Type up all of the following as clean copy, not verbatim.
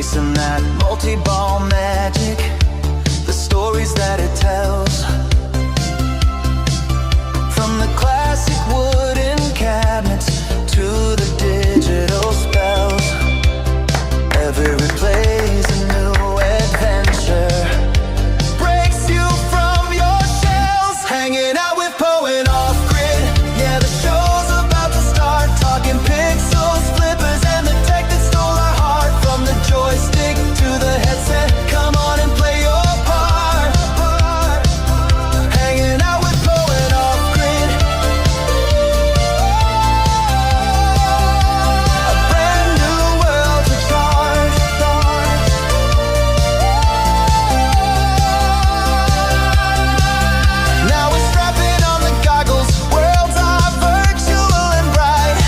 chasing that multi-ball magic, the stories that it tells. From the classic wooden cabinets to the digital spells, every play's a new adventure, breaks you from your shells. Hanging out with Poe and Offgrid, yeah, the show's about to start. Talking pixels, flippers, and the tech that stole our heart. From the joystick to the headset, come on and play your part. Hanging out with Poe and Offgrid, a brand new world to start. Now we're strapping on the goggles, worlds are virtual and bright.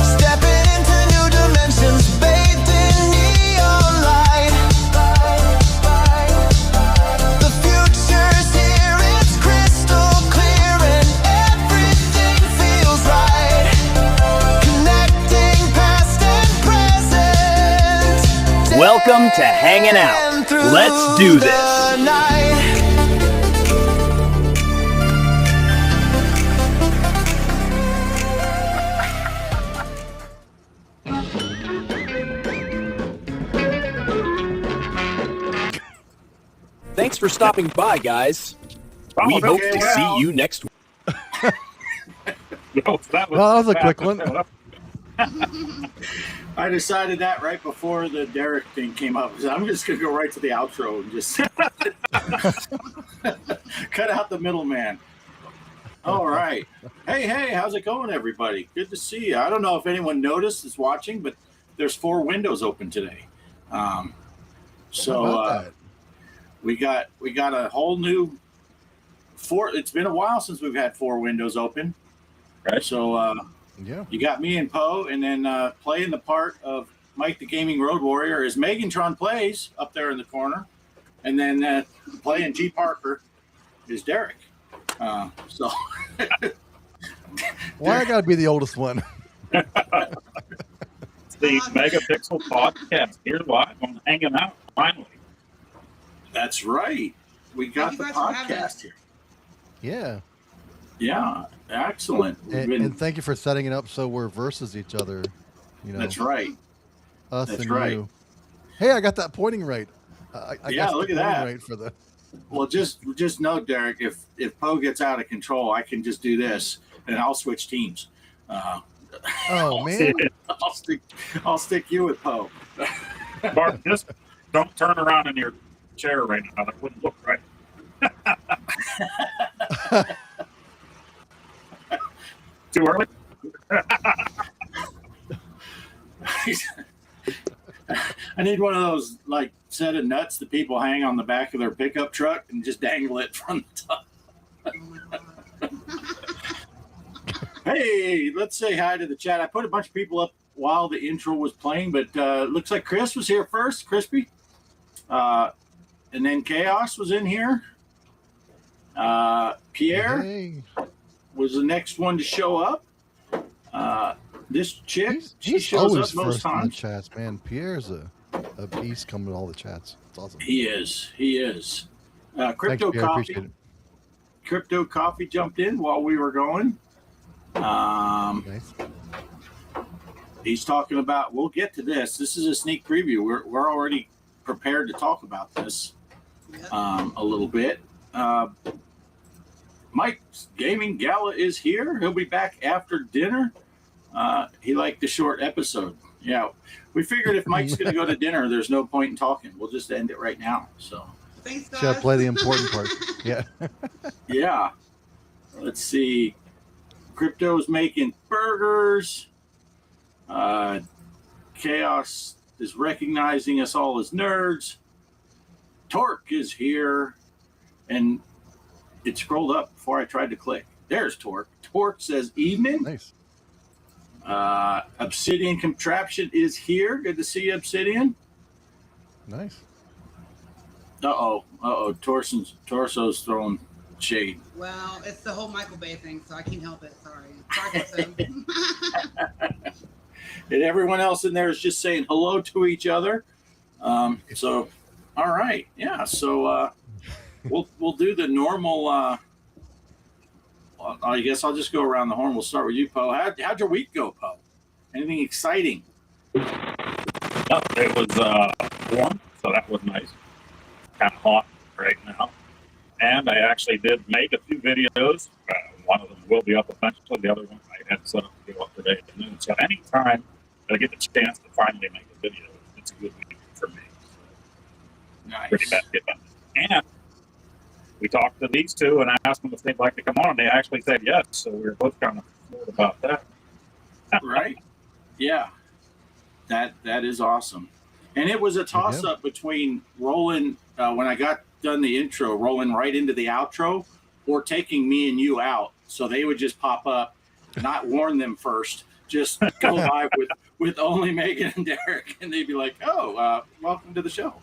Stepping into new dimensions, bathed in neon light. The future's here, it's crystal clear, and everything feels right. Connecting past and present. Welcome to Hangin' Out. And through Let's do this. the night. Thanks for stopping by, guys. We hope to see you next week. That was a quick one. I decided that right before the Derek thing came up. I'm just going to go right to the outro and just cut out the middleman. All right. Hey, how's it going, everybody? Good to see you. I don't know if anyone noticed is watching, but there's 4 windows open today. We got a whole new 4. It's been a while since we've had 4 windows open. Right. So Yeah. you got me and Poe, and then playing the part of Mike the Gaming Road Warrior is MeganTron Plays up there in the corner. And then playing G. Parker is Derek. So Why I gotta be the oldest one? It's the Megapixel Podcast here live on Hanging Out, finally. that's right. We got Thank the you guys for having podcast here. Yeah. Yeah, excellent. And thank you for setting it up so we're versus each other. You know, That's right. us that's and right. you. Hey, I got that pointing right. I Yeah, got look the at pointing that. right for the. Well, just note, Derek, if Poe gets out of control, I can just do this, and I'll switch teams. Oh man. I'll stick you with Poe. Bart, just don't turn around in your chair right now. That wouldn't look right. Too early? I need one of those like set of nuts that people hang on the back of their pickup truck and just dangle it from the top. Hey, let's say hi to the chat. I put a bunch of people up while the intro was playing, but looks like Chris was here first, Crispy. And then Kaos was in here. Pierre Hey. was the next one to show up. This chick, she He's shows always up most first in the times. chats, man. Pierre's a beast coming to all the chats. It's awesome. He is. Crypto Thanks, Pierre. Coffee. Appreciate it. Crypto Coffee jumped in while we were going. Nice. He's talking about. We'll get to this. This is a sneak preview. We're already prepared to talk about this a little bit. Mike's Gaming Gala is here. He'll be back after dinner. He liked the short episode. Yeah, we figured if Mike's going to go to dinner, there's no point in talking. We'll just end it right now. So, Thanks, guys. Should I play the important part? Yeah. yeah. Let's see. Crypto's making burgers. Chaos is recognizing us all as nerds. Torque is here. And it scrolled up before I tried to click. There's Torque. Torque says evening. Nice. Obsidian Contraption is here. Good to see you, Obsidian. Nice. Torso's throwing shade. Well, it's the whole Michael Bay thing, so I can't help it. Sorry for him. And everyone else in there is just saying hello to each other. So, all right. Yeah. So we'll do the normal. I guess I'll just go around the horn. We'll start with you, Poe. How'd your week go, Poe? Anything exciting? It was warm, so that was nice. Kind of hot right now. And I actually did make a few videos. One of them will be up eventually. The other one I had set up to go up today at noon. So anytime that I get the chance to finally make a video, it's a good week for me. Nice. Pretty bad get done. And we talked to these two and asked them if they'd like to come on, and they actually said yes. So we were both kind of thrilled about that. Right. Yeah. That is awesome. And it was a toss-up between rolling, when I got done the intro, rolling right into the outro, or taking me and you out. So they would just pop up, not warn them first, just go live with only Megan and Derek. And they'd be like, oh, welcome to the show.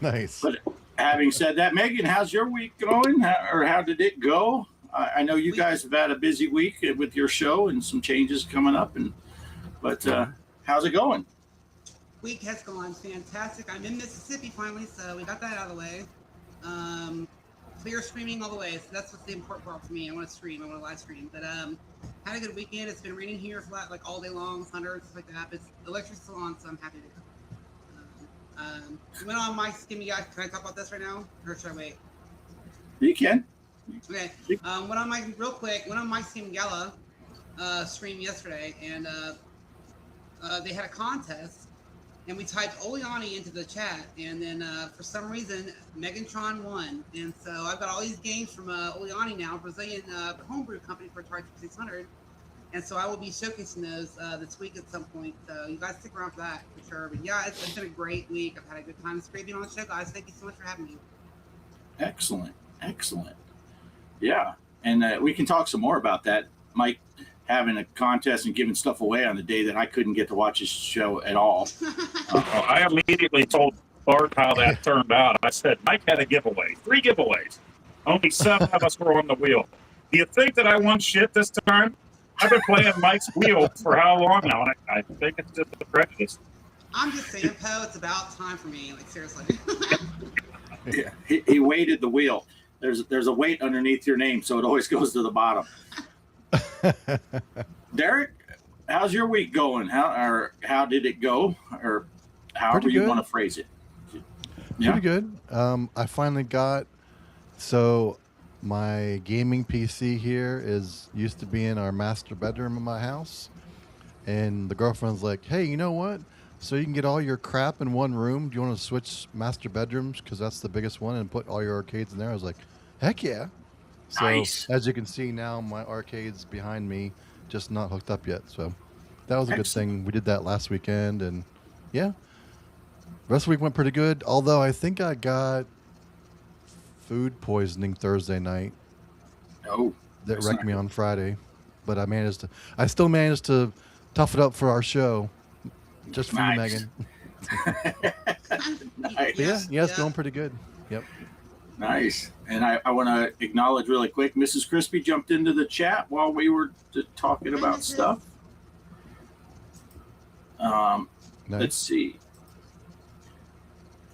Nice. But having said that, Megan, how's your week going? How did it go? I know you guys have had a busy week with your show and some changes coming up. But how's it going? Week has gone fantastic. I'm in Mississippi finally, so we got that out of the way. Clear streaming all the way, so that's what's the important part for me. I want to stream, I want to live stream. But had a good weekend. It's been raining here for like all day long, thunder and stuff like that. But the electric's still on, so I'm happy to go. Went on my stream, you guys. Can I talk about this right now, or should I wait? You can. Okay. Went on my stream Gala stream yesterday, and they had a contest. And we typed Oleani into the chat, and then for some reason, MeganTron won. And so I've got all these games from Oleani now, Brazilian homebrew company for Atari 2600. And so I will be showcasing those this week at some point. So you guys stick around for that, for sure. But yeah, it's been a great week. I've had a good time. It's great being on the show, guys. Thank you so much for having me. Excellent. Yeah. And we can talk some more about that. Mike having a contest and giving stuff away on the day that I couldn't get to watch his show at all. I immediately told Bart how that turned out. I said, Mike had a giveaway, 3 giveaways. Only 7 of us were on the wheel. Do you think that I won shit this time? I've been playing Mike's wheel for how long now? And I think it's just a prejudice. I'm just saying, Poe, it's about time for me. Like, seriously. Yeah, he weighted the wheel. There's a weight underneath your name, so it always goes to the bottom. Derek, how's your week going? How did it go? Or however you want to phrase it. Yeah. Pretty good. I finally got, so my gaming PC here used to be in our master bedroom in my house. And the girlfriend's like, hey, you know what? So you can get all your crap in one room. Do you want to switch master bedrooms? Because that's the biggest one, and put all your arcades in there. I was like, heck yeah. So Nice. as you can see now, my arcade's behind me, just not hooked up yet. So that was a good thing. We did that last weekend, and yeah, the rest of the week went pretty good. Although I think I got food poisoning Thursday night. Oh, That wrecked me on Friday, but I still managed to tough it up for our show, just for you, Nice. Megan. Nice. Yeah, it's going pretty good. Yep. Nice. And I want to acknowledge really quick, Mrs. Crispy jumped into the chat while we were talking about stuff. Let's see.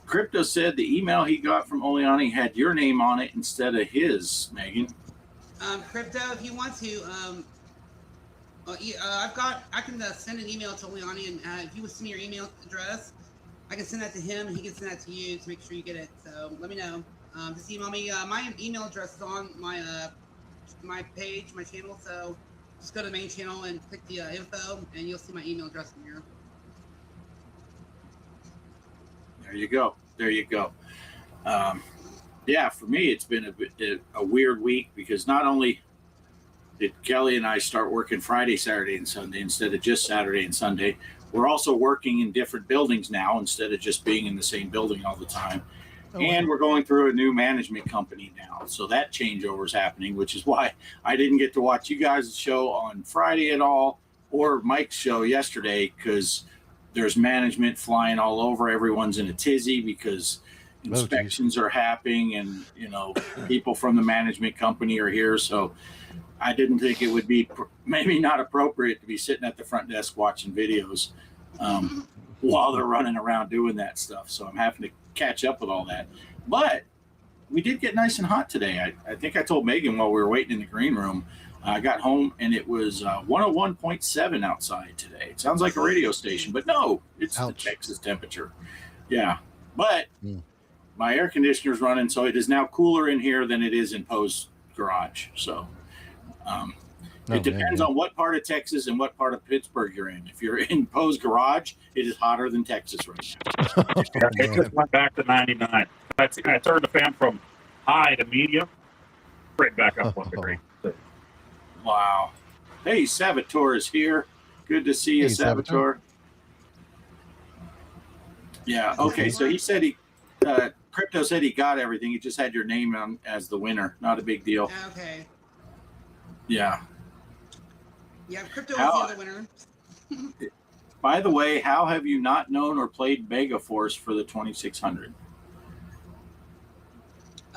Crypto said the email he got from Oleani had your name on it instead of his, Megan. Crypto, if you want to, I can send an email to Oleani, and if you would send me your email address, I can send that to him, and he can send that to you to make sure you get it. So let me know. Just email me. My email address is on my page, my channel. So just go to the main channel and click the info, and you'll see my email address in here. There you go. Yeah, for me, it's been a weird week because not only did Kelly and I start working Friday, Saturday, and Sunday instead of just Saturday and Sunday, we're also working in different buildings now instead of just being in the same building all the time. And we're going through a new management company now. So that changeover is happening, which is why I didn't get to watch you guys' show on Friday at all or Mike's show yesterday, because there's management flying all over. Everyone's in a tizzy because inspections are happening, and people from the management company are here. So I didn't think it would be maybe not appropriate to be sitting at the front desk watching videos while they're running around doing that stuff. So I'm having to catch up with all that. But we did get nice and hot today. I think I told Megan while we were waiting in the green room, I got home and it was 101.7 outside today. It sounds like a radio station, but no, it's the Texas temperature. Yeah. But my air conditioner's running, so it is now cooler in here than it is in Poe's garage. So it depends on what part of Texas and what part of Pittsburgh you're in. If you're in Poe's garage, it is hotter than Texas right now. It just went back to 99. I turned the fan from high to medium, right back up 1 degree. Wow. Hey, Saboteur is here. Good to see you, Saboteur. Yeah, okay, so he said Crypto said he got everything. He just had your name on as the winner. Not a big deal. Okay. Yeah. Yeah, Crypto was the other winner. By the way, how have you not known or played Megaforce for the 2600?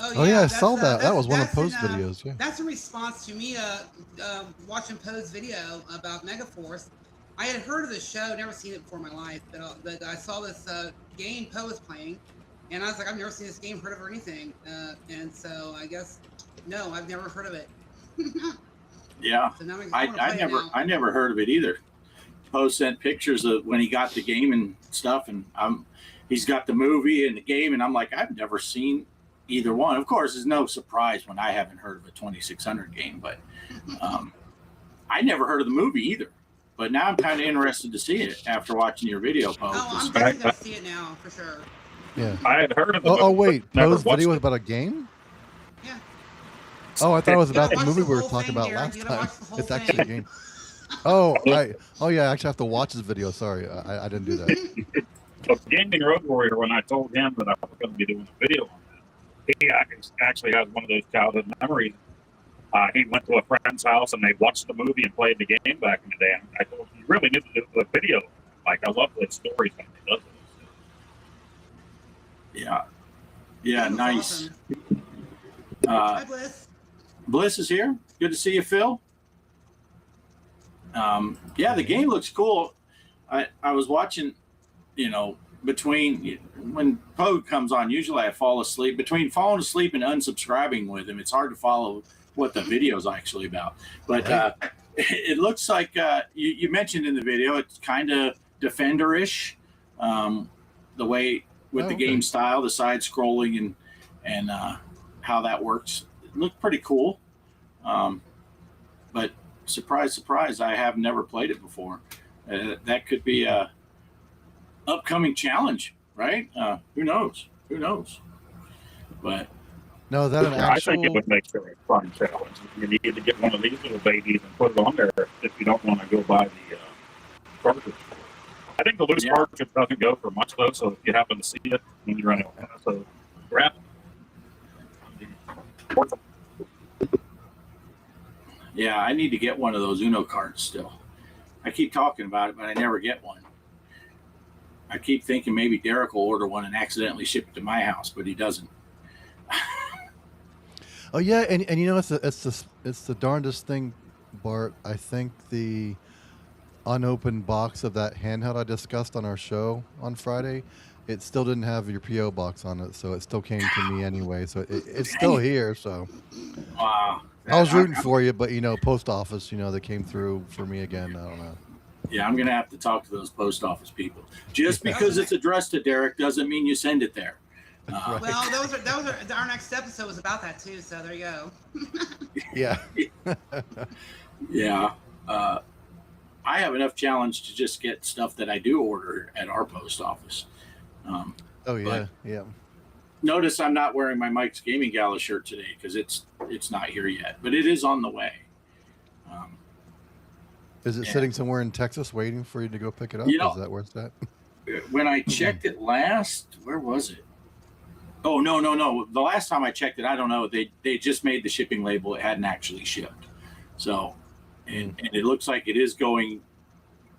Oh yeah, I saw that. That was one of Poe's videos. Yeah. That's in response to me watching Poe's video about Megaforce. I had heard of the show, never seen it before in my life, but I saw this game Poe was playing, and I was like, I've never seen this game, heard of it or anything, and so I guess no, I've never heard of it. Yeah, so I never heard of it either. Poe sent pictures of when he got the game and stuff, and he's got the movie and the game, and I'm like, I've never seen either one. Of course, it's no surprise when I haven't heard of a 2600 game, but I never heard of the movie either. But now I'm kind of interested to see it after watching your video, Poe. Oh, I'm definitely going to see it now, for sure. Yeah. I had heard of the movie. Oh, wait. Poe's video was about a game? Yeah. Oh, I thought it was about the movie we were talking about last time. It's actually a game. Oh, right. Oh, yeah, I actually have to watch this video. Sorry, I didn't do that. So Gaming Road Warrior, when I told him that I was going to be doing a video on that, he actually has one of those childhood memories. He went to a friend's house and they watched the movie and played the game back in the day. And I told him, you really need to do a video. Like, I love the stories when he does it. Yeah. Yeah, nice. Awesome. Hi, Bliss. Bliss is here. Good to see you, Phil. Yeah, the game looks cool. I was watching, between when Poe comes on, usually I fall asleep. Between falling asleep and unsubscribing with him, it's hard to follow what the video is actually about. But it looks like you mentioned in the video, it's kind of Defender-ish, the way with the game style, the side scrolling and how that works. It looked pretty cool. But surprise, surprise, I have never played it before. That could be a upcoming challenge, right? Who knows? Who knows? But no, is that an actual... I think it would make for a fun challenge. You need to get one of these little babies and put it on there if you don't want to go buy the cartridge. I think the loose cartridge doesn't go for much though, so if you happen to see it when you're running around, so grab it. Yeah, I need to get one of those Uno cards still. I keep talking about it, but I never get one. I keep thinking maybe Derek will order one and accidentally ship it to my house, but he doesn't. Oh yeah, and it's the darndest thing, Bart. I think the unopened box of that handheld I discussed on our show on Friday, it still didn't have your PO box on it, so it still came to me anyway. So it's still here. So wow. I was rooting for you, but post office, they came through for me again. I don't know. Yeah, I'm gonna have to talk to those post office people. Just because it's addressed to Derek doesn't mean you send it there. Right. Well, that was our next episode was about that too. So there you go. Yeah. Yeah. I have enough challenge to just get stuff that I do order at our post office. Oh yeah, yeah. Notice I'm not wearing my Mike's Gaming Gala shirt today because it's not here yet, but it is on the way. Is it sitting somewhere in Texas waiting for you to go pick it up? Is that where it's at? When I checked it last, where was it? Oh, no. The last time I checked it, I don't know. They just made the shipping label. It hadn't actually shipped. So, and it looks like it is going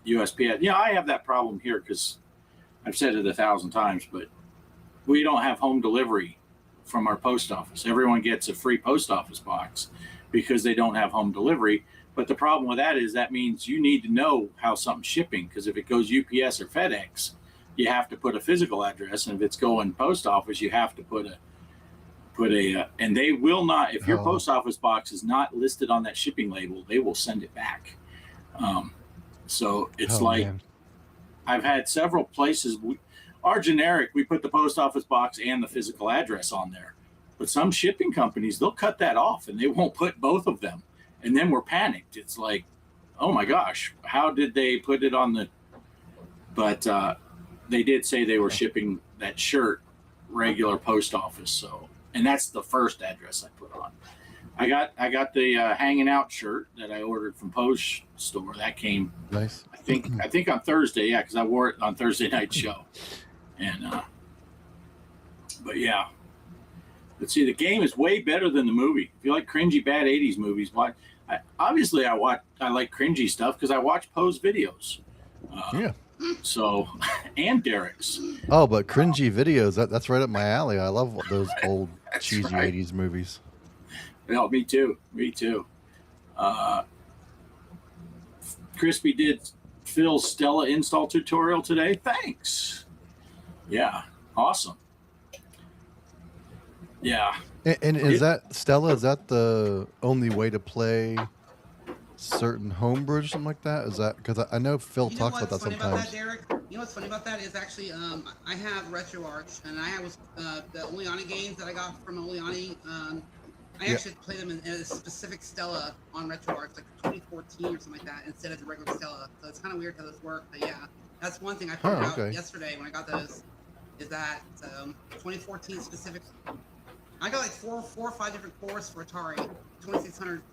USPS. I have that problem here because I've said it 1,000 times, but we don't have home delivery from our post office. Everyone gets a free post office box, because they don't have home delivery. But the problem with that is that means you need to know how something's shipping, because if it goes UPS or FedEx, you have to put a physical address, and if it's going post office, you have to put a and they will not, if your post office box is not listed on that shipping label, they will send it back. So it's man. I've had several places. Our generic, we put the post office box and the physical address on there, but some shipping companies, they'll cut that off and they won't put both of them. And then we're panicked. It's like, oh my gosh, how did they put it on the, but they did say they were shipping that shirt regular post office. So, and that's the first address I put on. I got the hanging out shirt that I ordered from Post Store. That came nice. I think on Thursday, yeah, because I wore it on Thursday night show. And but yeah. But see, the game is way better than the movie. If you like cringy bad 80s movies, I like cringy stuff because I watch Poe's videos. Yeah. So, and Derek's. Oh, but cringy videos, that's right up my alley. I love those old cheesy right. 80s movies. Well, me too. Crispy did Phil's Stella install tutorial today. Thanks. Yeah. Awesome. Yeah. And is that Stella? Is that the only way to play certain homebrews or something like that? Is that because I know Phil talks about that sometimes? About that, Derek? You know what's funny about that is actually I have RetroArch, and I have the Oleani games that I got from Oleani. I actually play them in a specific Stella on RetroArch, like 2014 or something like that, instead of the regular Stella. So it's kind of weird how those work, but yeah, that's one thing I figured out yesterday when I got those. Is that 2014 specific? I got like four or five different cores for Atari 2600,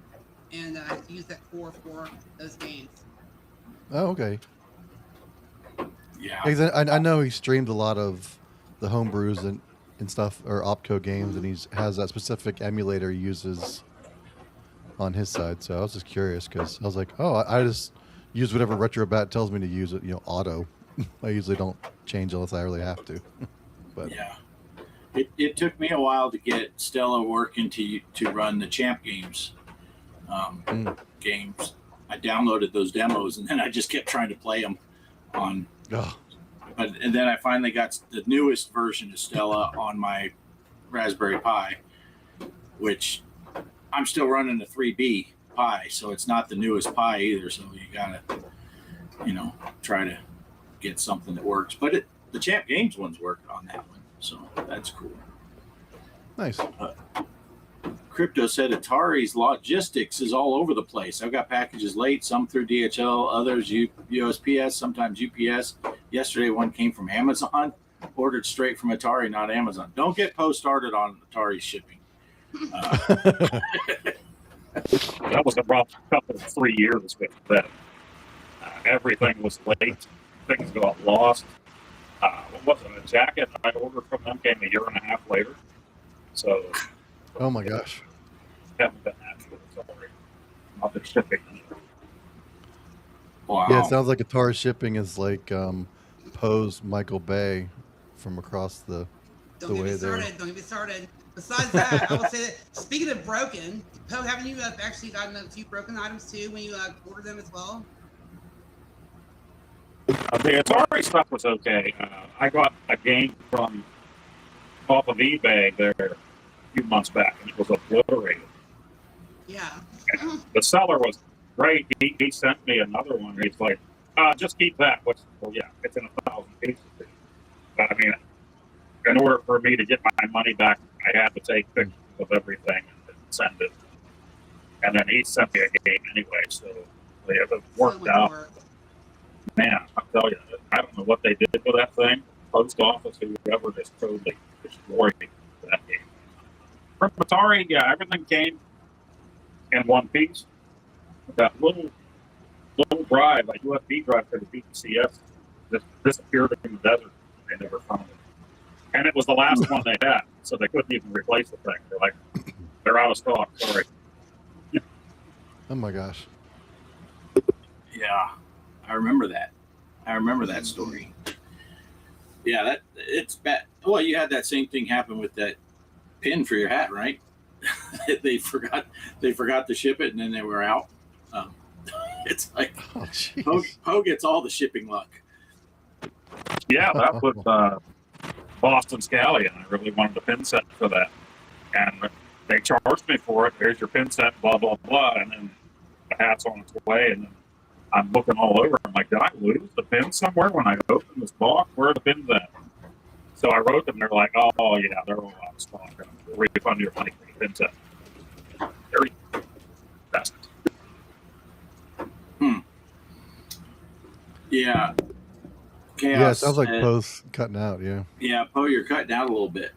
and I have to use that core for those games. Oh, okay. Yeah. I know he streamed a lot of the homebrews and stuff, or Opco games, and he has that specific emulator he uses on his side. So I was just curious because I was like, oh, I just use whatever RetroBat tells me to use it, auto. I usually don't change unless I really have to. But yeah. It took me a while to get Stella working to run the Champ games. Games. I downloaded those demos and then I just kept trying to play them on. And then I finally got the newest version of Stella on my Raspberry Pi, which I'm still running the 3B Pi, so it's not the newest Pi either. So you gotta, try to get something that works. But the Champ Games one's working on that one. So that's cool. Nice. Crypto said Atari's logistics is all over the place. I've got packages late, some through DHL, others USPS, sometimes UPS. Yesterday, one came from Amazon, ordered straight from Atari, not Amazon. Don't get Post started on Atari shipping. That was a rough couple of 3 years with that. Everything was late. Things got lost. What was it? A jacket I ordered from them came a year and a half later. So. Oh my gosh. Haven't been actually sorry. Not the shipping. Wow. Yeah, it sounds like Atari shipping is like Poe's Michael Bay from across the way there. Don't get me started. Besides that, I will say that speaking of broken, Poe, haven't you actually gotten a few broken items too when you ordered them as well? The Atari stuff was okay. I got a game from off of eBay there a few months back, and it was obliterated. Yeah. And the seller was great. He sent me another one. He's like, just keep that. Well, yeah, it's in 1,000 pieces. But I mean, in order for me to get my money back, I had to take pictures of everything and send it. And then he sent me a game anyway, so it worked out. Man, I'll tell you, I don't know what they did with that thing. Post office, whoever, just totally destroyed that game. From Atari, yeah, everything came in one piece. That little drive, a USB drive for the BTCS, just disappeared in the desert. They never found it. And it was the last one they had, so they couldn't even replace the thing. They're like, they're out of stock, sorry. Oh my gosh. Yeah. I remember that story. Yeah, it's bad. Well, you had that same thing happen with that pin for your hat, right? they forgot to ship it, and then they were out. It's like Poe gets all the shipping luck. Yeah, that was Boston Scally, and I really wanted a pin set for that. And they charged me for it. Here's your pin set, blah, blah, blah. And then the hat's on its way. And then I'm looking all over. I'm like, did I lose the pin somewhere when I opened this box? Where are the pins at? So I wrote them. They're like, oh, yeah, they're all out of stock. We'll refund your money for the pin set. Very fast. Yeah. Chaos. Yeah, it sounds like Poe's cutting out. Yeah. Yeah, Poe, you're cutting out a little bit.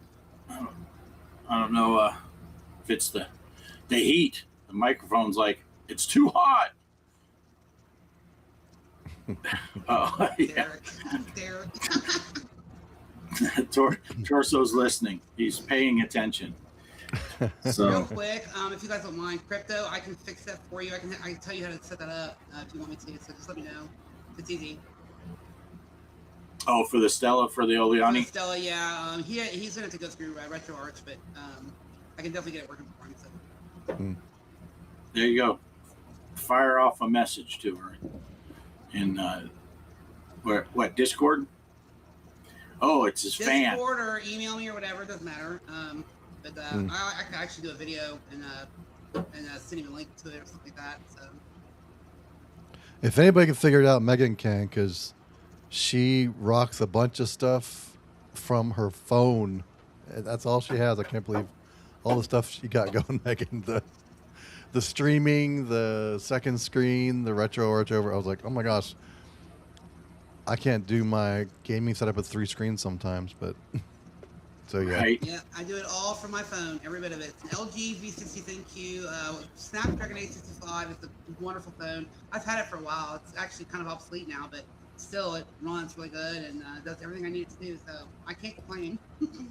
I don't know if it's the heat. The microphone's like, it's too hot. Oh, yeah. Derek. Torso's listening. He's paying attention. So real quick, if you guys don't mind, crypto, I can fix that for you. I can tell you how to set that up if you want me to. So just let me know. It's easy. Oh, for the Stella, for the Oleani? For the Stella, yeah. He's going to go through RetroArch, but I can definitely get it working for him. So. There you go. Fire off a message to her. In what, Discord? Oh, it's his fan. Discord or email me or whatever, it doesn't matter. But I can actually do a video and send him a link to it or something like that. So. If anybody can figure it out, Megan can, because she rocks a bunch of stuff from her phone. That's all she has. I can't believe all the stuff she got going, Megan. The streaming, the second screen, the RetroArch over. I was like, oh my gosh, I can't do my gaming setup with 3 screens sometimes, but so yeah. Right. Yeah, I do it all from my phone, every bit of it. It's an LG V60 ThinQ, Snapdragon 865. It's a wonderful phone. I've had it for a while. It's actually kind of obsolete now, but still it runs really good and does everything I need it to do, so I can't complain.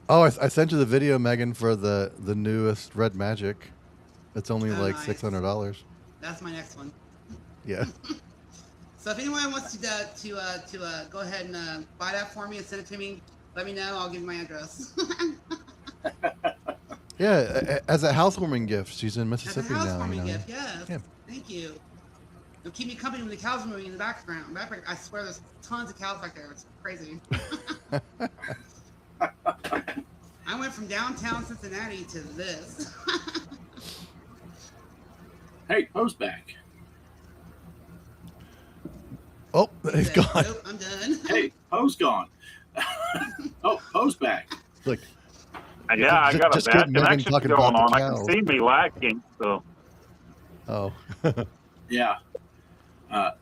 Oh, I sent you the video, Megan, for the newest Red Magic. It's only like nice. $600. That's my next one. Yeah. So if anyone wants to go ahead and buy that for me and send it to me, let me know. I'll give you my address. Yeah, as a housewarming gift. She's in Mississippi as a now. housewarming You know? gift, yes. Yeah. Thank you. It'll keep me company when the cows are moving in the background. I swear there's tons of cows back there. It's crazy. I went from downtown Cincinnati to this. Hey, Poe's back. Oh, he's gone. Nope, I'm done. Hey, Poe's gone. Oh, Poe's back. Like, Yeah, I got a just bad get Megan connection talking going about on. the I can cows. see me lagging, so oh. Yeah. I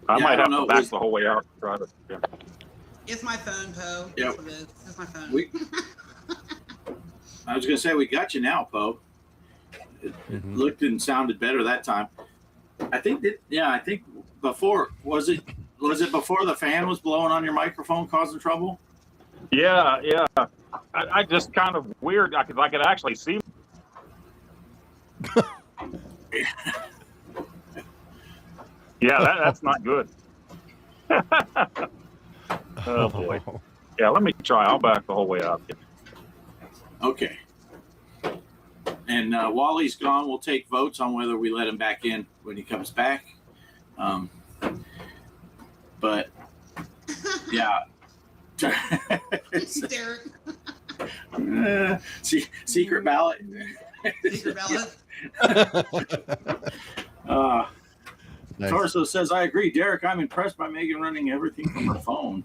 Yeah, might I have don't to know. back the whole way out to try to. Yeah. It's my phone, Poe. Yep. That's what it is. It's my phone. I was going to say, we got you now, Poe. It looked and sounded better that time. I think before, was it before the fan was blowing on your microphone causing trouble? Yeah. I just kind of weird. I could actually see. Yeah, that's not good. Oh boy. Yeah, let me try. I'll back the whole way out. Okay. And while he's gone, we'll take votes on whether we let him back in when he comes back. But yeah. Derek. Secret ballot. Secret ballot. Nice. Torso says, I agree. Derek, I'm impressed by Megan running everything from her phone.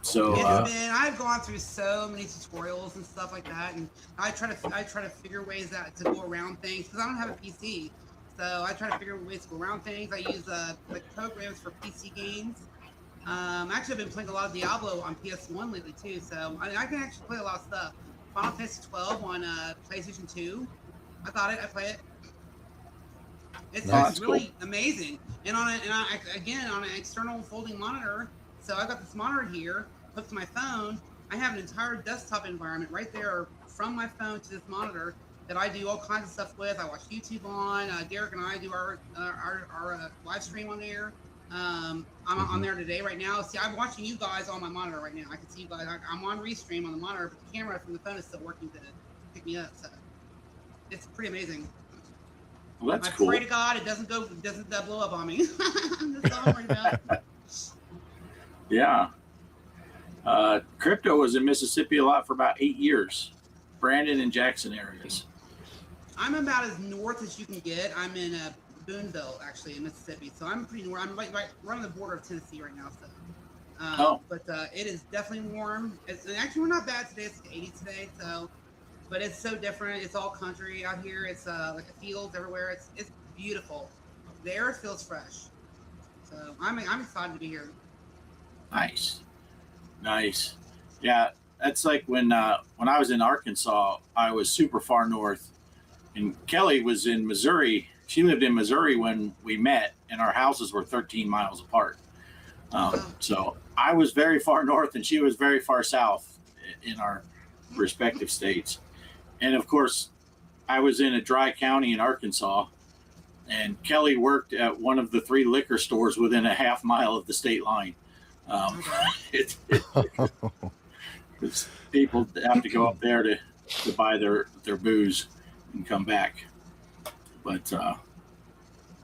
So I've gone through so many tutorials and stuff like that, and I try to figure ways to go around things because I don't have a PC. So I try to figure ways to go around things. I use like programs for PC games. Actually, I've been playing a lot of Diablo on PS1 lately too, so I can actually play a lot of stuff. Final Fantasy 12 on PlayStation 2. I got it. I play it. It's really amazing. And on an external folding monitor. So I got this monitor here hooked to my phone. I have an entire desktop environment right there from my phone to this monitor that I do all kinds of stuff with. I watch YouTube on. Derek and I do our live stream on there. I'm on there today right now. See, I'm watching you guys on my monitor right now. I can see you guys. I'm on Restream on the monitor, but the camera from the phone is still working to pick me up. So it's pretty amazing. Well, that's I cool. pray to God it doesn't blow up on me. That's all I'm worried about. Yeah. Crypto was in Mississippi a lot for about 8 years. Brandon and Jackson areas. I'm about as north as you can get. I'm in Boonville, actually, in Mississippi. So I'm pretty north. I'm right on the border of Tennessee right now. So, but it is definitely warm. And actually, we're not bad today. It's like 80 today. So, but it's so different. It's all country out here. It's like a fields everywhere. It's beautiful. The air feels fresh. So I'm excited to be here. Nice. Yeah, that's like when I was in Arkansas, I was super far north, and Kelly was in Missouri. She lived in Missouri when we met, and our houses were 13 miles apart. So I was very far north, and she was very far south in our respective states. And of course, I was in a dry county in Arkansas, and Kelly worked at one of the 3 liquor stores within a half mile of the state line. People have to go up there to buy their booze and come back, but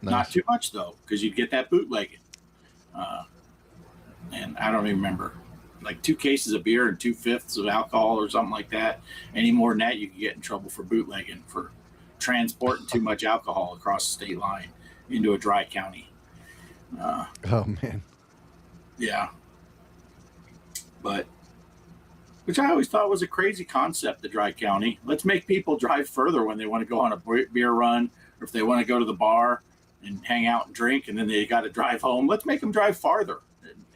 not too much though, because you'd get that bootlegging. And I don't even remember, like 2 cases of beer and 2/5 of alcohol or something like that. Any more than that, you could get in trouble for bootlegging, for transporting too much alcohol across the state line into a dry county. Oh man. Yeah. But, which I always thought was a crazy concept, the dry county. Let's make people drive further when they want to go on a beer run, or if they want to go to the bar and hang out and drink, and then they got to drive home. Let's make them drive farther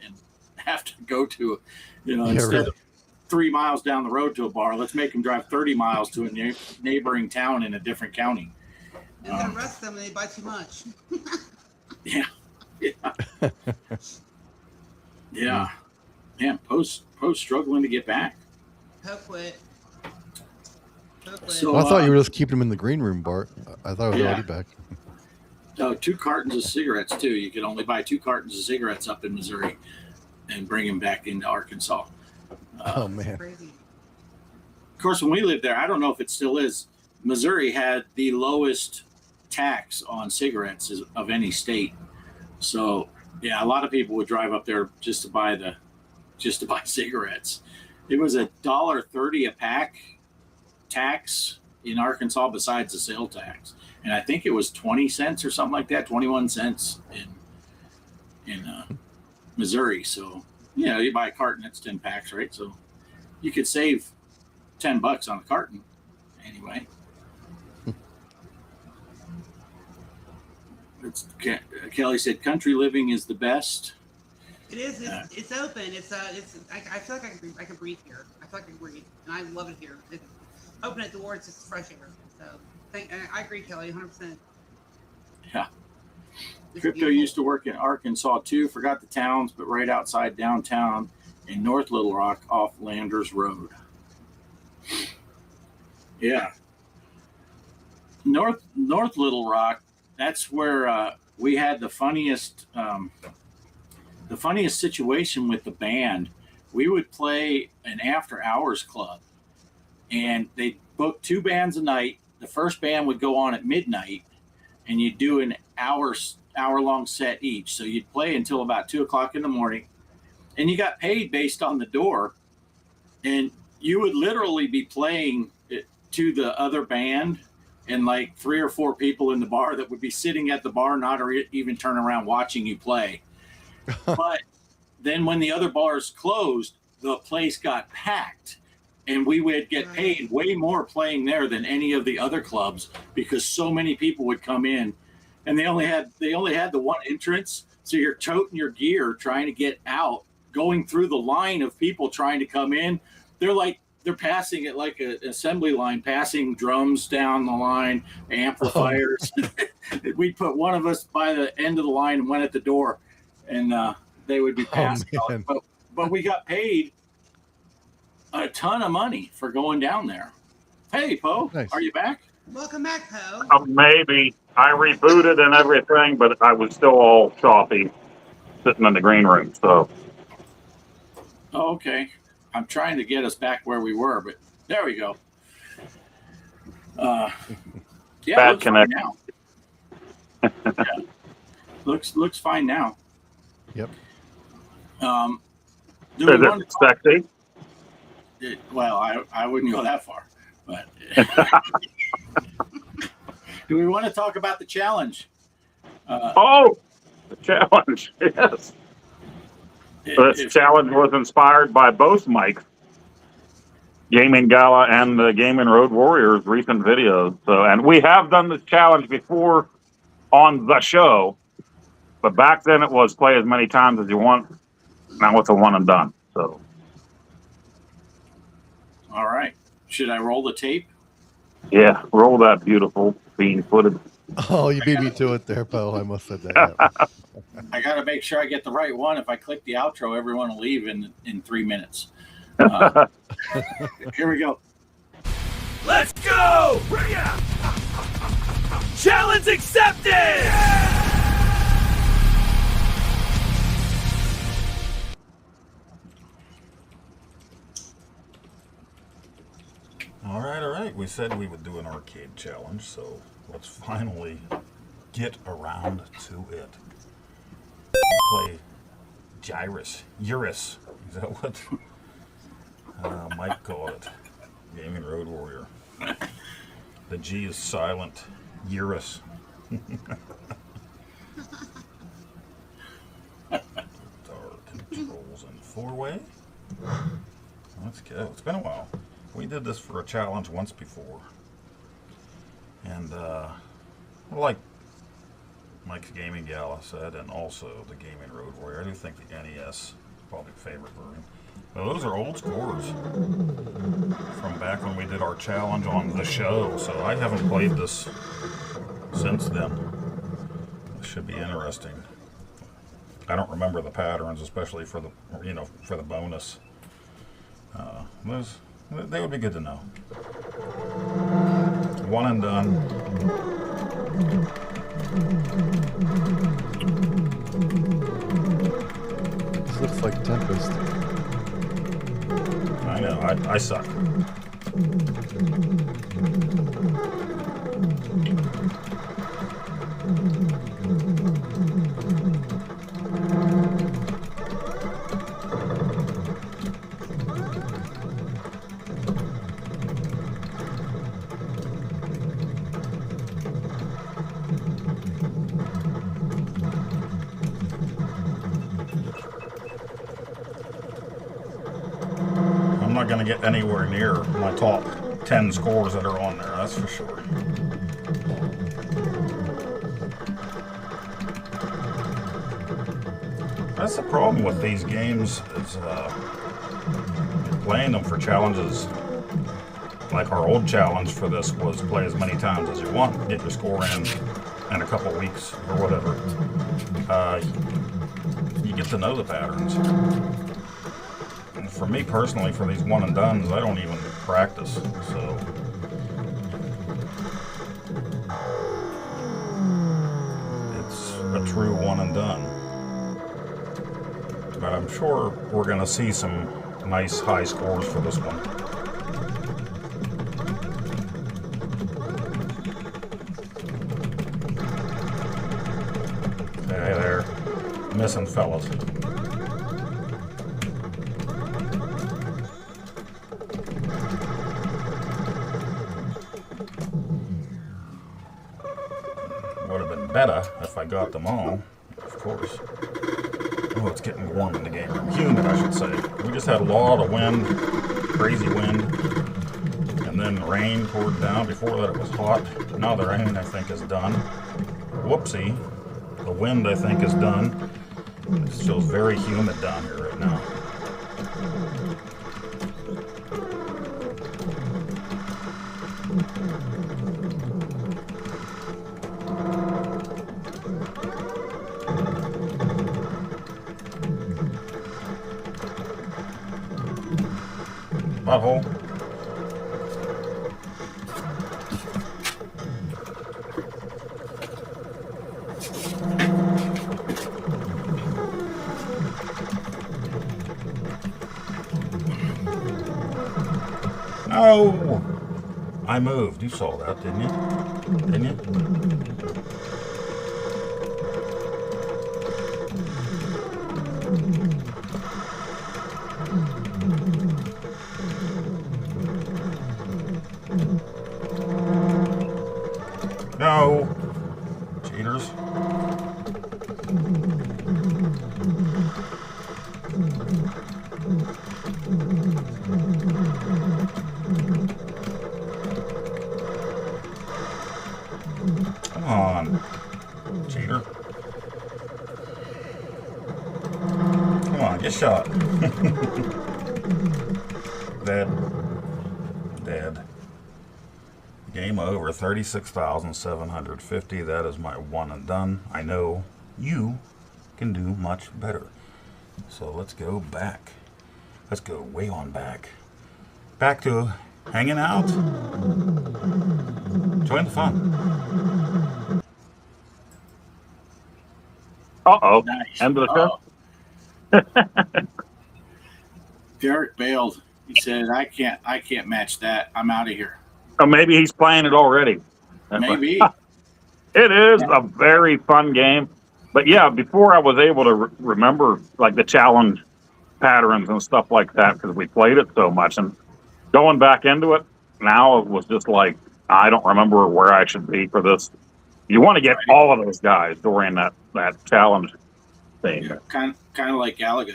and have to go to, instead of 3 miles down the road to a bar, let's make them drive 30 miles to a neighboring town in a different county. And then arrest them when they buy too much. Yeah. Yeah. Man, Post struggling to get back. Quit. So, I thought you were just keeping him in the green room, Bart. I thought it was already back. 2 cartons of cigarettes too. You could only buy 2 cartons of cigarettes up in Missouri and bring them back into Arkansas. Oh man. Crazy. Of course, when we lived there, I don't know if it still is, Missouri had the lowest tax on cigarettes of any state. So yeah, a lot of people would drive up there just to buy cigarettes. It was $1.30 a pack tax in Arkansas besides the sale tax, and I think it was 20 cents or something like that, 21 cents in Missouri. So you buy a carton, that's 10 packs, right? So you could save $10 on a carton anyway. Kelly said country living is the best. It is. It's open. I feel like I can breathe here. I feel like I can breathe, and I love it here. Open at doors, it's fresh air. So I agree, Kelly, 100%. Yeah. Crypto used to work in Arkansas too. Forgot the towns, but right outside downtown in North Little Rock off Landers Road. Yeah. North Little Rock. That's where we had the funniest situation with the band. We would play an after hours club, and they booked 2 bands a night. The first band would go on at midnight, and you'd do an hour long set each. So you'd play until about 2:00 in the morning, and you got paid based on the door. And you would literally be playing to the other band, and like 3 or 4 people in the bar that would be sitting at the bar, not even turn around watching you play. But then when the other bars closed, the place got packed, and we would get paid way more playing there than any of the other clubs, because so many people would come in, and they only had the one entrance. So you're toting your gear, trying to get out, going through the line of people trying to come in. They're passing it like an assembly line, passing drums down the line, amplifiers. We put one of us by the end of the line and went at the door, and they would be passing out. But we got paid a ton of money for going down there. Hey, Poe, nice. Are you back? Welcome back, Poe. Maybe. I rebooted and everything, but I was still all choppy sitting in the green room. So. Oh, okay. I'm trying to get us back where we were, but there we go. Yeah, Bad looks fine connection. now. Yeah. Looks fine now. Yep. Do Is we it want to talk, sexy? well, I wouldn't go that far, but do we want to talk about the challenge? Oh, the challenge. Yes. This challenge was inspired by both Mike's Gaming Gala and the Gaming Road Warriors recent videos. So, and we have done this challenge before on the show, but back then it was play as many times as you want. Now it's a one and done. So, All right. Should I roll the tape? yeah, roll that beautiful bean footage. Oh, you beat me to it there, Poe. I must have said that. I got to make sure I get the right one. If I click the outro, everyone will leave in 3 minutes. Here we go. Let's go! Bring it up! Challenge accepted! All right. We said we would do an arcade challenge, so let's finally get around to it. Play Gyrus. Eurus. Is that what Mike called it? Gaming Road Warrior. The G is silent. Eurus. Our controls in 4-way. Let's go. It's been a while. We did this for a challenge once before. And like Mike's Gaming Gala said, and also the Gaming Road Warrior, I do think the NES is probably the favorite version. Now, those are old scores from back when we did our challenge on the show, so I haven't played this since then. This should be interesting. I don't remember the patterns, especially for the for the bonus. They would be good to know. One and done. This looks like Tempest. I know, I suck. I'm not going to get anywhere near my top 10 scores that are on there, that's for sure. That's the problem with these games, is playing them for challenges. Like our old challenge for this was play as many times as you want, get your score in a couple weeks or whatever. You get to know the patterns. For me personally, for these one and dones, I don't even practice, so it's a true one and done. But I'm sure we're going to see some nice high scores for this one. Hey there, missing fellas. Better if I got them all, of course. Oh, it's getting warm in the game room. Humid, I should say. We just had a lot of wind, crazy wind, and then rain poured down. Before that it was hot. Now the rain, I think, is done. Whoopsie. The wind, I think, is done. It feels very humid down here right now. Butthole. No! I moved. You saw that, didn't you? Didn't you? No. Cheaters. Come on. Cheater. Come on, get shot. Dead. Dead. Game over. 36,750. That is my one and done. I know you can do much better. So let's go back. Let's go way on back. Back to hanging out. Join the fun. Uh-oh. Nice. End of the show? Derek bailed. He said, I can't match that. I'm out of here. Oh, maybe he's playing it already. Maybe. It is a very fun game. But yeah, before I was able to remember like the challenge patterns and stuff like that because we played it so much, and going back into it now, it was just like I don't remember where I should be for this. You want to get all of those guys during that challenge thing. Yeah, kind of like Gala,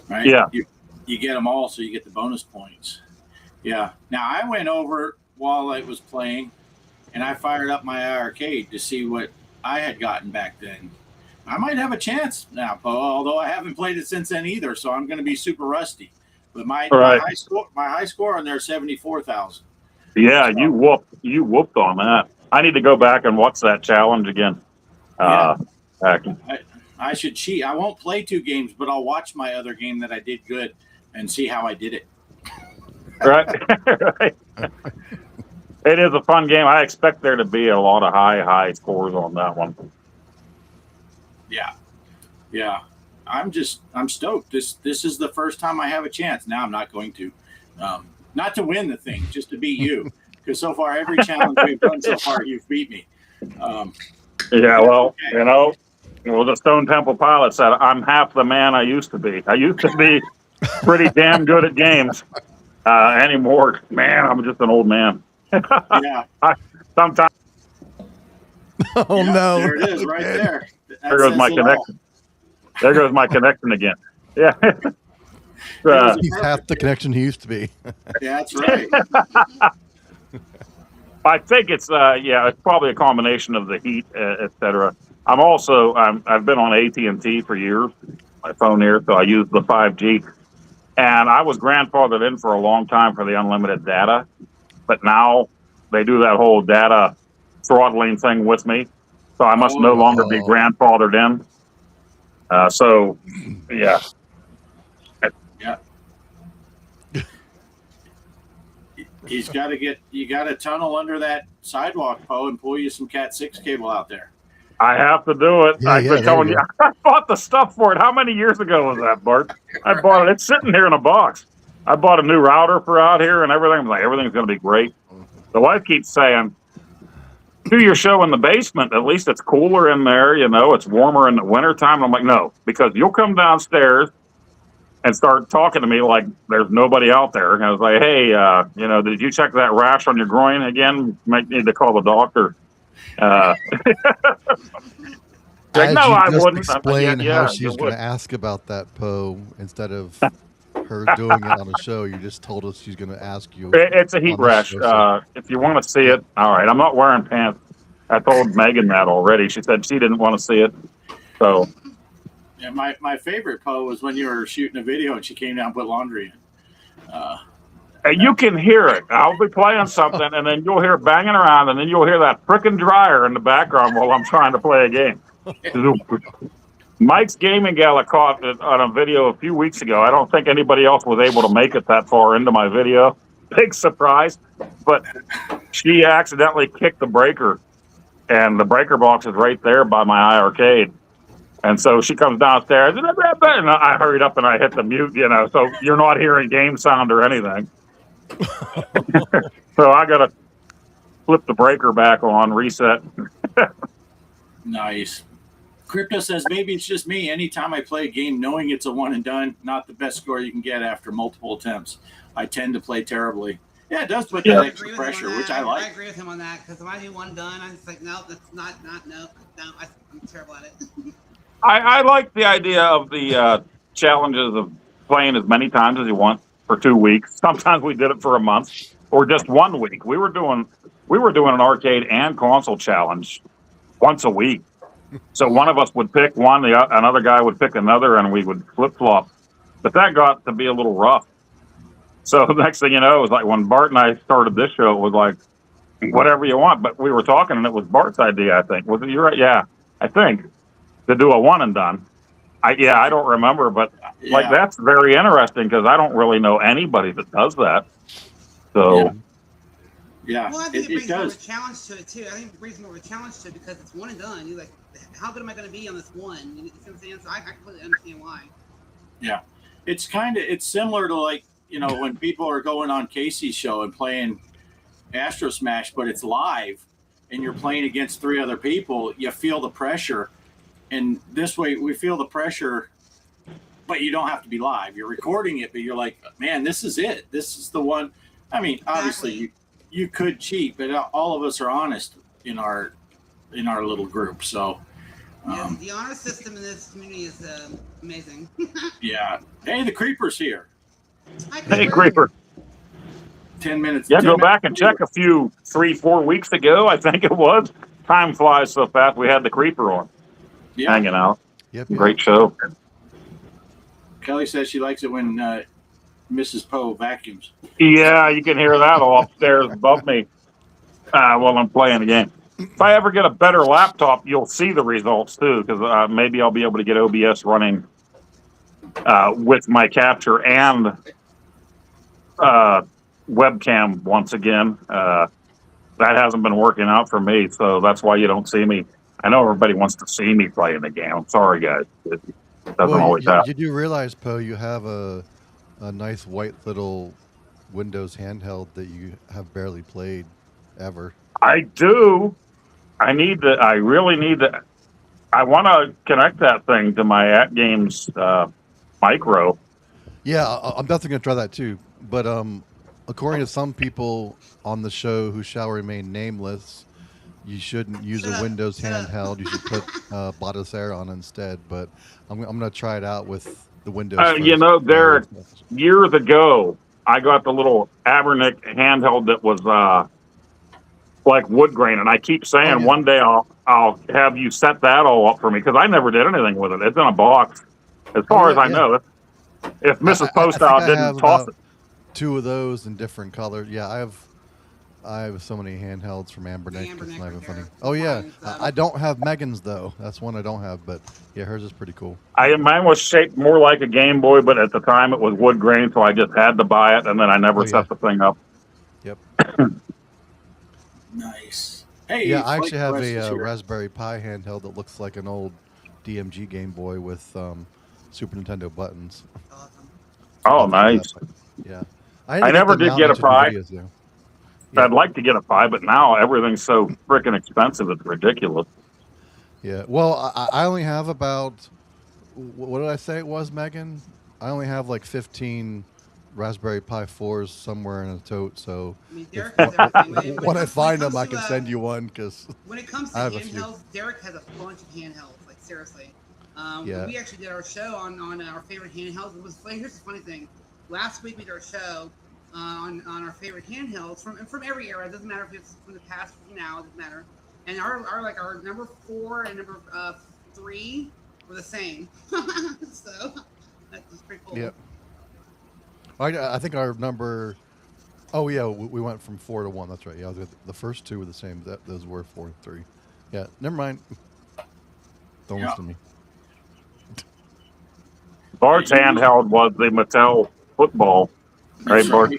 right? Yeah. You get them all, so you get the bonus points. Yeah. Now I went over while I was playing, and I fired up my arcade to see what I had gotten back then. I might have a chance now, although I haven't played it since then either, so I'm going to be super rusty. But my high score on there is 74,000. Yeah, you whooped on that. I need to go back and watch that challenge again. Yeah. I should cheat. I won't play 2 games, but I'll watch my other game that I did good and see how I did it. Right. Right. It is a fun game. I expect there to be a lot of high scores on that one. Yeah. I'm stoked. This is the first time I have a chance. Now I'm not going to, not to win the thing, just to beat you. Because so far, every challenge we've done so far, you've beat me. Yeah, well, okay. The Stone Temple Pilot said, I'm half the man I used to be. I used to be pretty damn good at games. Anymore, man, I'm just an old man. Yeah. Sometimes. Oh, no. There it is, right there. There goes my connection. There goes my connection again. Yeah. He's half the connection he used to be. Yeah, that's right. I think it's it's probably a combination of the heat, etc. I've been on AT&T for years, my phone here, so I use the 5G. And I was grandfathered in for a long time for the unlimited data, but now they do that whole data throttling thing with me, so I must no longer be grandfathered in. So, yeah. Yeah. You got to tunnel under that sidewalk, Poe, and pull you some Cat 6 cable out there. I have to do it. Yeah, I've been telling you. I bought the stuff for it. How many years ago was that, Bart? I bought it. It's sitting here in a box. I bought a new router for out here and everything. I'm like, everything's going to be great. The wife keeps saying, do your show in the basement. At least it's cooler in there. It's warmer in the wintertime. I'm like, no, because you'll come downstairs and start talking to me like there's nobody out there. And I was like, hey, did you check that rash on your groin again? Might need to call the doctor. As no, you I just wouldn't. explain Yeah, how she's going to ask about that, Poe, instead of her doing it on the show. You just told us she's going to ask you. It's a heat rash. If you want to see it, all right. I'm not wearing pants. I told Megan that already. She said she didn't want to see it. So, yeah, my favorite, Poe, was when you were shooting a video and she came down and put laundry in. and you can hear it. I'll be playing something, and then you'll hear banging around, and then you'll hear that frickin' dryer in the background while I'm trying to play a game. Mike's Gaming Gala caught it on a video a few weeks ago. I don't think anybody else was able to make it that far into my video. Big surprise. But she accidentally kicked the breaker, and the breaker box is right there by my arcade. And so she comes downstairs, and I hurried up and I hit the mute, so you're not hearing game sound or anything. So I got to flip the breaker back on, reset. Nice. Crypto says maybe it's just me. Anytime I play a game knowing it's a one and done, not the best score you can get after multiple attempts, I tend to play terribly. Yeah, it does put that extra pressure, which I like. I agree with him on that because if I do one done, I'm just like, no, that's not, no, I'm terrible at it. I like the idea of the challenges of playing as many times as you want for 2 weeks. Sometimes we did it for a month or just 1 week. We were doing an arcade and console challenge once a week. So one of us would pick one, another guy would pick another, and we would flip flop. But that got to be a little rough. So the next thing you know, it was like when Bart and I started this show, it was like whatever you want. But we were talking, and it was Bart's idea, I think. Was it you? Right? Yeah, I think, to do a one and done. I don't remember, but like that's very interesting because I don't really know anybody that does that. So yeah, well, I think it brings does. more of a challenge to it too. I think it brings more of a challenge to it because it's one and done. You're like, how good am I going to be on this one? You know what I'm saying? So I completely understand why. Yeah, it's similar to like, you know, when people are going on Casey's show and playing Astro Smash, but it's live and you're playing against 3 other people, you feel the pressure. And this way we feel the pressure, but you don't have to be live. You're recording it, but you're like, man, this is it. This is the one. I mean, obviously you could cheat, but all of us are honest in our little group. So the honor system in this community is amazing. yeah. Hey, the Creeper's here. Hi, hey, Creeper. 10 minutes. Yeah, go back and check a few 3-4 weeks ago. I think it was. Time flies so fast. We had the Creeper on, hanging out. Yep. Great show. Kelly says she likes it when Mrs. Poe vacuums. Yeah, you can hear that all upstairs above me while I'm playing the game. If I ever get a better laptop, you'll see the results too, because maybe I'll be able to get OBS running with my capture and webcam once again. That hasn't been working out for me, so that's why you don't see me. I know everybody wants to see me playing the game. I'm sorry, guys. It doesn't always happen. You do realize, Poe, you have a nice white little Windows handheld that you have barely played ever. I do. I really need to. I want to connect that thing to my AtGames micro. Yeah, I'm definitely going to try that too. But according to some people on the show who shall remain nameless, you shouldn't use a Windows handheld. You should put Bottas Air on instead. But I'm going to try it out with the Windows. You know, Derek, years ago, I got the little Abernick handheld that was like wood grain, and I keep saying one day I'll have you set that all up for me because I never did anything with it. It's in a box, as far as I know. If Mrs. Poestyle didn't toss it. 2 of those in different colors. Yeah, I have so many handhelds from Abernick. It's not even funny. Oh yeah, I don't have Megan's though. That's one I don't have, but yeah, hers is pretty cool. Mine was shaped more like a Game Boy, but at the time it was wood grain, so I just had to buy it, and then I never set the thing up. Yep. Nice. Hey, yeah, I actually have a Raspberry Pi handheld that looks like an old DMG Game Boy with Super Nintendo buttons. Oh, nice. Yeah. I never did get a Pi. I'd like to get a Pi, but now everything's so freaking expensive, it's ridiculous. Yeah. Well, I only have about, what did I say it was, Megan? I only have like 15 Raspberry Pi 4s somewhere in a tote, so when I find them, I can send you one. Because when it comes to handhelds, Derek has a bunch of handhelds, like seriously. We actually did our show on our favorite handhelds. Here's the funny thing. Last week we did our show on our favorite handhelds from every era. It doesn't matter if it's from the past or now. It doesn't matter. And our number 4 and number 3 were the same. So that's pretty cool. Yep. I think our number. Oh yeah, we went from 4 to 1. That's right. Yeah, the first 2 were the same. Those were 4 and 3. Yeah. Never mind. Don't listen to me. Bart's handheld was the Mattel football. Right, Bart?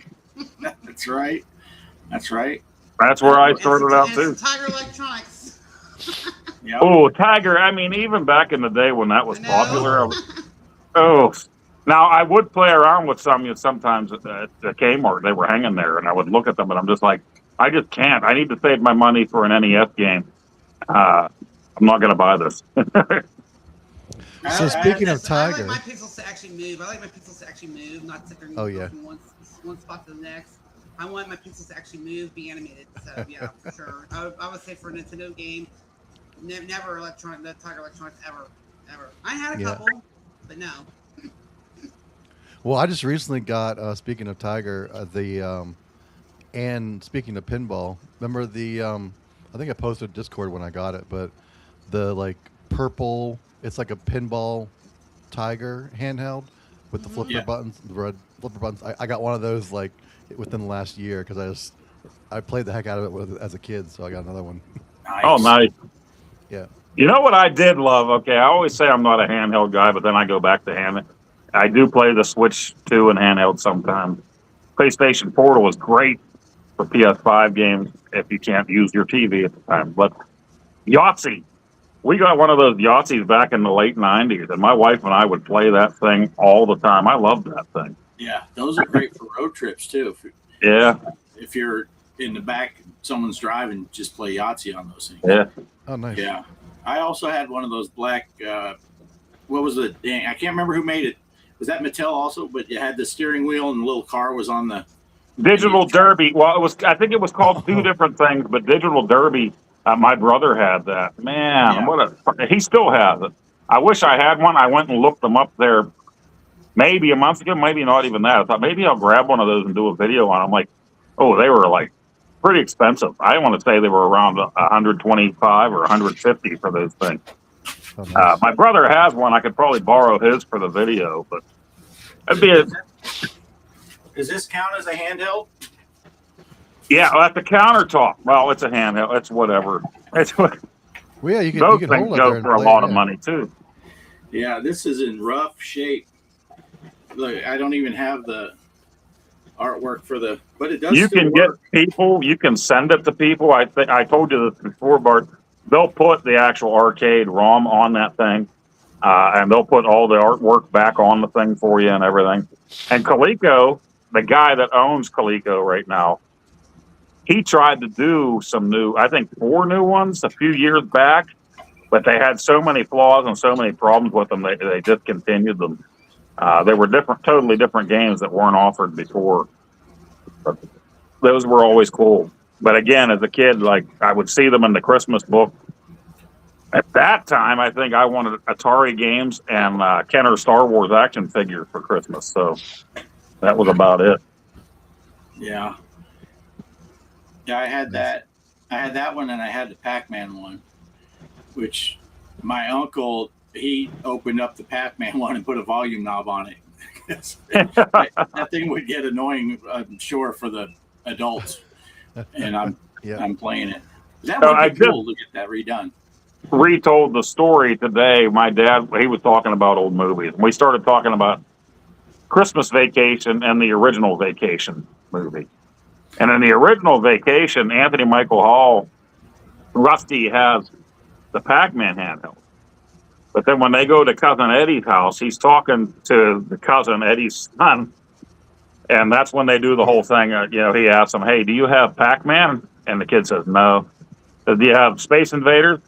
That's right. That's right. That's where I started out too. Tiger Electronics. Oh, Tiger! I mean, even back in the day when that was popular, Now, I would play around with some sometimes at the Kmart. They were hanging there, and I would look at them, and I'm just like, I just can't. I need to save my money for an NES game. I'm not going to buy this. So speaking of I like Tiger, my pixels to actually move. I like my pixels to actually move, not sit there and Oh, go yeah. from one spot to the next. I want my pixels to actually move, be animated. So yeah, for sure. I would say for a Nintendo game, never Tiger Electronics ever. I had a Yeah. couple, but no. well, I just recently got. Speaking of Tiger, and speaking of pinball, remember the? I think I posted Discord when I got it, but the like purple. It's like a pinball Tiger handheld with the flipper buttons, the red flipper buttons. I got one of those like within the last year because I played the heck out of it as a kid, so I got another one. Nice. Oh, nice. Yeah. You know what I did love? Okay, I always say I'm not a handheld guy, but then I go back to handheld. I do play the Switch 2 and handheld sometimes. PlayStation Portal was great for PS5 games if you can't use your TV at the time. But Yahtzee. We got one of those Yahtzees back in the late 90s, and my wife and I would play that thing all the time. I loved that thing. Yeah, those are great for road trips too. If you're in the back, someone's driving, just play Yahtzee on those things. Yeah. Oh, nice. Yeah. I also had one of those black. What was it? Dang, I can't remember who made it. Was that Mattel also? But you had the steering wheel and the little car was on the Digital Derby. Well, it was. I think it was called two different things, but Digital Derby. My brother had that. Man, he still has it. I wish I had one. I went and looked them up there maybe a month ago, maybe not even that. I thought maybe I'll grab one of those and do a video on them. Like, oh, they were like pretty expensive. I want to say they were around 125 or 150 for those things. Oh, nice. My brother has one. I could probably borrow his for the video, but that'd be a. Does this count as a handheld? Yeah, at the countertop. Well, it's a handheld. It's whatever. It's what. Well, yeah, you Those can things hold it there go and for a play lot it, of yeah. money too. Yeah, this is in rough shape. Look, I don't even have the artwork for the, but it does. You still can work. get people. You can send it to people. I think I told you this before, Bart. They'll put the actual arcade ROM on that thing, and they'll put all the artwork back on the thing for you and everything. And Coleco, the guy that owns Coleco right now, he tried to do some new, I think 4 new ones a few years back, but they had so many flaws and so many problems with them, they discontinued them. They were totally different games that weren't offered before. But those were always cool. But again, as a kid, like I would see them in the Christmas book. At that time, I think I wanted Atari games and Kenner Star Wars action figures for Christmas. So that was about it. Yeah. Yeah, I had that. I had that one, and I had the Pac-Man one, which my uncle, he opened up the Pac-Man one and put a volume knob on it. That thing would get annoying, I'm sure, for the adults. And I'm playing it. That would be cool to get that redone. Retold the story today. My dad, he was talking about old movies. We started talking about Christmas Vacation and the original Vacation movie. And in the original Vacation, Anthony Michael Hall, Rusty has the Pac-Man handheld. But then when they go to Cousin Eddie's house, he's talking to the cousin Eddie's son. And that's when they do the whole thing. He asks him, hey, do you have Pac-Man? And the kid says, no. Do you have Space Invaders?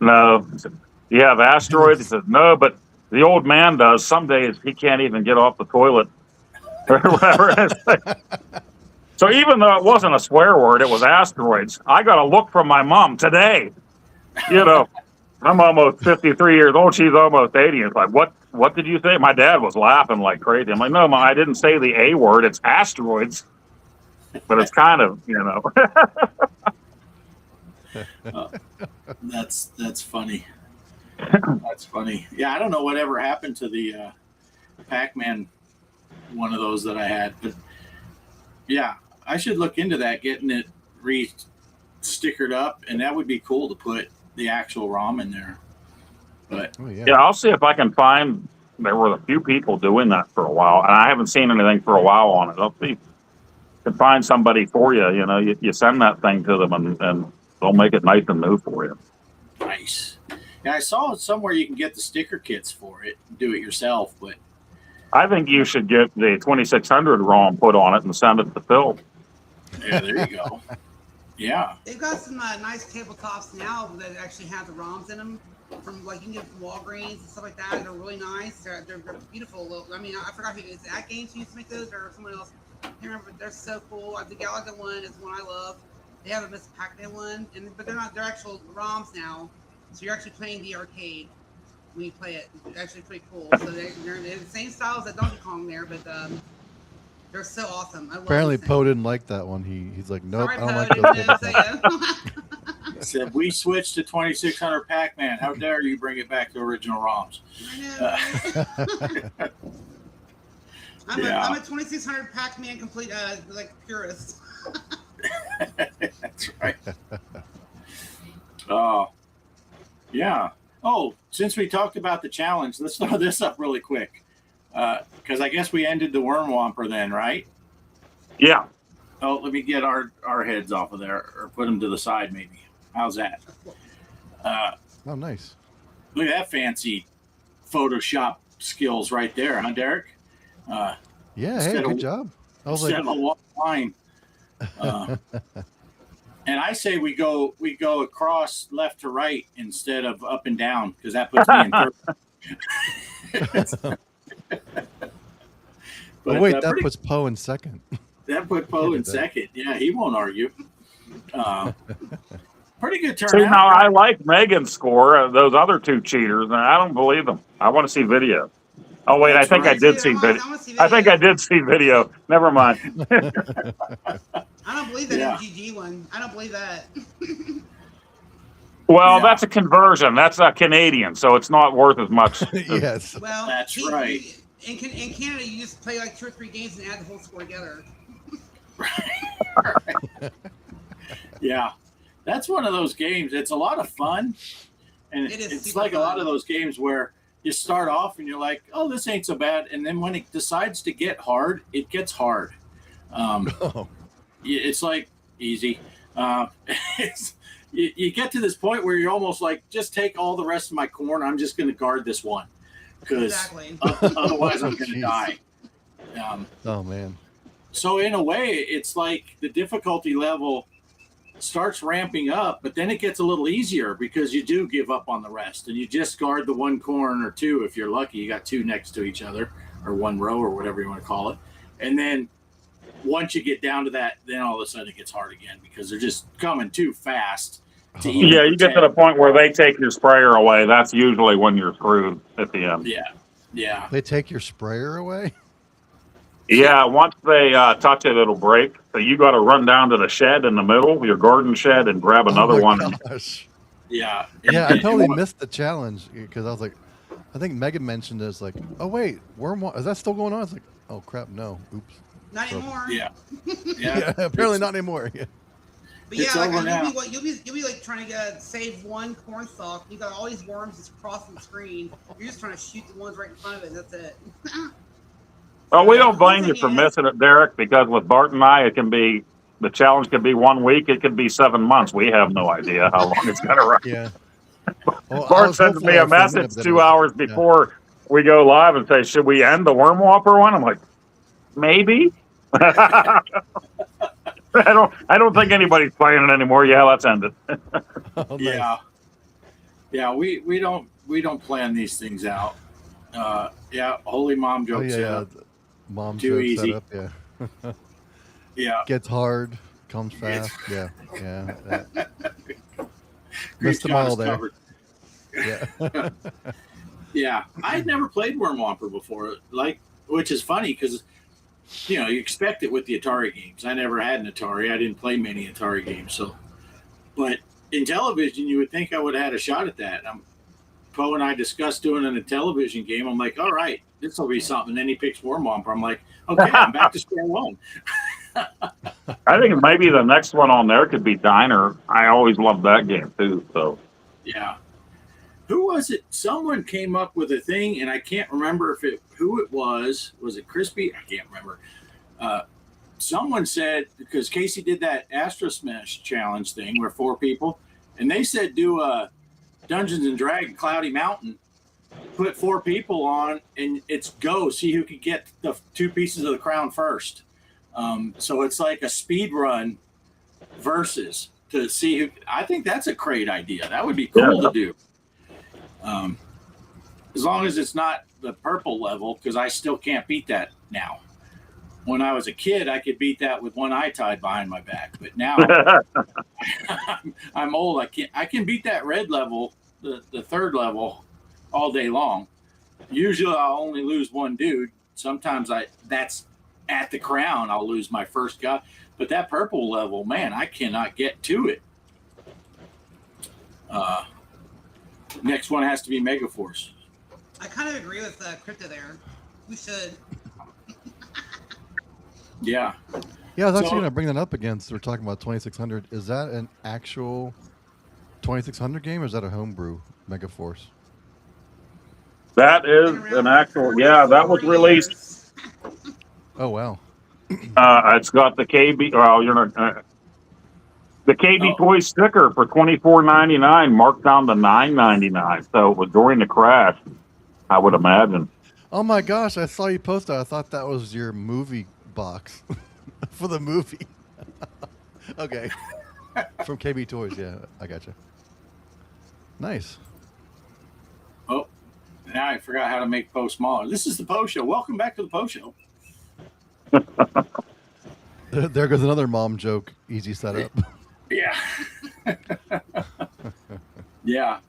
No. Do you have Asteroids? He says, no, but the old man does. Some days he can't even get off the toilet or whatever. So even though it wasn't a swear word, it was asteroids. I got a look from my mom today. I'm almost 53 years old. She's almost 80. It's like, what did you say? My dad was laughing like crazy. I'm like, no, Mom, I didn't say the A word. It's asteroids. But it's kind of, That's funny. That's funny. Yeah, I don't know whatever happened to the Pac-Man one of those that I had, but yeah, I should look into that, getting it re-stickered up, and that would be cool to put the actual ROM in there. But yeah, I'll see if I can find. There were a few people doing that for a while, and I haven't seen anything for a while on it. I'll see if I can find somebody for you. You send that thing to them, and they'll make it nice and new for you. Nice. Yeah, I saw somewhere you can get the sticker kits for it, do it yourself, but I think you should get the 2600 ROM put on it and send it to Phil. Yeah, there you go. Yeah. They've got some nice tabletops now that actually have the ROMs in them. From like you can get them from Walgreens and stuff like that. They're really nice. They're beautiful. I mean, I forgot who is At Games who used to make those or someone else. I can't remember. But they're so cool. The Gala one is one I love. They have a Miss Pac-Man one, but they're not. They're actual ROMs now. So you're actually playing the arcade when you play it. It's actually pretty cool. So they're the same style as that Donkey Kong there, but they're so awesome. I love Apparently, these Poe things. didn't like that one. He's like, nope, Sorry, I don't Poe, like didn't those. say it. Said we switched to 2600 Pac-Man. How dare you bring it back to original ROMs? I know. Yeah. I'm a 2600 Pac-Man complete like purist. That's right. Oh, yeah. Oh, since we talked about the challenge, let's throw this up really quick. Because I guess we ended the Worm Whomper then, right? Yeah. Oh, let me get our heads off of there, or put them to the side maybe. How's that? Oh, nice. Look at that fancy Photoshop skills right there, huh, Derek? Yeah, hey, Instead good of- job. I was Instead like, of a long line. And I say we go across left to right instead of up and down, because that puts me in third. oh, wait, that pretty- puts Poe in second. that put Poe in second. Yeah, he won't argue. Pretty good turnout. See, now I like Megan's score. Those other two cheaters, and I don't believe them. I want to see video. Oh wait, That's I think right. I did see video. I think I did see video. Never mind. I don't believe that Yeah. MGG one. I don't believe that. Well, Yeah. that's a conversion. That's a Canadian, so it's not worth as much. Yes. Well, That's right. In Canada, you just play like 2 or 3 games and add the whole score together. Yeah, that's one of those games. It's a lot of fun, and It is it's super like a lot fun. of those games where you start off and you're like, "Oh, this ain't so bad," and then when it decides to get hard, it gets hard. Oh, It's like easy. You get to this point where you're almost like, just take all the rest of my corn. I'm just going to guard this one, because Exactly. otherwise I'm going to Jeez. die. oh man. So in a way, it's like the difficulty level starts ramping up, but then it gets a little easier because you do give up on the rest and you just guard the one corn or two. If you're lucky, you got 2 next to each other, or one row, or whatever you want to call it. And then once you get down to that, then all of a sudden it gets hard again because they're just coming too fast to even Yeah, you get to the point where they take your sprayer away. That's usually when you're screwed at the end. Yeah. They take your sprayer away? Yeah, once they touch it, it'll break. So you got to run down to the shed in the middle, your garden shed, and grab another Oh my one. gosh. Yeah. Yeah, I And- totally missed the challenge because I was like, I think Megan mentioned it. It's like, oh wait, is that still going on? It's like, oh crap, no, oops. Not anymore. Yeah. Yeah, apparently not anymore. Yeah. But yeah, It's like over now. you'll be like trying to save one corn stalk. You got all these worms just crossing the screen. You're just trying to shoot the ones right in front of it. That's it. Well, we don't blame you for missing it, Derek, because with Bart and I, the challenge could be 1 week, it could be 7 months. We have no idea how long it's going to run. Yeah. Well, I Bart was sends hopeful me a for minute, message but 2 it was- hours yeah. before we go live and say, should we end the Worm Whopper one? I'm like, maybe. I don't think anybody's playing it anymore. Yeah, let's end it. Oh, nice. Yeah. We don't plan these things out. Yeah, holy mom Oh, jokes. yeah. Mom Too joke easy. setup, yeah. Yeah. Gets hard, comes fast. Yeah. Yeah. Grease Missed them got all us there. covered. Yeah. Yeah, I had never played Worm Whomper before, which is funny because, you expect it with the Atari games. I never had an Atari. I didn't play many Atari games. So, but in Intellivision, you would think I would have had a shot at that. Poe and I discussed doing an Intellivision game. I'm like, all right, this will be something. And then he picks Worm Whomper. I'm like, okay, I'm back to square one. I think maybe the next one on there could be Diner. I always loved that game too. So Yeah. Who was it? Someone came up with a thing, and I can't remember who it was. Was it Crispy? I can't remember. Someone said, because Casey did that Astro Smash challenge thing where 4 people, and they said do a Dungeons and Dragons Cloudy Mountain, put 4 people on, and it's go. See who could get the 2 pieces of the crown first. So it's like a speed run versus to see who. I think that's a great idea. That would be cool to do. As long as it's not the purple level, because I still can't beat that now. When I was a kid, I could beat that with one eye tied behind my back, but now I'm old. I can beat that red level, the 3rd level, all day long. Usually I'll only lose one dude. Sometimes that's at the crown, I'll lose my first guy. But that purple level, man, I cannot get to it. Next one has to be Megaforce. I kind of agree with Crypto there. We should. Yeah. Yeah, I was actually going to bring that up again. So we're talking about 2600. Is that an actual 2600 game, or is that a homebrew Megaforce? That is an actual, yeah, that was released. Oh, wow. It's got the KB, well, you're not, the KB Toy sticker for $24.99, marked down to $9.99. So it was during the crash, I would imagine. Oh my gosh, I saw you post that. I thought that was your movie box for the movie. Okay. From KB Toys, yeah, I gotcha. Nice. Oh, now I forgot how to make Poe smaller. This is the Poe Show. Welcome back to the Poe Show. There goes another mom joke. Easy setup. Yeah. Yeah.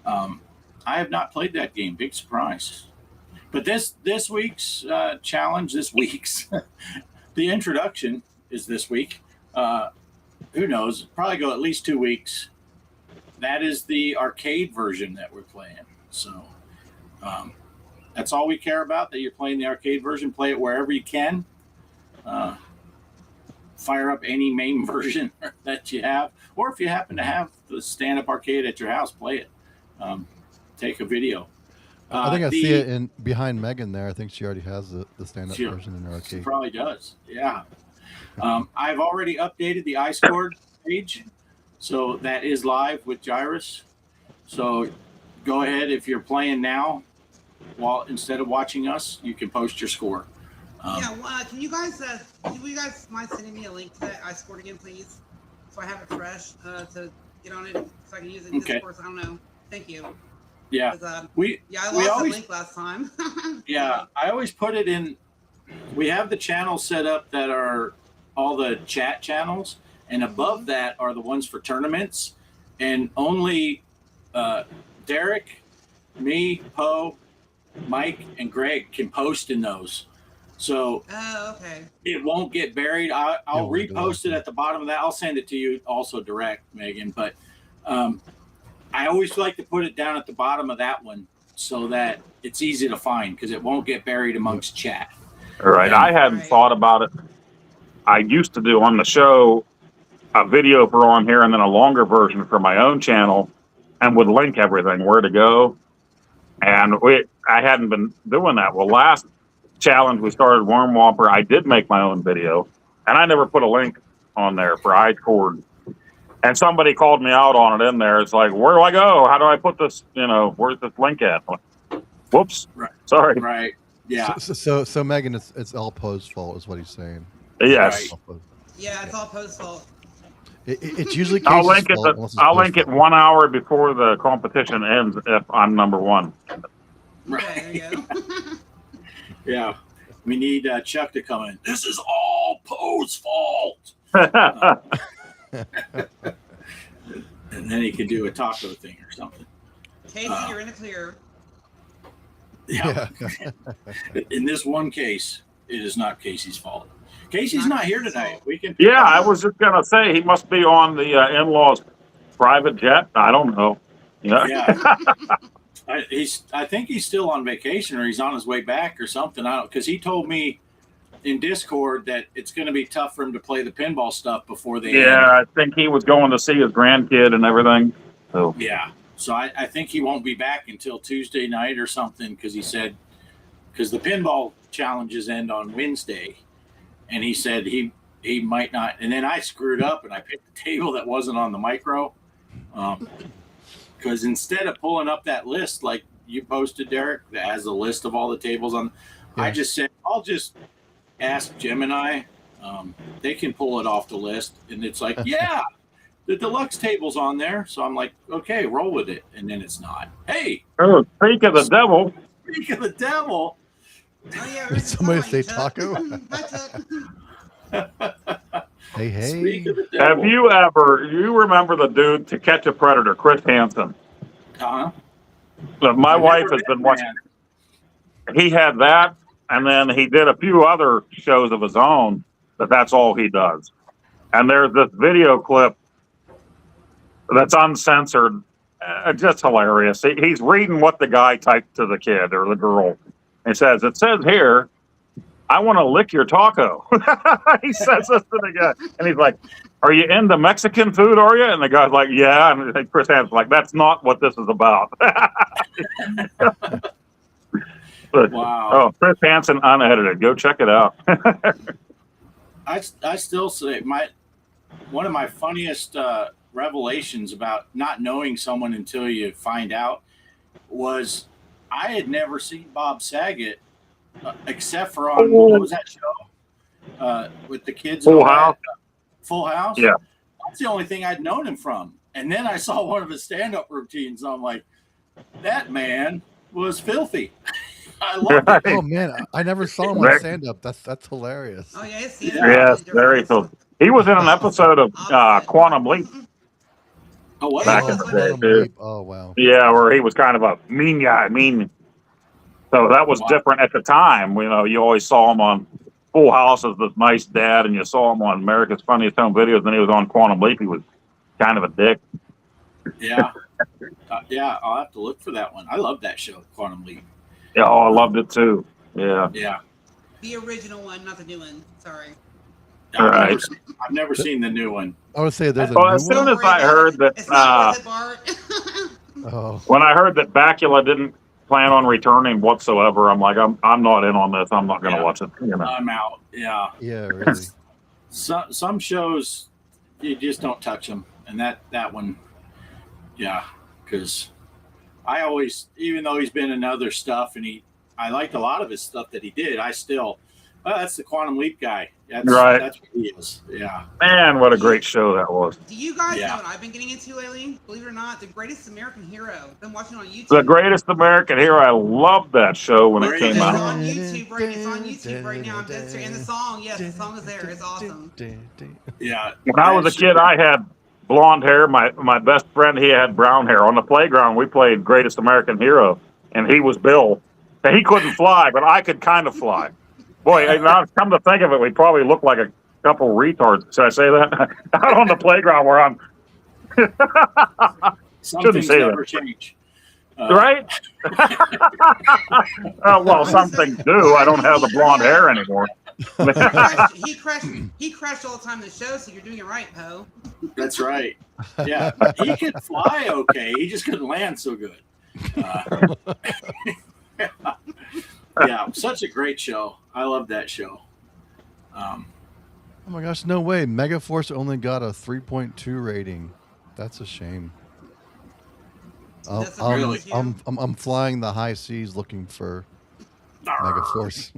I have not played that game. Big surprise. But this week's challenge, the introduction is this week. Who knows? Probably go at least 2 weeks. That is the arcade version that we're playing. So that's all we care about, that you're playing the arcade version. Play it wherever you can. Fire up any MAME version that you have. Or if you happen to have the stand-up arcade at your house, play it. Take a video. I think I see it in behind Megan there. I think she already has the stand-up version in her arcade. She probably does, yeah. I've already updated the iScored page, so that is live with Gyrus. So go ahead, if you're playing now, instead of watching us, you can post your score. Can you guys mind sending me a link to that iScored again, please, so I have it fresh to get on it, so I can use it in Discord. I don't know. Thank you. Yeah, I lost the link last time. Yeah, I always put it in. We have the channels set up that are all the chat channels, and above that are the ones for tournaments, and only Derek, me, Poe, Mike, and Greg can post in those. So it won't get buried. I'll repost it at the bottom of that. I'll send it to you also direct, Megan, but I always like to put it down at the bottom of that one so that it's easy to find, because it won't get buried amongst chat. All right. I hadn't thought about it. I used to do on the show a video for on here and then a longer version for my own channel, and would link everything, where to go. And I hadn't been doing that. Well, last challenge we started Worm Whopper, I did make my own video, and I never put a link on there for iScored. And somebody called me out on it in there. It's like, where do I go? How do I put this? Where's this link at? Whoops. Right. Sorry. Right. Yeah. So Megan, it's all Poe's fault, is what he's saying. Yes. Right. Yeah, it's all Poe's fault. It's usually I'll link it. I'll link it 1 hour before the competition ends if I'm number one. Right. There you go. Yeah. We need Chuck to come in. This is all Poe's fault. And then he can do a taco thing or something. Casey, you're in the clear. Yeah. In this one case, it is not Casey's fault. Casey's not here tonight. We can. Yeah, I was just gonna say he must be on the in-laws' private jet. I don't know. Yeah. I think he's still on vacation, or he's on his way back or something. I don't, because he told me in Discord that it's going to be tough for him to play the pinball stuff before the end. I think he was going to see his grandkid and everything. So yeah, so I think he won't be back until Tuesday night or something, because he said, because the pinball challenges end on Wednesday, and he said he might not. And then I screwed up and I picked a table that wasn't on the micro, because instead of pulling up that list like you posted, Derek, that has a list of all the tables on. Yeah. I just said I'll just ask Gemini. They can pull it off the list, and it's like, yeah, the deluxe table's on there. So I'm like, okay, roll with it, and then it's not. Hey, Oh, speak of the devil. speak of the devil. Oh, yeah, Did somebody say Tuck. taco? Hi, Tuck. Hey, Speak hey. of the devil. Have you remember the dude To Catch a Predator, Chris Hansen? Uh-huh. Look, my I've wife never has been been, watching. man. He had that, and then he did a few other shows of his own, but that's all he does. And there's this video clip that's uncensored, just hilarious. He's reading what the guy typed to the kid or the girl. He says, "It says here, I want to lick your taco." He says this to the guy, and he's like, "Are you into Mexican food, are you?" And the guy's like, "Yeah." And Chris Hansen's like, "That's not what this is about." But, Wow. oh, Chris Hansen unedited. Go check it out. I still say one of my funniest revelations about not knowing someone until you find out was I had never seen Bob Saget except for on what was that show with the kids? Full House. Full House. Yeah. That's the only thing I'd known him from. And then I saw one of his stand-up routines. And I'm like, that man was filthy. I love it. Oh man, I never saw him on stand up. That's hilarious. Oh, yeah, it's the Yes, very cool. He was in an episode of Quantum Leap Oh, what? back in the day, Quantum too. Leap. Oh wow. Yeah, where he was kind of a mean guy, So that was Wow. different at the time. You know, you always saw him on Full House as this nice dad, and you saw him on America's Funniest Home Videos, and he was on Quantum Leap. He was kind of a dick. Yeah. Yeah, I'll have to look for that one. I love that show, Quantum Leap. Yeah, oh, I loved it too. Yeah. Yeah. The original one, not the new one. Sorry. Right. I've never seen the new one. I would say there's a Well, new as soon one. as I heard that, It's not worth it, Bart. Oh, when I heard that Bakula didn't plan on returning whatsoever, I'm like, I'm not in on this. I'm not going to Yeah. watch it. You know. I'm out. Yeah. yeah, really. Some shows you just don't touch them, and that one, yeah, because I always, even though he's been in other stuff, and I liked a lot of his stuff that he did, I still, that's the Quantum Leap guy. That's Right. That's what he is. Yeah. Man, what a great show that was. Do you guys Yeah. know what I've been getting into lately? Believe it or not, The Greatest American Hero. I've been watching it on YouTube. The Greatest American Hero. I loved that show when it Where came is it? It's out. on YouTube right. It's on YouTube right now. And the song, yes, the song is there. It's awesome. Yeah. When I was a kid, I had blonde hair. My best friend, he had brown hair. On the playground, we played Greatest American Hero, and he was Bill. And he couldn't fly, but I could kind of fly. Boy, now come to think of it, we probably look like a couple retards. Should I say that? Out on the playground where I'm. Some Shouldn't things say never that. change. Right? Well, some things do. I don't have the blonde hair anymore. He crashed all the time in the show, so you're doing it right, Poe. That's right. Yeah. He could fly okay. He just couldn't land so good. Yeah, such a great show. I love that show. Oh my gosh, no way. Megaforce only got a 3.2 rating. That's a shame. That's a really- I'm flying the high seas looking for Megaforce.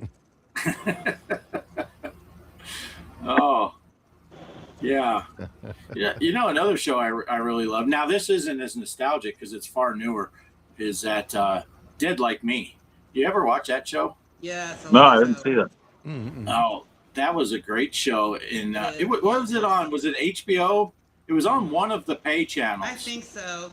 Oh, yeah. Yeah. You know, another show I really love. Now, this isn't as nostalgic because it's far newer. Is that Dead Like Me? You ever watch that show? Yeah. It's a No, lot I of didn't show. see that. Mm-mm. Oh, that was a great show. In what was it on? Was it HBO? It was on one of the pay channels. I think so.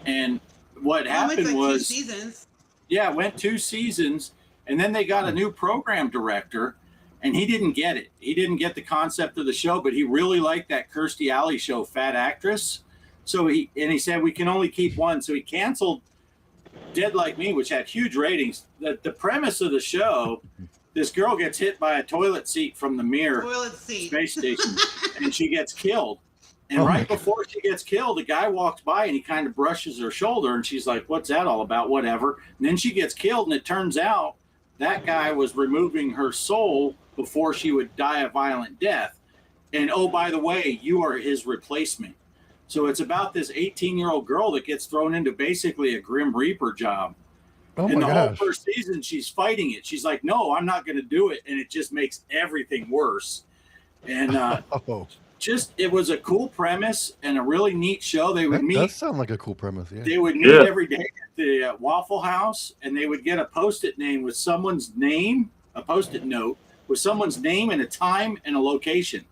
And what It went happened like 2 was, seasons. yeah, it went 2 seasons, and then they got a new program director, and he didn't get it. He didn't get the concept of the show, but he really liked that Kirstie Alley show, Fat Actress. So he said we can only keep one. So he canceled Dead Like Me, which had huge ratings. The premise of the show, this girl gets hit by a toilet seat from the Mir Toilet seat. space station, and she gets killed. And Oh my right before she gets killed, a guy walks by and he kind of brushes her shoulder, and she's like, "What's that all about?" Whatever. And then she gets killed, and it turns out that guy was removing her soul before she would die a violent death. And oh, by the way, you are his replacement. So it's about this 18-year-old girl that gets thrown into basically a Grim Reaper job. Oh and my the gosh. whole first season, she's fighting it. She's like, no, I'm not going to do it. And it just makes everything worse. And Oh, it was a cool premise and a really neat show. They would that meet. does sound like a cool premise. Yeah. They would meet every day at the Waffle House, and they would get a Post-it name with someone's name, a Post-it note with someone's name and a time and a location.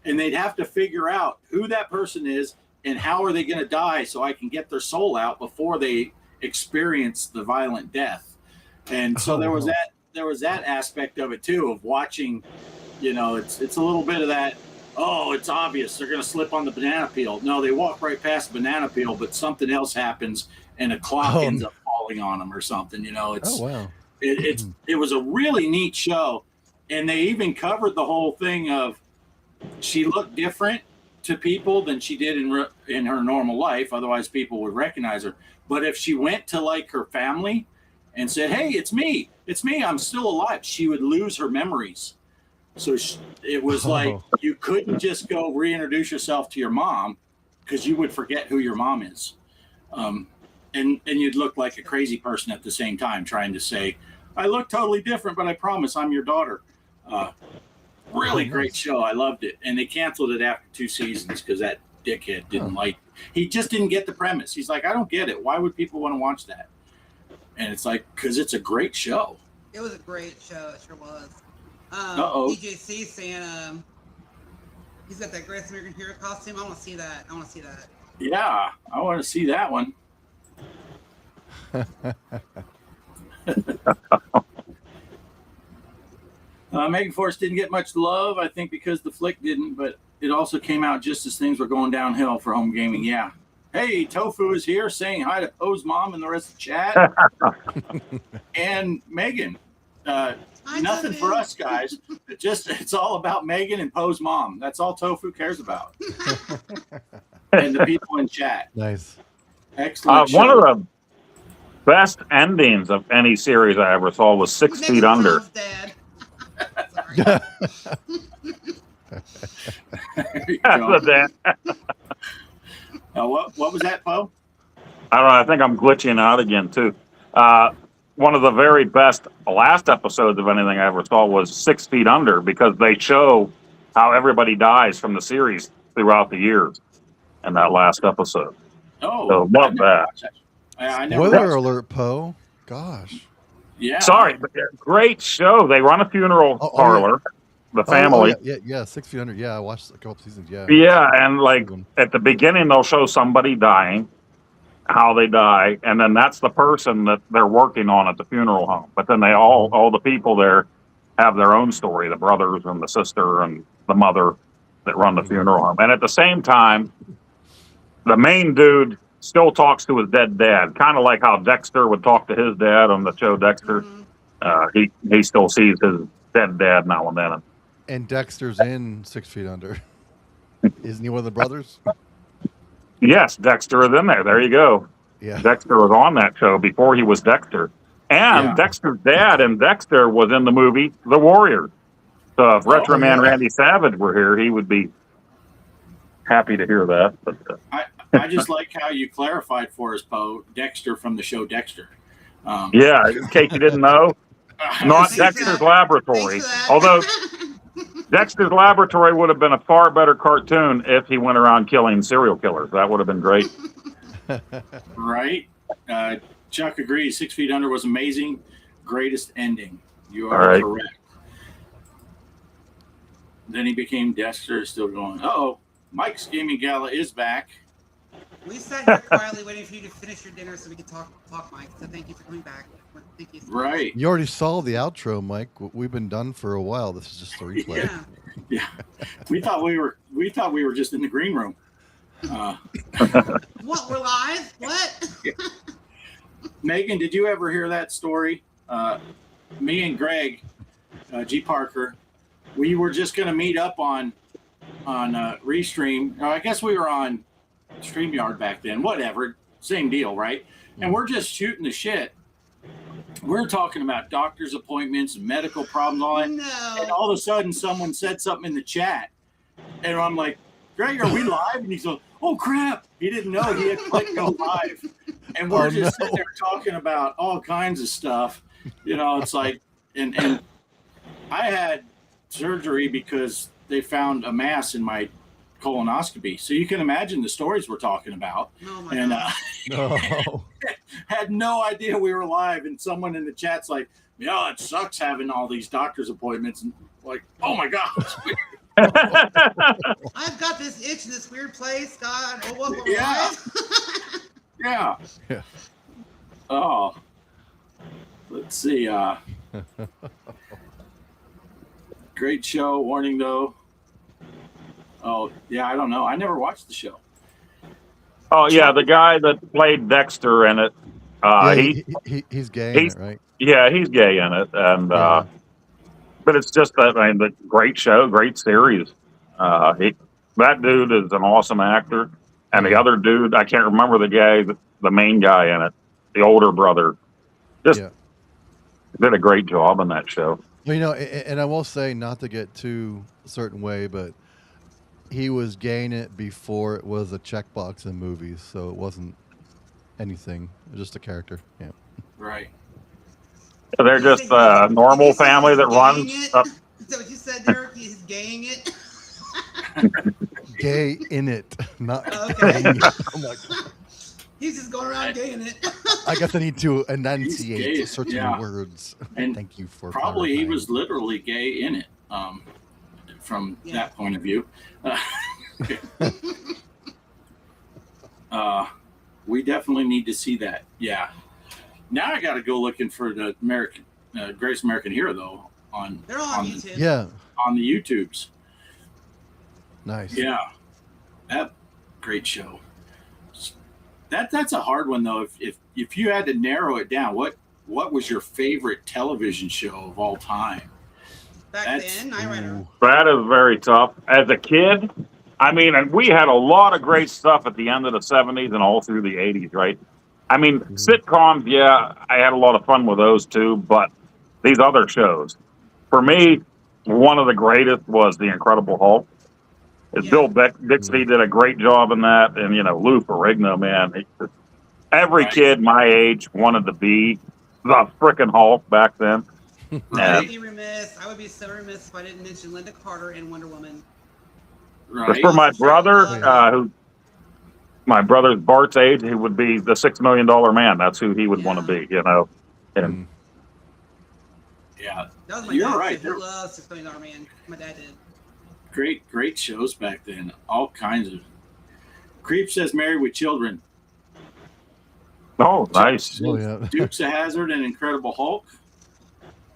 And they'd have to figure out who that person is and how are they going to die so I can get their soul out before they experience the violent death. And so there was that aspect of it too, of watching, you know, it's a little bit of that, oh, it's obvious they're going to slip on the banana peel. No, they walk right past the banana peel, but something else happens and a clock ends up falling on them or something, you know. It's it was a really neat show. And they even covered the whole thing of she looked different to people than she did in her normal life. Otherwise, people would recognize her. But if she went to like her family and said, hey, it's me, I'm still alive, she would lose her memories. So it was like you couldn't just go reintroduce yourself to your mom because you would forget who your mom is. And you'd look like a crazy person at the same time trying to say, I look totally different, but I promise I'm your daughter. Really great show. I loved it. And they canceled it after 2 seasons because that dickhead didn't like, he just didn't get the premise. He's like, I don't get it. Why would people want to watch that? And it's like, because it's a great show. It was a great show. It sure was. DJC saying he's got that Greatest American Hero costume. I want to see that. Yeah, I want to see that one. Megan Force didn't get much love, I think, because the flick didn't, but it also came out just as things were going downhill for home gaming. Yeah. Hey, Tofu is here saying hi to Poe's mom and the rest of the chat. And Megan. Nothing for us, guys. It's all about Megan and Poe's mom. That's all Tofu cares about. And the people in chat. Nice. Excellent. One of the best endings of any series I ever saw was 6 Feet Under. Dad. What was that, Poe? I don't know. I think I'm glitching out again, too. One of the very best last episodes of anything I ever saw was 6 Feet Under, because they show how everybody dies from the series throughout the years in that last episode. Oh, so love that. Spoiler alert, Poe. Gosh. Yeah. Sorry, but great show. They run a funeral parlor, the family. Yeah, 6 Feet Under. Yeah, I watched a couple seasons. Yeah. Yeah, and like at the beginning, they'll show somebody dying, how they die, and then that's the person that they're working on at the funeral home. But then they all the people there have their own story, the brothers and the sister and the mother that run the funeral home. And at the same time, the main dude still talks to his dead dad, kind of like how Dexter would talk to his dad on the show Dexter. He still sees his dead dad now and then. And Dexter's in 6 Feet Under. Isn't he one of the brothers? Yes, Dexter is in there. There you go. Yeah. Dexter was on that show before he was Dexter. And Dexter's dad and Dexter was in the movie The Warrior. So if Retro Man Randy Savage were here, he would be happy to hear that. But, I just like how you clarified for us, Poe, Dexter from the show Dexter. Yeah, in case you didn't know, not Dexter's Laboratory. Although Dexter's Laboratory would have been a far better cartoon if he went around killing serial killers. That would have been great. Right. Chuck agrees. 6 Feet Under was amazing. Greatest ending. You are correct. Then he became Dexter, still going. Uh-oh. Mike's Gaming Gala is back. We sat here quietly waiting for you to finish your dinner so we could talk, Mike. So thank you for coming back. Thank you. Right. You already saw the outro, Mike. We've been done for a while. This is just a replay. Yeah. We thought we were just in the green room. What? We're live? What? Megan, did you ever hear that story? Me and Greg, G. Parker, we were just going to meet up on Restream. I guess we were on StreamYard back then. Whatever, same deal, right? And we're just shooting the shit. We're talking about doctor's appointments, medical problems, all that. No. And all of a sudden, someone said something in the chat, and I'm like, "Greg, are we live?" And he's like, "Oh crap!" He didn't know he had clicked go live, And we're just sitting there talking about all kinds of stuff. You know, it's like, and I had surgery because they found a mass in my colonoscopy. So you can imagine the stories we're talking about. Oh my And No. had no idea we were live. And someone in the chat's like, yeah, it sucks having all these doctor's appointments. And like, oh my gosh. I've got this itch in this weird place, God. Oh, what? Yeah. Yeah. Yeah. Oh. Let's see. Great show. Warning though. Oh, yeah, I don't know. I never watched the show. Oh yeah, the guy that played Dexter in it. He's gay in it, right? Yeah, he's gay in it, and but it's just that, I mean, the great show, great series. That dude is an awesome actor, and the other dude, I can't remember the guy, the main guy in it, the older brother, just did a great job in that show. Well, you know, and I will say, not to get too a certain way, but he was gay in it before it was a checkbox in movies, so it wasn't anything. It was just a character. Yeah. Right. They're just a normal family that runs up. Is that what you said, Derek? He's gaying it? Gay in it, not Okay. gaying it. Oh my God. He's just going around gaying it. I guess I need to enunciate gay, certain words. And thank you for probably he clarifying. was literally gay in it, from that point of view. We definitely need to see that. Yeah. Now I got to go looking for the American Greatest American Hero though They're all on YouTube. Yeah. On the YouTubes. Nice. Yeah. That great show. That's a hard one though. If you had to narrow it down, what was your favorite television show of all time? Back then, I read That is very tough. As a kid, I mean, and we had a lot of great stuff at the end of the 70s and all through the 80s, right? I mean, sitcoms, yeah, I had a lot of fun with those too, but these other shows, for me, one of the greatest was The Incredible Hulk. Bill Bixby did a great job in that, and, you know, Lou Ferrigno, man. Every kid my age wanted to be the frickin' Hulk back then. I would be remiss. I would be so remiss if I didn't mention Linda Carter and Wonder Woman. Right. For my brother, my brother's Bart's age, he would be the $6 Million Man. That's who he would want to be, you know. And yeah, that was my you're dad. right. He loved $6 Million Man. My dad did. Great shows back then. All kinds of. Creep says Married with Children. Oh, nice. Oh, yeah. Dukes of Hazzard and Incredible Hulk.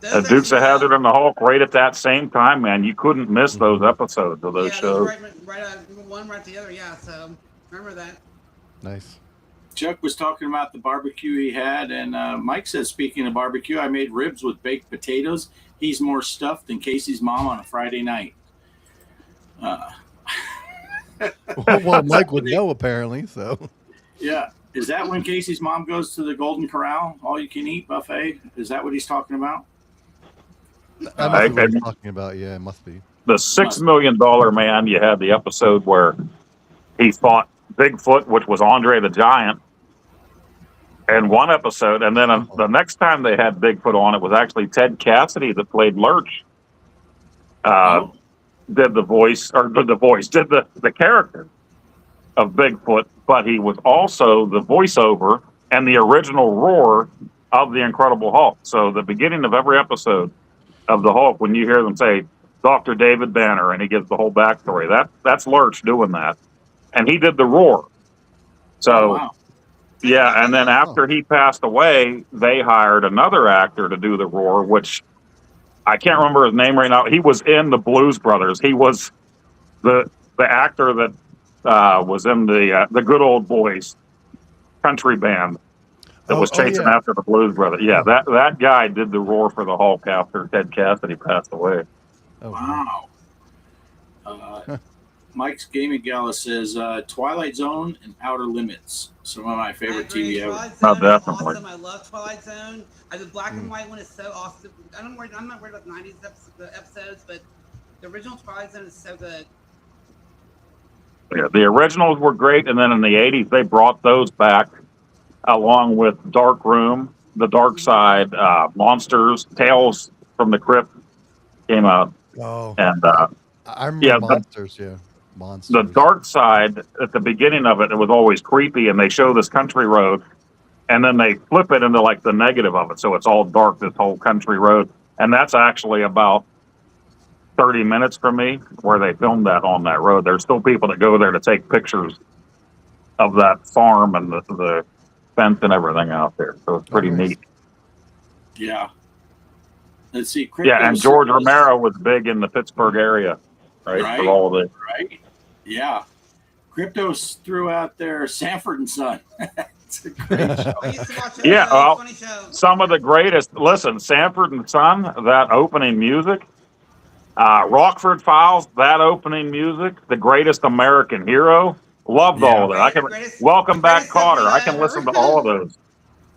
Dukes of Hazzard and the Hulk right at that same time, man. You couldn't miss those episodes of those shows. Right, one right the other, yeah. So remember that. Nice. Chuck was talking about the barbecue he had, and Mike says, speaking of barbecue, I made ribs with baked potatoes. He's more stuffed than Casey's mom on a Friday night. Well, Mike would know apparently. So. Yeah. Is that when Casey's mom goes to the Golden Corral, all-you-can-eat buffet? Is that what he's talking about? That must be what he's talking about. Yeah, it must be. The $6 Million Man, you had the episode where he fought Bigfoot, which was Andre the Giant, in one episode. And then the next time they had Bigfoot on, it was actually Ted Cassidy that played Lurch. Did the character of Bigfoot, but he was also the voiceover and the original roar of the Incredible Hulk. So the beginning of every episode of the Hulk, when you hear them say Dr. David Banner and he gives the whole backstory, that's Lurch doing that, and he did the roar. So yeah, and then after he passed away, they hired another actor to do the roar, which I can't remember his name right now. He was in the Blues Brothers. He was the actor that was in the Good Old Boys country band that was chasing after the Blues Brothers. Yeah, that guy did the roar for the Hulk after Ted Cassidy passed away. Oh, wow. Mike's Gaming Gala says Twilight Zone and Outer Limits. Some of my favorite TV ever. Definitely. Awesome. I love Twilight Zone. The black and white one is so awesome. I'm not worried about the 90s episodes, but the original Twilight Zone is so good. Yeah, the originals were great, and then in the 80s they brought those back along with Dark Room, The Dark Side, Monsters, Tales from the Crypt came out. Oh, And I remember yeah, Monsters. Yeah, Monsters. the Dark Side, at the beginning of it, it was always creepy, and they show this country road, and then they flip it into like the negative of it. So it's all dark, this whole country road. And that's actually about 30 minutes from me where they filmed that on that road. There's still people that go there to take pictures of that farm and the fence and everything out there. So it's pretty neat. Yeah. Let's see. Yeah, and George Romero was big in the Pittsburgh area, right? For all of it. Right. Yeah. Cryptos threw out their Sanford and Son. It's a great show. I used to watch it. Yeah, well, funny show. some of the greatest. Listen, Sanford and Son, that opening music. Rockford Files, that opening music. The Greatest American Hero. Loved all of that. I can Welcome Back, Kotter. I can listen to all of those.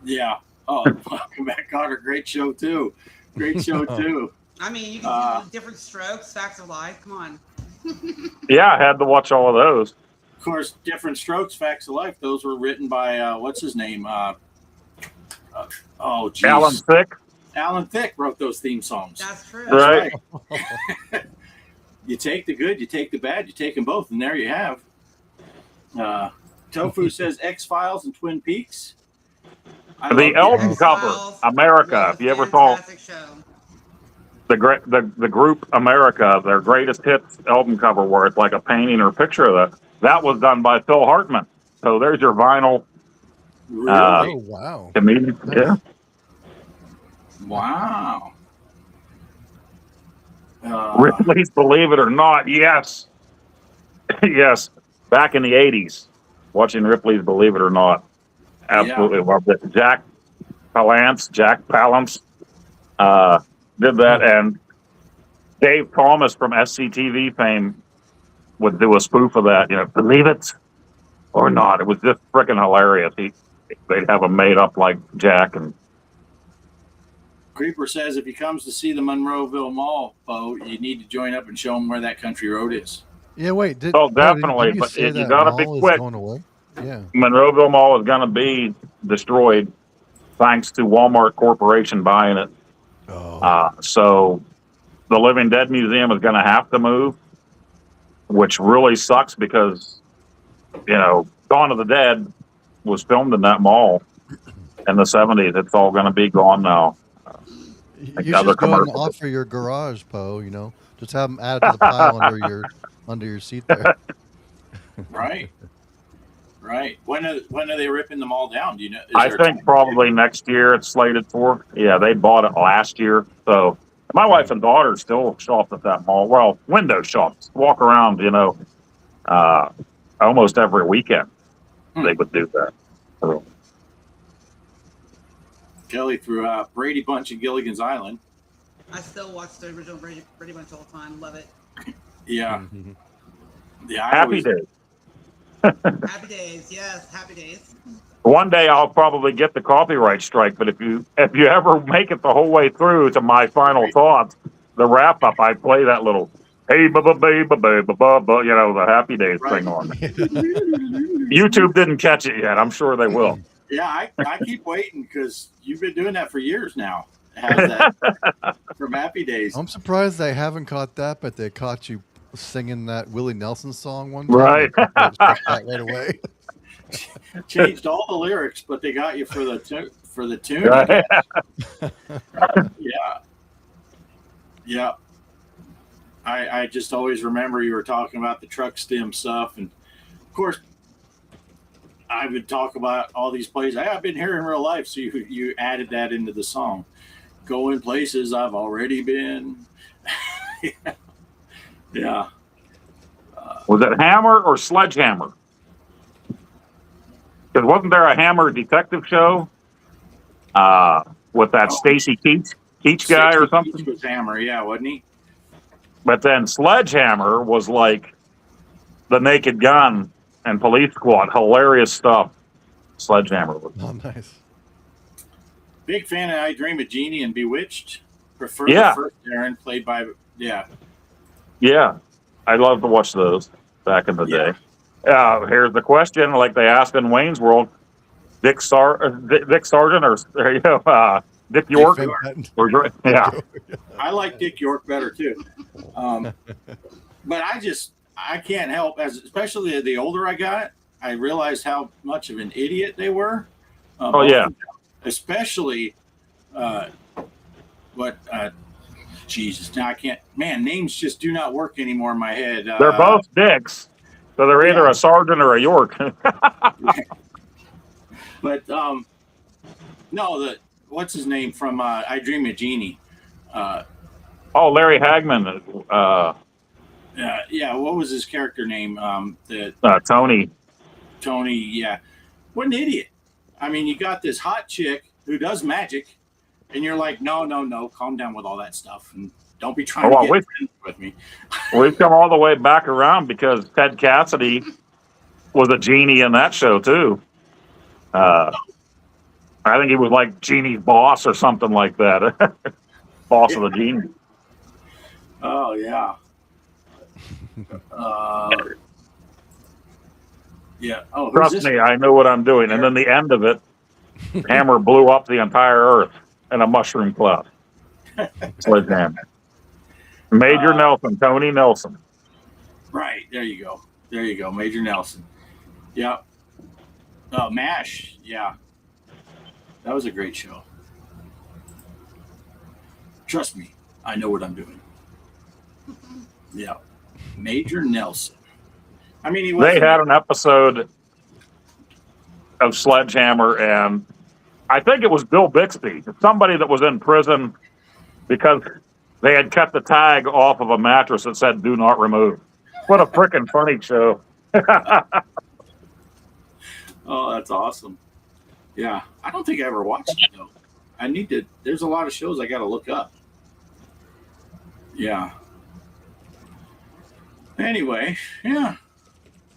Yeah. Oh, Welcome Back, Kotter. Great show too. Great show too. I mean, you can see different strokes, facts of life. Come on. Yeah, I had to watch all of those. Of course, Different Strokes, Facts of Life. Those were written by what's his name? Oh, geez. Alan Thicke. Alan Thicke wrote those theme songs. That's true. Right. You take the good, you take the bad, you take them both, and there you have. Tofu says X-Files and Twin Peaks. The album cover, America. If you ever saw the group America, their greatest hits album cover, where it's like a painting or a picture of that was done by Phil Hartman. So there's your vinyl. Really? Oh, wow. Comedian. Yeah. Wow. Ripley's Believe It or Not. Yes. Yes. Back in the 80s, watching Ripley's Believe It or Not. Absolutely loved it. Jack Palance did that, and Dave Thomas from SCTV fame would do a spoof of that. Believe it or not, it was just freaking hilarious. They'd have him made up like Jack. And Creeper says if he comes to see the Monroeville Mall, Bo, you need to join up and show him where that country road is. Yeah, wait. Definitely, did but say you that got to be mall is quick. going away? Yeah. Monroeville Mall is going to be destroyed thanks to Walmart Corporation buying it. Oh. So the Living Dead Museum is going to have to move, which really sucks because, Dawn of the Dead was filmed in that mall in the 70s. It's all going to be gone now. You should go and offer your garage, Poe. Just have them add to the pile under your seat there. Right. Right. When are they ripping them all down? Do you know? I think probably next year it's slated for. Yeah, they bought it last year. So my wife and daughter still shop at that mall. Well, window shops. Walk around, almost every weekend. They would do that. So. Kelly threw out Brady Bunch and Gilligan's Island. I still watch the original Brady Bunch all the time. Love it. Yeah. Yeah. Happy Days. Happy Days. Yes, Happy Days. One day I'll probably get the copyright strike, but if you ever make it the whole way through to my final thoughts, the wrap up, I play that little hey ba ba ba ba ba ba ba, the Happy Days thing on. YouTube didn't catch it yet. I'm sure they will. Yeah, I keep waiting because you've been doing that for years now. How's that from Happy Days? I'm surprised they haven't caught that, but they caught you singing that Willie Nelson song one time. Right. Right away. Changed all the lyrics, but they got you for the tune. Right. Yeah. Yeah. I just always remember you were talking about the truck stem stuff, and of course I would talk about all these places I've been here in real life, so you added that into the song. Going places I've already been. Yeah. Was it Hammer or Sledgehammer? Because wasn't there a Hammer detective show with that Stacy Keach guy or something? Keach was Hammer, yeah, wasn't he? But then Sledgehammer was like the Naked Gun and Police Squad. Hilarious stuff. Sledgehammer was. Oh, nice. Big fan of I Dream of Jeannie and Bewitched. Prefer Yeah. the first Aaron played by, yeah. Yeah, I love to watch those back in the Yeah. day. Here's the question, like they asked in Wayne's World. Dick Sargent or Dick York. Dick Van Patten. Yeah. I like Dick York better too. But I can't help, especially the older I got, I realized how much of an idiot they were. Yeah. Especially Jesus, now I can't, man, names just do not work anymore in my head. They're both Dicks. So they're either a Sargent or a York. But no, what's his name from I Dream of Jeannie? Larry Hagman. Yeah, what was his character name? Tony. Tony, yeah. What an idiot. I mean, you got this hot chick who does magic, and you're like, no, calm down with all that stuff, and don't be trying to get friends with me. We've come all the way back around because Ted Cassidy was a genie in that show, too. I think he was like Genie's boss or something like that. Boss of the genie. Oh, yeah. Yeah. Oh, trust me, I know what I'm doing. And then the end of it, Hammer blew up the entire Earth in a mushroom cloud. Sledgehammer. Major Nelson, Tony Nelson. Right. There you go. Major Nelson. Yep. Oh, MASH. Yeah. That was a great show. Trust me, I know what I'm doing. Yeah. Major Nelson. I mean, they had an episode of Sledgehammer, and I think it was Bill Bixby, somebody that was in prison because they had cut the tag off of a mattress that said "Do not remove." What a freaking funny show! Oh, that's awesome. Yeah, I don't think I ever watched it though. I need to. There's a lot of shows I got to look up. Yeah. Anyway, yeah.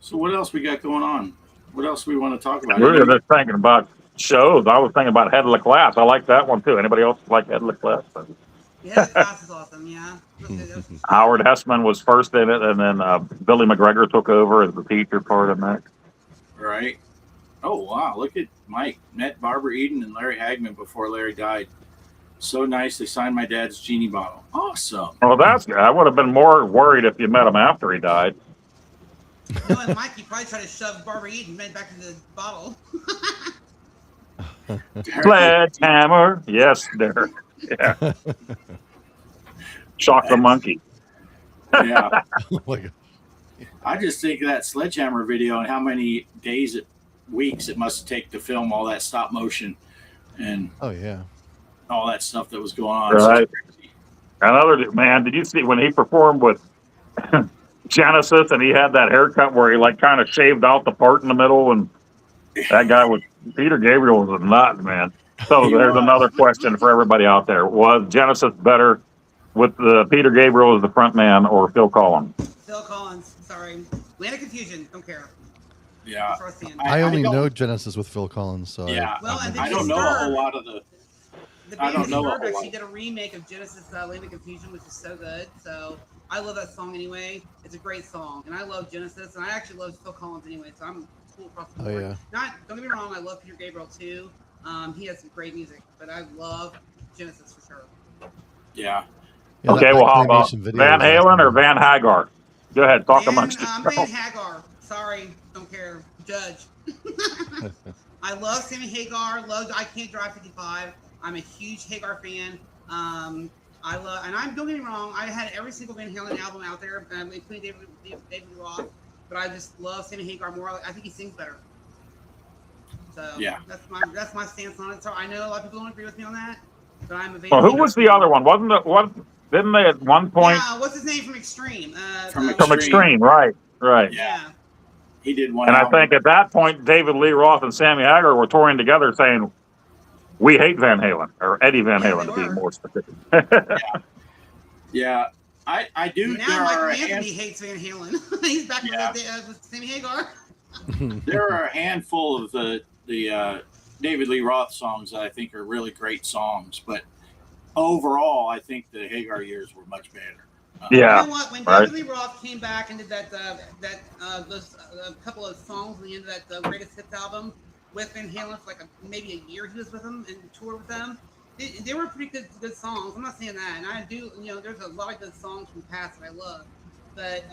So what else we got going on? What else we want to talk about? We're just thinking about shows. I was thinking about Head of the Class. I like that one too. Anybody else like Head of the Class? Yeah, the Class is awesome. Yeah. Howard Hessman was first in it, and then Billy McGregor took over as the teacher part of that. Right. Oh wow! Look at Mike. Met Barbara Eden and Larry Hagman before Larry died. So nice. They signed my dad's genie bottle. Awesome. Well, that's good. I would have been more worried if you met him after he died. Knowing Mike, he probably tried to shove Barbara Eden back into the bottle. Sledgehammer. Yes, Derek. Yeah. Shock the monkey. Yeah. Oh my God. I just think of that Sledgehammer video and how many days, weeks it must take to film all that stop motion and Oh yeah. all that stuff that was going on. Right. Another man, did you see when he performed with Genesis and he had that haircut where he like kind of shaved out the part in the middle, and that guy was Peter Gabriel was a nut, man. So there's another question for everybody out there. Was Genesis better with Peter Gabriel as the front man or Phil Collins? Phil Collins, sorry. Land of confusion, don't care. Yeah. I only know Genesis with Phil Collins, so yeah. Well, and I don't know a whole lot of the I don't know a whole lot. Actually did a remake of Genesis Land of Confusion, which is so good. So I love that song anyway. It's a great song, and I love Genesis, and I actually love Phil Collins anyway. So I'm cool across the board. Oh, yeah. Don't get me wrong, I love Peter Gabriel too. He has some great music, but I love Genesis for sure. Yeah. Yeah, okay, well, how about Van Halen or Van Hagar? Go ahead, talk amongst yourselves. Van Hagar. Sorry, don't care. Judge. I love Sammy Hagar. I Can't Drive 55. I'm a huge Hagar fan. Don't get me wrong, I had every single Van Halen album out there, including David Roth, but I just love Sammy Hagar more. I think he sings better. So yeah, that's my stance on it. So I know a lot of people don't agree with me on that, but I'm a Van Well, Hagar who was fan. the other one? Wasn't it? What didn't they at one point? Yeah, what's his name from Extreme? From Extreme, right? Yeah. He did one. And album. I think at that point, David Lee Roth and Sammy Hagar were touring together saying, "We hate Van Halen," or Eddie Van Halen, to be more specific. Yeah. I do. Now Michael Anthony hates Van Halen. He's back with Sammy Hagar. There are a handful of the David Lee Roth songs that I think are really great songs, but overall, I think the Hagar years were much better. Yeah. You know what? When David Lee Roth came back and did those couple of songs at the end of that Greatest Hits album, with Van Halen for like maybe a year. He was with them and toured with them. They were pretty good songs. I'm not saying that, and I do. There's a lot of good songs from the past that I love, but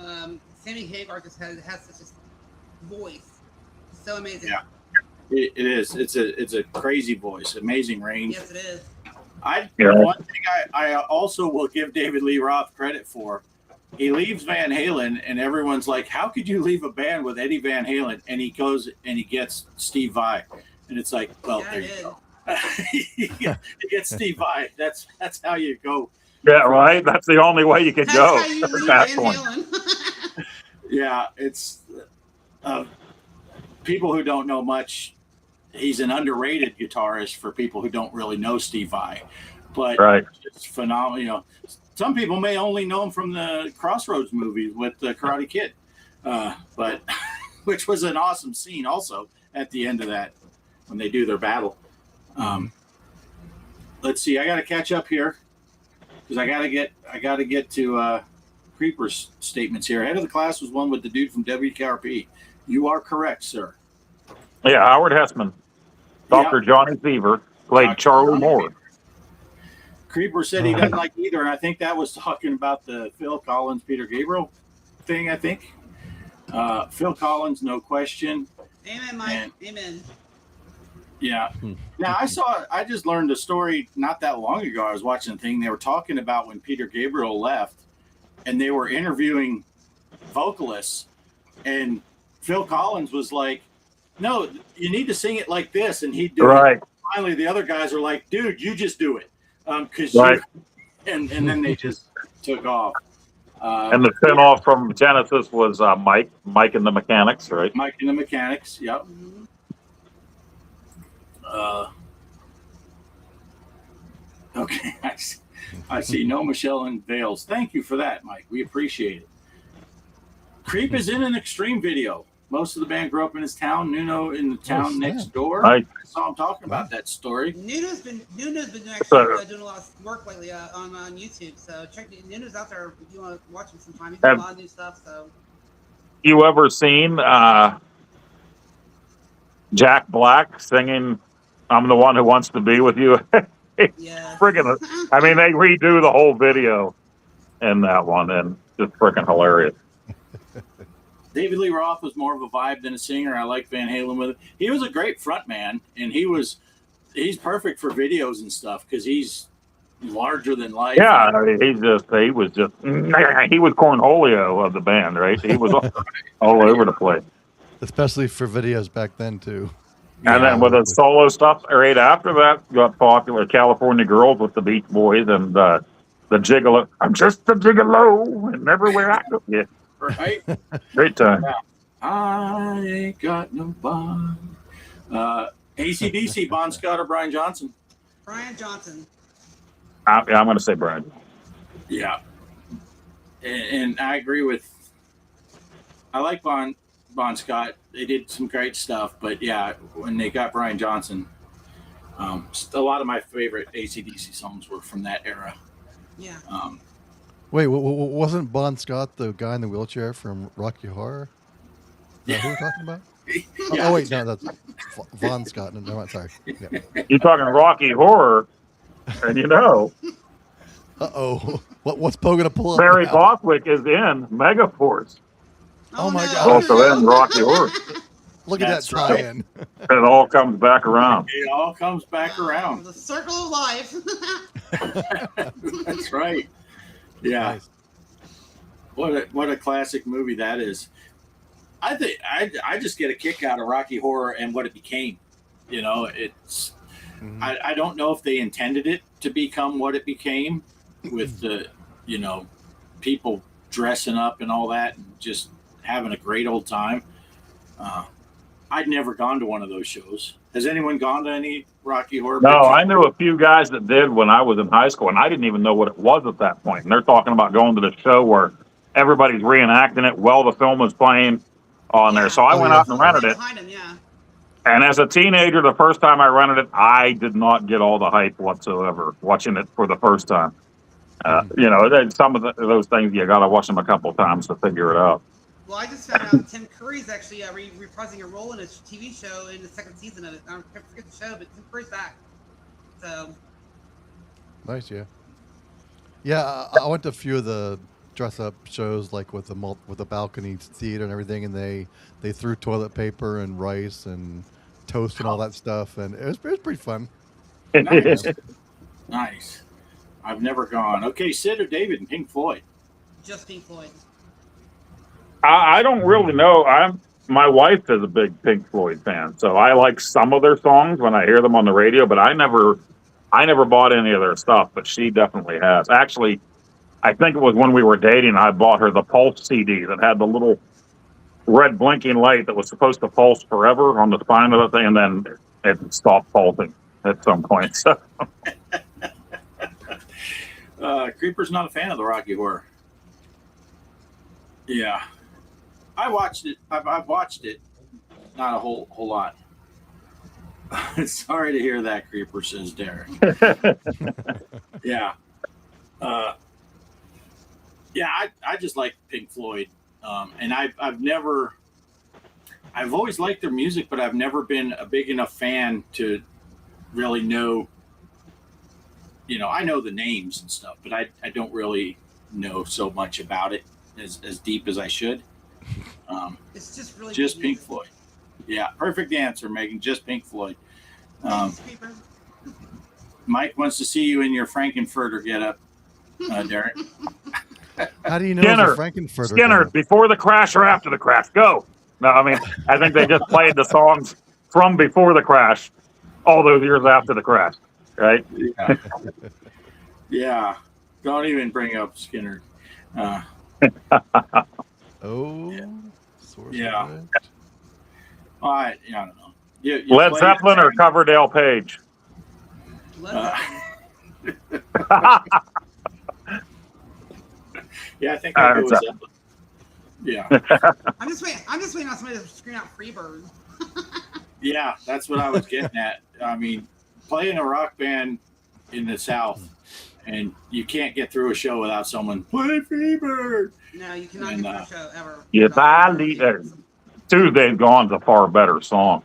Sammy Hagar just has such a voice, so amazing. Yeah, it is. It's a crazy voice, amazing range. Yes, it is. One thing I also will give David Lee Roth credit for. He leaves Van Halen, and everyone's like, "How could you leave a band with Eddie Van Halen?" And he goes and he gets Steve Vai, and it's like, well, there you go. He gets Steve Vai. That's how you go. Yeah, right. That's the only way you could go. How you leave Van Halen. Yeah, it's people who don't know much. He's an underrated guitarist for people who don't really know Steve Vai, but it's phenomenal. Some people may only know him from the Crossroads movie with the Karate Kid, but which was an awesome scene also at the end of that when they do their battle. Let's see. I got to catch up here because I got to get to Creeper's statements here. Head of the class was one with the dude from WKRP. You are correct, sir. Yeah, Howard Hessman. Dr. Johnny Fever played Charlie Moore. Creeper said he doesn't like either, and I think that was talking about the Phil Collins, Peter Gabriel thing, I think. Phil Collins, no question. Amen, Mike. Amen. Yeah. Now, I just learned a story not that long ago. I was watching a thing. They were talking about when Peter Gabriel left, and they were interviewing vocalists, and Phil Collins was like, no, you need to sing it like this, and he'd do it. Finally, the other guys are like, dude, you just do it. Because and then they just took off. And the spin-off from Genesis was Mike and the Mechanics, right? Mike and the Mechanics, yep. Okay, I see no Michelle in Vales. Thank you for that, Mike. We appreciate it. Creep is in an Extreme video. Most of the band grew up in his town, Nuno in the town next door. I saw him talking about that story. Nuno's been actually doing a lot of work lately on YouTube. So check Nuno's out there if you want to watch him sometime. He's doing a lot of new stuff. So you ever seen Jack Black singing "I'm the One Who Wants to Be with You"? Yeah. Friggin', I mean, they redo the whole video in that one, and just freaking hilarious. David Lee Roth was more of a vibe than a singer. I like Van Halen with it. He was a great front man, and he's perfect for videos and stuff because he's larger than life. Yeah, he was Cornholio of the band, right? He was all over the place. Especially for videos back then too. And then with the solo stuff right after that, got popular California Girls with the Beach Boys and the Gigolo. I'm just a gigolo, and everywhere I go. Yeah. Right? Great time. Yeah. I ain't got no bond. AC/DC, Bon Scott or Brian Johnson? Brian Johnson. I'm going to say Brian. Yeah. And I agree with... I like Bon Scott. They did some great stuff, but yeah, when they got Brian Johnson, a lot of my favorite AC/DC songs were from that era. Yeah. Wait, wasn't Bon Scott the guy in the wheelchair from Rocky Horror? Is that who we're talking about? Yeah. Oh, wait, no, that's Von Scott. No, I'm sorry. Yeah. You're talking Rocky Horror, and you know. Uh-oh. What's Poe going to pull up Barry now? Bostwick is in Megaforce. Oh my no. God. Also in Rocky Horror. Look at that tie-in. It all comes back around. It all comes back around. The circle of life. That's right. Yeah. Nice. What a classic movie that is. I think I just get a kick out of Rocky Horror and what it became. You know, it's I don't know if they intended it to become what it became with the, people dressing up and all that and just having a great old time. I'd never gone to one of those shows. Has anyone gone to any Rocky Horror? No, I knew a few guys that did when I was in high school, and I didn't even know what it was at that point. And they're talking about going to the show where everybody's reenacting it while the film was playing on there. So I went out and rented it. And as a teenager, the first time I rented it, I did not get all the hype whatsoever watching it for the first time. Some of those things, you got to watch them a couple of times to figure it out. Well, I just found out Tim Curry's actually reprising a role in a TV show in the second season of it. I forget the show, but Tim Curry's back. So. Nice, yeah. Yeah, I went to a few of the dress-up shows, like with the balcony theater and everything, and they threw toilet paper and rice and toast and all that stuff, and it was pretty fun. Nice. Nice. I've never gone. Okay, Sid or David and Pink Floyd? Just Pink Floyd. I don't really know. My wife is a big Pink Floyd fan, so I like some of their songs when I hear them on the radio, but I never bought any of their stuff, but she definitely has. Actually, I think it was when we were dating, I bought her the Pulse CD that had the little red blinking light that was supposed to pulse forever on the spine of the thing, and then it stopped pulsing at some point. So. Creeper's not a fan of the Rocky Horror. Yeah. I watched it. I've watched it. Not a whole lot. Sorry to hear that, Creeper, says Derek. Yeah. Yeah, I just like Pink Floyd. And I've always liked their music, but I've never been a big enough fan to really know, I know the names and stuff, but I don't really know so much about it as deep as I should. It's just really just Pink Floyd. Yeah, perfect answer, Megan. Just Pink Floyd. Mike wants to see you in your Frankenfurter getup, Derek. How do you know it's a Frankenfurter? Skinner, before the crash or after the crash? Go. No, I mean, I think they just played the songs from before the crash, all those years after the crash, right? Yeah. Yeah. Don't even bring up Skinner. Oh. Yeah. Source Yeah. I don't know. You Led Zeppelin or Coverdale Page? Yeah, I think I'll go with Zeppelin. Yeah. I'm just waiting on somebody to scream out Freebird. Yeah, that's what I was getting at. I mean, playing a rock band in the South, and you can't get through a show without someone play Freebird. No, you cannot get through a show ever. Yes, I leave it. Tuesday's Gone's a far better song.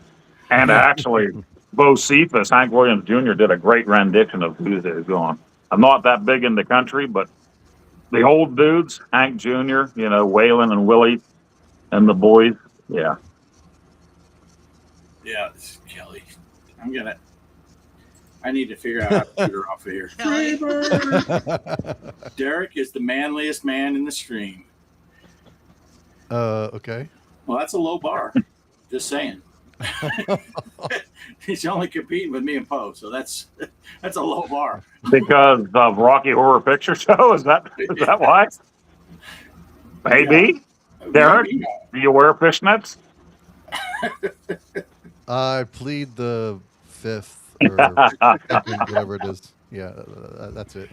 And actually, Bo Cephas, Hank Williams Jr., did a great rendition of Tuesday's Gone. I'm not that big in the country, but the old dudes, Hank Jr., Waylon and Willie and the boys, yeah. Yeah, this is Kelly. I need to figure out how to get her off of here. Derek is the manliest man in the stream. Okay. Well, that's a low bar. Just saying. He's only competing with me and Poe, so that's a low bar. Because of Rocky Horror Picture Show? Is that why? Maybe. Yeah. Derek, do you wear fishnets? I plead the fifth or second, whatever it is. Yeah, that's it.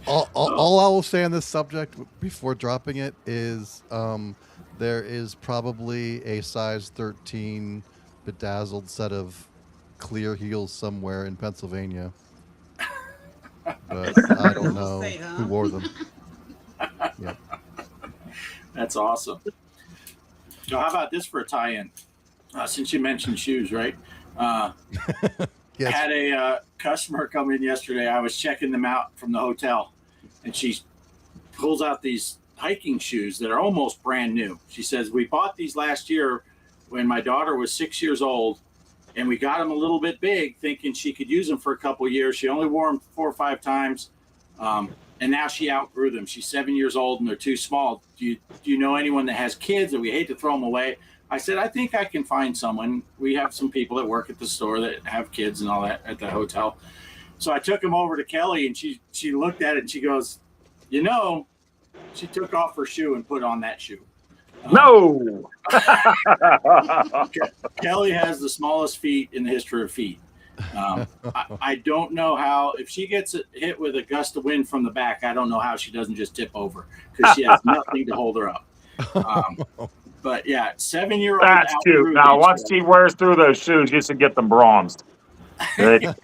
All I will say on this subject before dropping it is there is probably a size 13 bedazzled set of clear heels somewhere in Pennsylvania. But I don't know who wore them. Yeah. That's awesome. So how about this for a tie-in? Since you mentioned shoes, right? Yes. Had a customer come in yesterday. I was checking them out from the hotel, and she pulls out these hiking shoes that are almost brand new. She says, we bought these last year when my daughter was 6 years old, and we got them a little bit big thinking she could use them for a couple of years. She only wore them 4 or 5 times, and now she outgrew them. She's 7 years old, and they're too small. Do you know anyone that has kids, and we hate to throw them away? I said, I think I can find someone. We have some people that work at the store that have kids and all that at the hotel. So I took them over to Kelly, and she looked at it, and she goes, she took off her shoe and put on that shoe. No! Kelly has the smallest feet in the history of feet. I don't know how, if she gets hit with a gust of wind from the back, I don't know how she doesn't just tip over because she has nothing to hold her up. But yeah, 7-year-old. That's cute. Now, once she wears through those shoes, you should get them bronzed. Yeah.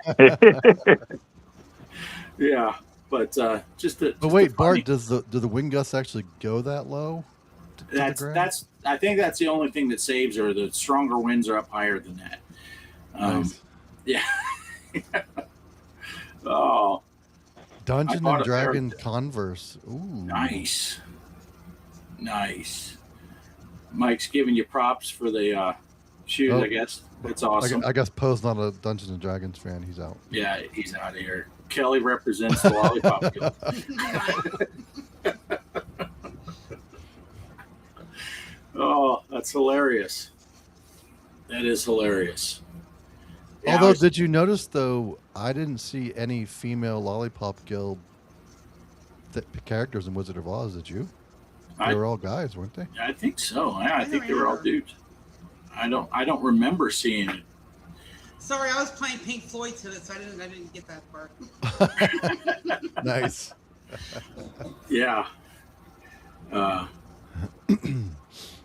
But just But just wait, a funny- Bart, do the wind gusts actually go that low? To the ground? that's I think that's the only thing that saves her. The stronger winds are up higher than that. Nice. Yeah. Oh, Dungeon bought and a pair of- Dragon Converse. Ooh, nice. Mike's giving you props for the shoes. Oh. I guess that's awesome. I guess Poe's not a Dungeons and Dragons fan. He's out. Yeah, he's out of here. Kelly represents the Lollipop Guild. Oh, that's hilarious. That is hilarious. Yeah, Although, did you notice though? I didn't see any female Lollipop Guild characters in Wizard of Oz. Did you? They were all guys, weren't they? I think so. Yeah, I think they were all dudes. I don't remember seeing it. Sorry, I was playing Pink Floyd to it, so I didn't get that part. Nice. Yeah.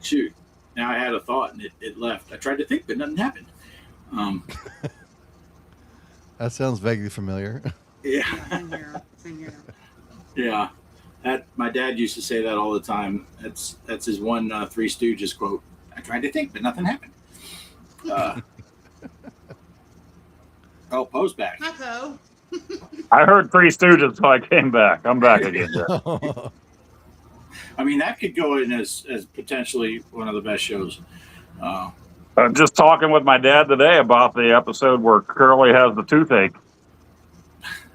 Shoot. Now I had a thought and it left. I tried to think, but nothing happened. That sounds vaguely familiar. Yeah. Same here. Yeah. That my dad used to say that all the time. That's his one Three Stooges quote. I tried to think, but nothing happened. Poe's back. Hi, Poe. I heard Three Stooges, so I came back. I'm back again. I mean, that could go in as potentially one of the best shows. Just talking with my dad today about the episode where Curly has the toothache.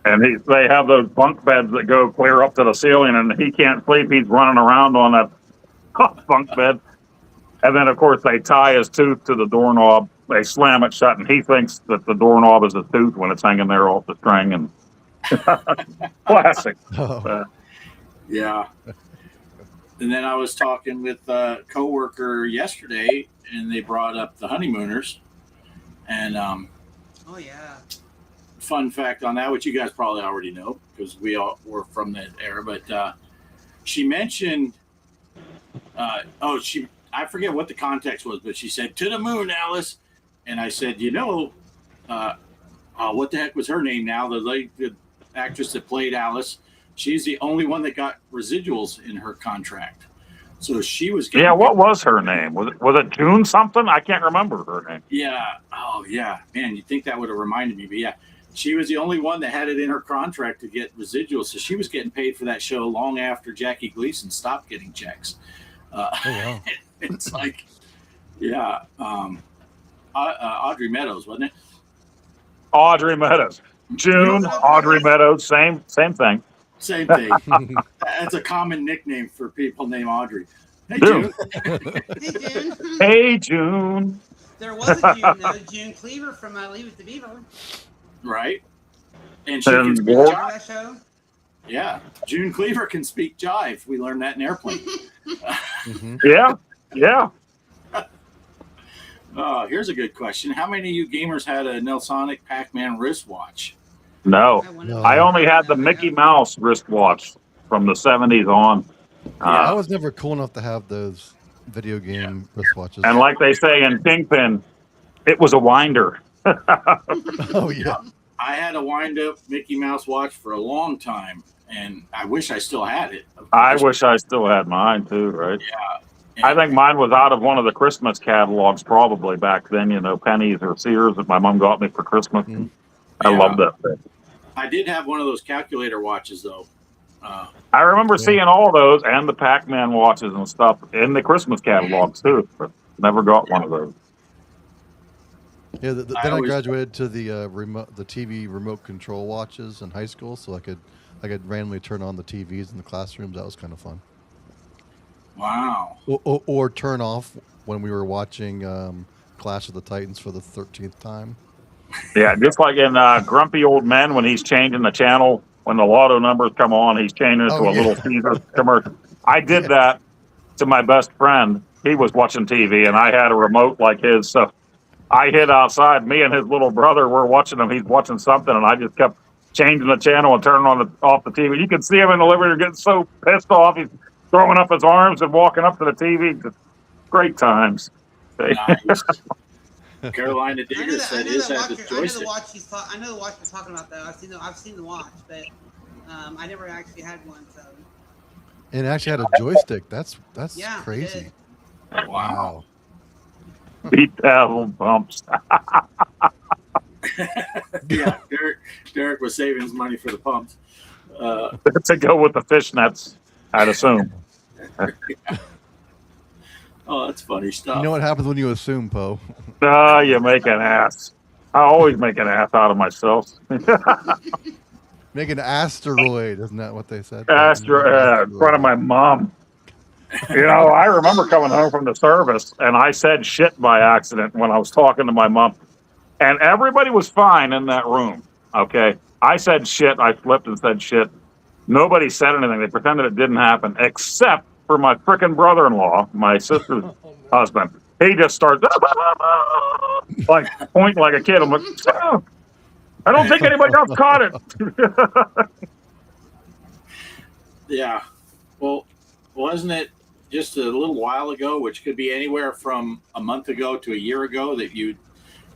And they have those bunk beds that go clear up to the ceiling, and he can't sleep. He's running around on that bunk bed. And then, of course, they tie his tooth to the doorknob. They slam it shut, and he thinks that the doorknob is a tooth when it's hanging there off the string. And classic. Yeah. And then I was talking with a coworker yesterday, and they brought up the Honeymooners. And Oh yeah. fun fact on that, which you guys probably already know because we all were from that era. But she mentioned, I forget what the context was, but she said, "To the moon, Alice." And I said, what the heck was her name now? The actress that played Alice. She's the only one that got residuals in her contract. So she was getting... Yeah, what was her name? Was it June something? I can't remember her name. Yeah. Oh, yeah. Man, you'd think that would have reminded me. But yeah, she was the only one that had it in her contract to get residuals. So she was getting paid for that show long after Jackie Gleason stopped getting checks. Oh, wow. It's like, yeah. Audrey Meadows, wasn't it? Audrey Meadows. June, Audrey Meadows, same thing. Same thing. That's a common nickname for people named Audrey. Hey, June. Hey, June. Hey, June. There was a June, though. June Cleaver from Leave It to Beaver. Right. And she And can speak War- jive. That show? Yeah. June Cleaver can speak jive. We learned that in Airplane. Yeah. Here's a good question. How many of you gamers had a Nelsonic Pac-Man wristwatch? No. No. I only had the Mickey Mouse wristwatch from the 70s on. I was never cool enough to have those video game wristwatches. And like they say in Kingpin, it was a winder. Oh, yeah. I had a wind-up Mickey Mouse watch for a long time, and I wish I still had it. I wish I still had mine too, right? Yeah. I think mine was out of one of the Christmas catalogs probably back then, Pennies or Sears that my mom got me for Christmas. I loved that thing. I did have one of those calculator watches, though. I remember seeing all those and the Pac-Man watches and stuff in the Christmas catalogs too, but never got one of those. Yeah, then I graduated to the TV remote control watches in high school, so I could randomly turn on the TVs in the classrooms. That was kind of fun. Wow. Or turn off when we were watching Clash of the Titans for the 13th time. Yeah, just like in Grumpy Old Men when he's changing the channel, when the lotto numbers come on, he's changing it to a little Caesar commercial. I did that to my best friend. He was watching TV, and I had a remote like his, so I hid outside. Me and his little brother were watching him. He's watching something, and I just kept changing the channel and turning off the TV. You can see him in the living room getting so pissed off. He's throwing up his arms and walking up to the TV. Just great times. Nice. Carolina Digger said his had the I know joystick. the watch he's talking about, though. I've seen the watch, but I never actually had one, so. And it actually had a joystick. That's Yeah, it crazy. did. Wow. Beat pedal bumps. Yeah, Derek was saving his money for the pumps. To go with the fishnets, I'd assume. Oh, that's funny stuff. You know what happens when you assume, Poe? You make an ass. I always make an ass out of myself. Make an asteroid, isn't that what they said? In front of my mom. You know, I remember coming home from the service and I said shit by accident when I was talking to my mom. And everybody was fine in that room. Okay. I said shit. I flipped and said shit. Nobody said anything. They pretended it didn't happen, except for my frickin' brother-in-law, my sister's husband. He just starts like pointing like a kid. I'm like, oh, I don't think anybody else caught it. Yeah. Well, wasn't it just a little while ago, which could be anywhere from a month ago to a year ago, that you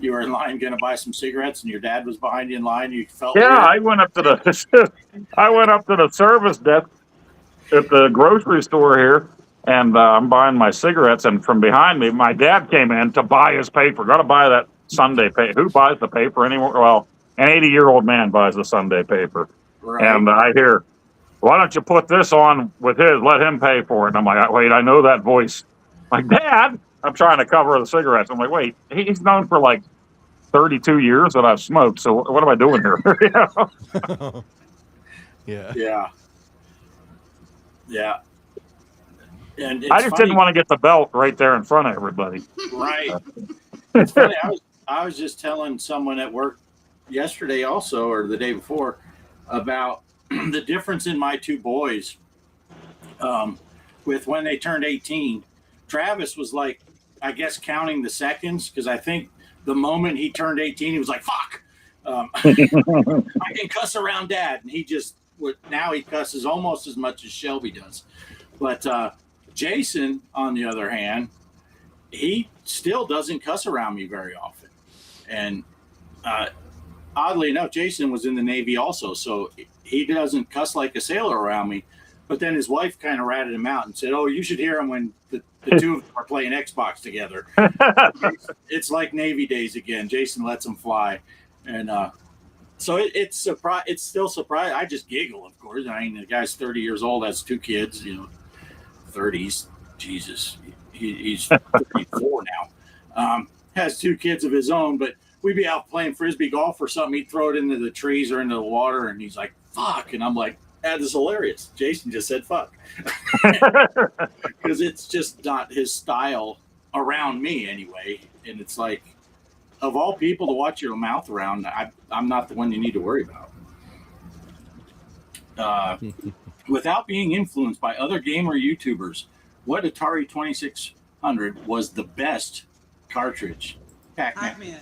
were in line going to buy some cigarettes and your dad was behind you in line? You felt Yeah, weird? I went up to the service desk at the grocery store here, and I'm buying my cigarettes. And from behind me, my dad came in to buy his paper. Got to buy that Sunday paper. Who buys the paper anymore? Well, an 80-year-old man buys the Sunday paper. Right. And I hear, why don't you put this on with his? Let him pay for it. And I'm like, wait, I know that voice. I'm like, Dad, I'm trying to cover the cigarettes. I'm like, wait, he's known for like 32 years that I've smoked. So what am I doing here? You know? Yeah. Yeah. Yeah. And it's I just funny, didn't want to get the belt right there in front of everybody. right. It's funny. I was just telling someone at work yesterday also, or the day before, about the difference in my two boys with when they turned 18. Travis was like, I guess, counting the seconds, because I think the moment he turned 18, he was like, fuck. I can cuss around Dad. And he just would, now he cusses almost as much as Shelby does. But Jason, on the other hand, he still doesn't cuss around me very often. And oddly enough, Jason was in the Navy also, so he doesn't cuss like a sailor around me. But then his wife kind of ratted him out and said, oh, you should hear him when the two of them are playing Xbox together. It's like Navy days again. Jason lets him fly. And so it's still surprising. I just giggle, of course. I mean, the guy's 30 years old, has two kids, 30s. Jesus. He's 34 now. Has two kids of his own, but we'd be out playing Frisbee golf or something. He'd throw it into the trees or into the water, and he's like, fuck. And I'm like, that is hilarious. Jason just said fuck. Because it's just not his style around me anyway. And it's like, of all people to watch your mouth around, I'm not the one you need to worry about. Without being influenced by other gamer YouTubers, what Atari 2600 was the best cartridge? Pac-Man.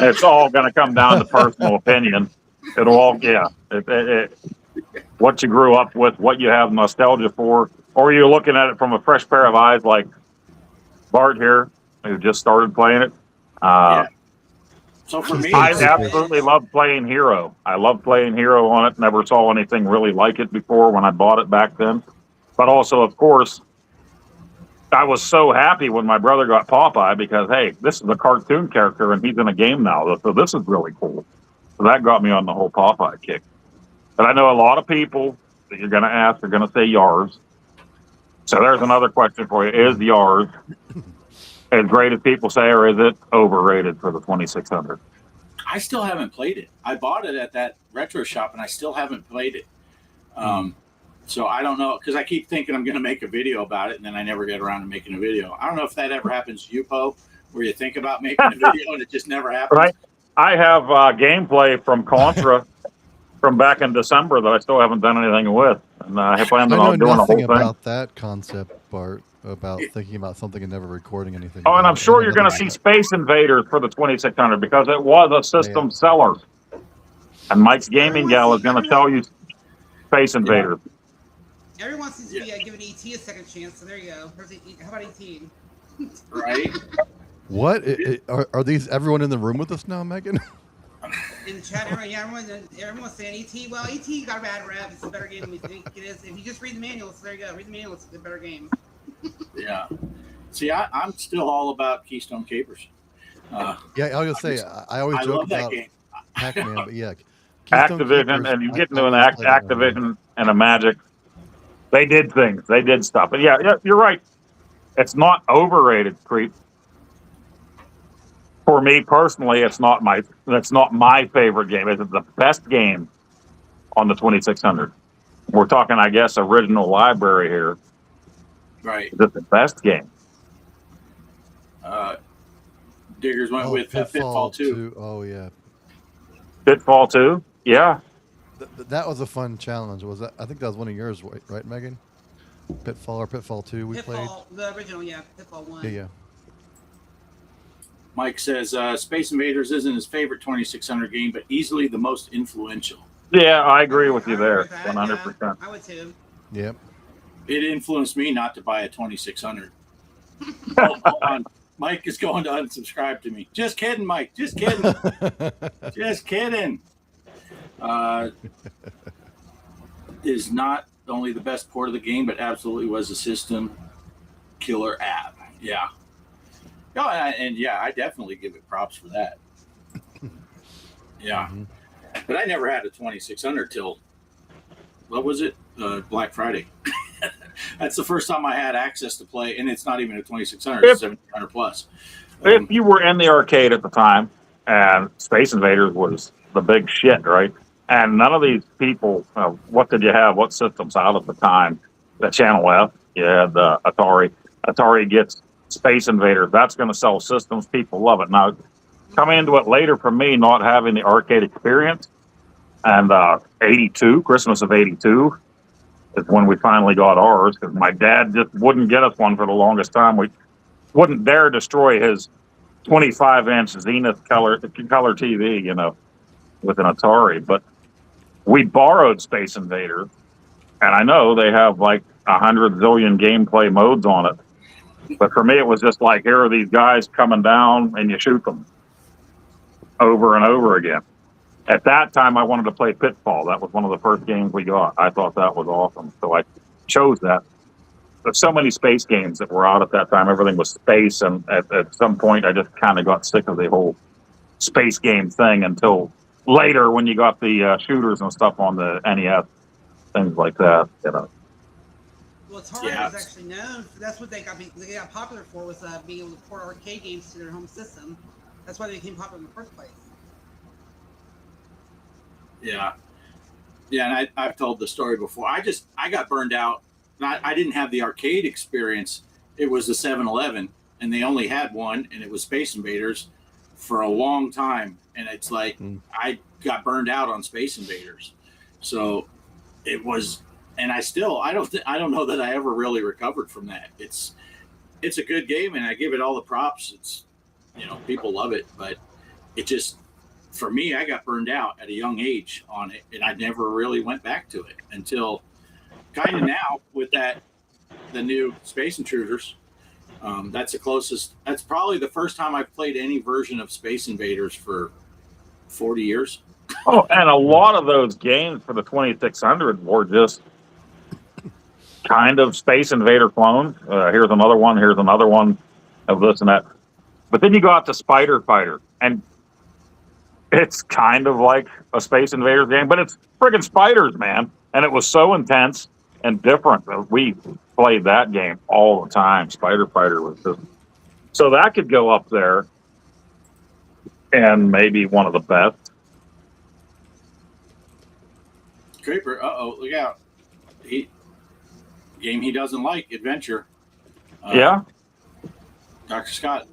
It's all going to come down to personal opinion. It'll all, yeah. What you grew up with, what you have nostalgia for, or you're looking at it from a fresh pair of eyes like Bart here, who just started playing it. Yeah. So for me, I absolutely love playing Hero. I love playing Hero on it. Never saw anything really like it before when I bought it back then. But also, of course, I was so happy when my brother got Popeye because, hey, this is a cartoon character and he's in a game now. So this is really cool. So that got me on the whole Popeye kick. But I know a lot of people that you're going to ask are going to say Yars. So there's another question for you. Is Yars as great as people say, or is it overrated for the 2600? I still haven't played it. I bought it at that retro shop, and I still haven't played it. So I don't know, because I keep thinking I'm going to make a video about it, and then I never get around to making a video. I don't know if that ever happens to you, Poe, where you think about making a video and it just never happens. Right. I have gameplay from Contra from back in December that I still haven't done anything with. And I plan on doing a whole thing. About that concept, Bart, about thinking about something and never recording anything. Oh, and I'm sure you're going to see Space Invaders for the 2600 because it was a system seller. And Mike's Gaming Gala is going to tell you Space Invaders. Everyone seems to be giving ET a second chance, so there you go. How about ET? Right? What? Are these everyone in the room with us now, Megan? in the chat, everyone's saying ET. Well, ET got a bad rep. It's a better game than we think it is. If you just read the manuals, there you go. Read the manuals. It's a better game. Yeah. See, I'm still all about Keystone Capers. Yeah, I was gonna say I always joke love that about game. Pac-Man, but yeah, Keystone Activision, Keepers, and you get into I an always play that one. Activision and a Magic. They did things. They did stuff. But yeah, you're right. It's not overrated, Creep. For me personally, that's not my favorite game. It's the best game on the 2600. We're talking, I guess, original library here. Right. Is it the best game? Diggers went with Pitfall 2. Oh yeah, Pitfall 2? Yeah. that was a fun challenge. Was that? I think that was one of yours, right, Megan? Pitfall or Pitfall 2 we played. The original, yeah. Pitfall 1. Yeah. Mike says Space Invaders isn't his favorite 2600 game, but easily the most influential. Yeah, I agree with you there, 100%. Yeah, I would too. Yep. It influenced me not to buy a 2600. Hold on. Mike is going to unsubscribe to me. Just kidding, Mike. Just kidding. Just kidding. Is not only the best port of the game, but absolutely was a system killer app. Yeah. Oh, and yeah, I definitely give it props for that. Yeah. Mm-hmm. But I never had a 2600 till, what was it? Black Friday. That's the first time I had access to play, and it's not even a 2600, it's 1700 plus. If you were in the arcade at the time, and Space Invaders was the big shit, right? And none of these people, what did you have? What systems out at the time? The Channel F, you had the Atari. Atari gets Space Invaders. That's going to sell systems. People love it. Now, coming into it later for me, not having the arcade experience, and 82, Christmas of 82, is when we finally got ours, because my dad just wouldn't get us one for the longest time. We wouldn't dare destroy his 25-inch Zenith color TV, you know, with an Atari. But we borrowed Space Invaders, and I know they have like 100 zillion gameplay modes on it. But for me, it was just like, here are these guys coming down, and you shoot them over and over again. At that time, I wanted to play Pitfall. That was one of the first games we got. I thought that was awesome, so I chose that. There's so many space games that were out at that time. Everything was space, and at some point, I just kind of got sick of the whole space game thing until later when you got the shooters and stuff on the NES, things like that, you know. Well, Atari was actually known for, that's what they got popular for, was being able to port arcade games to their home system. That's why they became popular in the first place. Yeah. Yeah, and I've told the story before. I got burned out. I didn't have the arcade experience. It was the 7-Eleven, and they only had one, and it was Space Invaders for a long time. And it's like, I got burned out on Space Invaders. So it was, and I don't know that I ever really recovered from that. It's a good game, and I give it all the props. It's, you know, people love it, but it just, for me, I got burned out at a young age on it, and I never really went back to it until kind of now with the new Space Intruders. That's the closest. That's probably the first time I've played any version of Space Invaders for 40 years. Oh, and a lot of those games for the 2600 were just kind of Space Invader clones. Here's another one of this and that. But then you go out to Spider Fighter, and it's kind of like a Space Invaders game, but it's friggin' spiders, man. And it was so intense and different. We played that game all the time. Spider Fighter was just... So that could go up there and maybe one of the best. Creeper, look out. Game he doesn't like, Adventure. Yeah. Dr. Scott.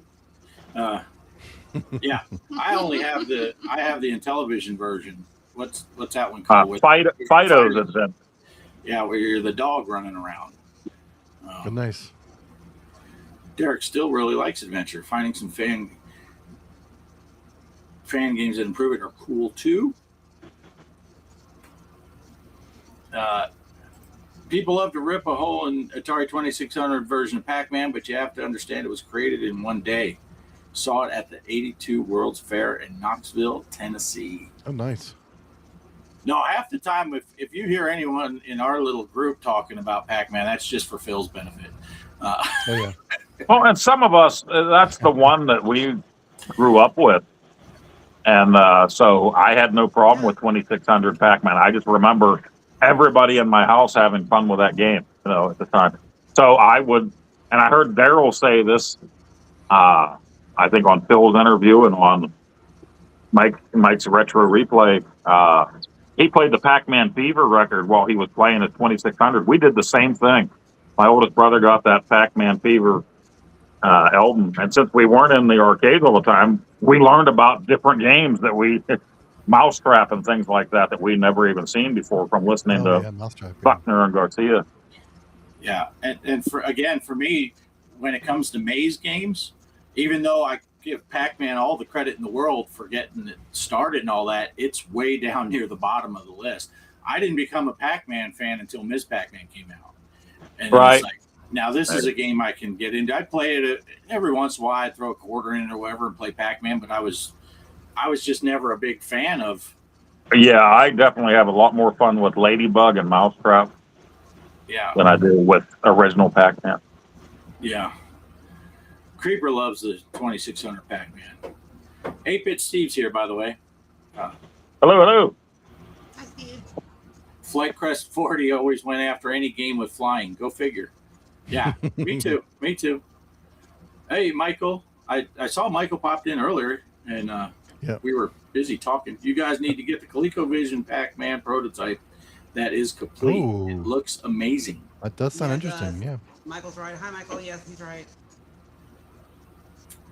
Yeah, I have the Intellivision version. What's that one called? Fido's Adventure. Yeah, where you're the dog running around. Nice. Derek still really likes Adventure. Finding some fan games that improve it are cool too. People love to rip a hole in Atari 2600 version of Pac-Man, but you have to understand it was created in one day. Saw it at the 82 World's Fair in Knoxville, Tennessee. Oh, nice. No, half the time, if you hear anyone in our little group talking about Pac-Man, that's just for Phil's benefit. Oh, yeah. Well, and some of us, that's the one that we grew up with. And so I had no problem with 2600 Pac-Man. I just remember everybody in my house having fun with that game, at the time. So I would, and I heard Daryl say this, I think on Phil's interview and on Mike's Retro Replay. He played the Pac-Man Fever record while he was playing at 2600. We did the same thing. My oldest brother got that Pac-Man Fever Eldon, and since we weren't in the arcades all the time, we learned about different games that Mousetrap and things like that we'd never even seen before from listening to Buckner and Garcia. Yeah, and for me, when it comes to maze games, even though I give Pac-Man all the credit in the world for getting it started and all that, it's way down near the bottom of the list. I didn't become a Pac-Man fan until Ms. Pac-Man came out. And right. It's like, now this is a game I can get into. I play it every once in a while. I'd throw a quarter in it or whatever and play Pac-Man, but I was just never a big fan of. Yeah, I definitely have a lot more fun with Ladybug and Mousetrap than I do with original Pac-Man. Yeah. Creeper loves the 2600 Pac-Man. 8-Bit Steve's here, by the way. Hello. Hi, Steve. Flight Crest 40 always went after any game with flying. Go figure. Yeah, me too. Me too. Hey, Michael. I saw Michael popped in earlier, and we were busy talking. You guys need to get the ColecoVision Pac-Man prototype. That is complete. Ooh. It looks amazing. That does sound interesting, yeah. Michael's right. Hi, Michael. Yes, he's right.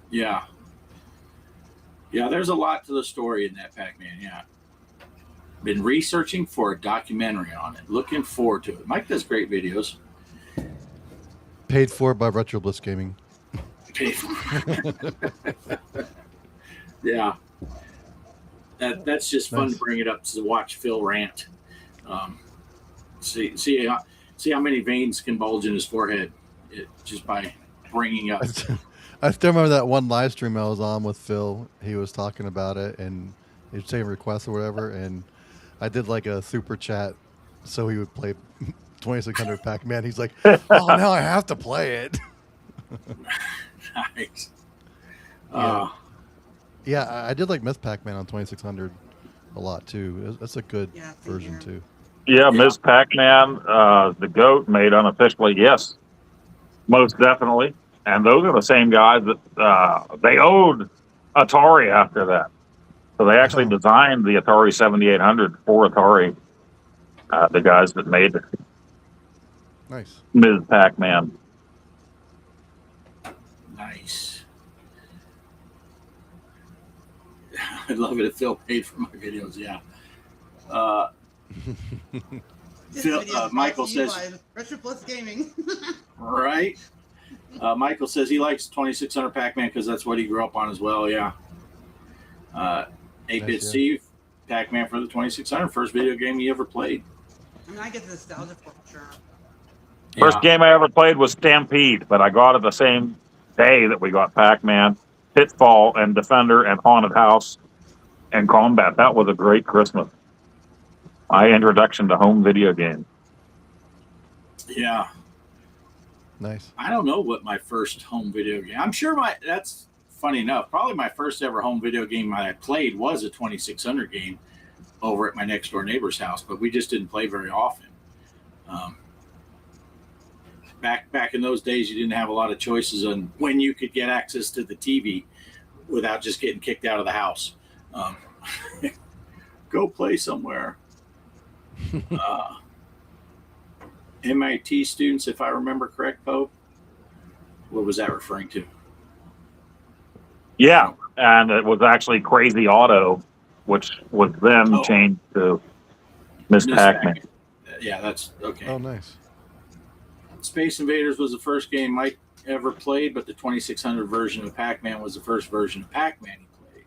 Yeah. Yeah, there's a lot to the story in that Pac-Man, yeah. Been researching for a documentary on it. Looking forward to it. Mike does great videos. Paid for by Retro Bliss Gaming. Paid for. Yeah. That's just fun to bring it up to watch Phil rant. See how many veins can bulge in his forehead just by bringing up. I still remember that one live stream I was on with Phil. He was talking about it, and he was taking requests or whatever, and I did like a super chat so he would play 2600 Pac-Man. He's like, oh, now I have to play it. Nice. Yeah, I did like Myth Pac-Man on 2600 a lot, too. That's a good version, too. Yeah, Ms. Pac-Man, the GOAT made unofficially, yes, most definitely. And those are the same guys that they owed Atari after that. So they actually designed the Atari 7800 for Atari, the guys that made Ms. Pac-Man. Nice. I love it if Phil paid for my videos, yeah. Michael says... Retro Plus Gaming. Right? Michael says he likes 2600 Pac-Man because that's what he grew up on as well. Yeah. 8-Bit Steve, Pac-Man for the 2600, first video game he ever played. I mean, I get the nostalgia for sure. First game I ever played was Stampede, but I got it the same day that we got Pac-Man, Pitfall, and Defender, and Haunted House, and Combat. That was a great Christmas. My introduction to home video games. Yeah. Nice. I don't know what my first home video game. I'm sure that's funny enough. Probably my first ever home video game I played was a 2600 game over at my next door neighbor's house, but we just didn't play very often. Back in those days, you didn't have a lot of choices on when you could get access to the TV without just getting kicked out of the house. Go play somewhere. MIT students, if I remember correct, Pope. What was that referring to? Yeah, and it was actually Crazy Auto, which was then changed to Ms. Pac-Man. Yeah, that's okay. Oh, nice. Space Invaders was the first game Mike ever played, but the 2600 version of Pac-Man was the first version of Pac-Man he played.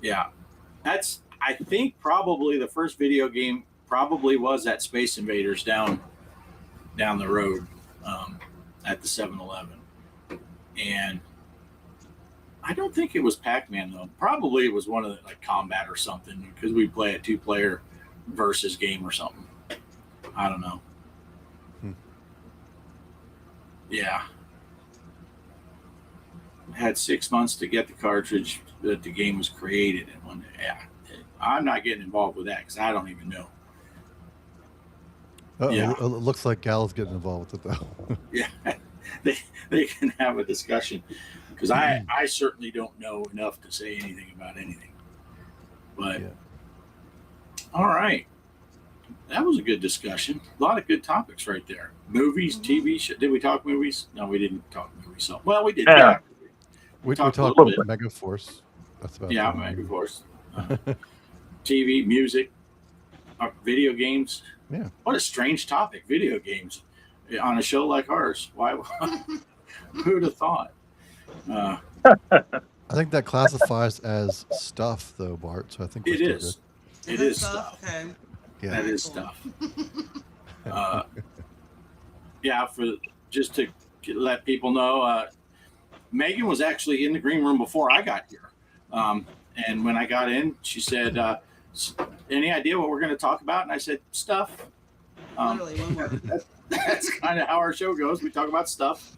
Yeah, that's, I think, probably the first video game probably was that Space Invaders down the road at the 7-Eleven. And I don't think it was Pac-Man though. Probably it was one of the like Combat or something because we play a 2-player versus game or something. I don't know. Yeah. I had 6 months to get the cartridge that the game was created in one day. Yeah. I'm not getting involved with that because I don't even know. Yeah. It looks like Gala's getting involved with it though. Yeah. They can have a discussion because I certainly don't know enough to say anything about anything. But all right. That was a good discussion. A lot of good topics right there. Movies, TV show. Did we talk movies? No, we didn't talk movies. So, well, we did. Yeah. We talked a little bit. Megaforce. That's about Megaforce. TV, music, video games. Yeah. What a strange topic, video games, on a show like ours. Why? Who would have thought? I think that classifies as stuff, though, Bart. So I think it is. It is stuff. Okay. Yeah. That is stuff. Yeah, for just to let people know, Megan was actually in the green room before I got here. And when I got in, she said, any idea what we're going to talk about? And I said, stuff. Literally, one word. That's kind of how our show goes. We talk about stuff.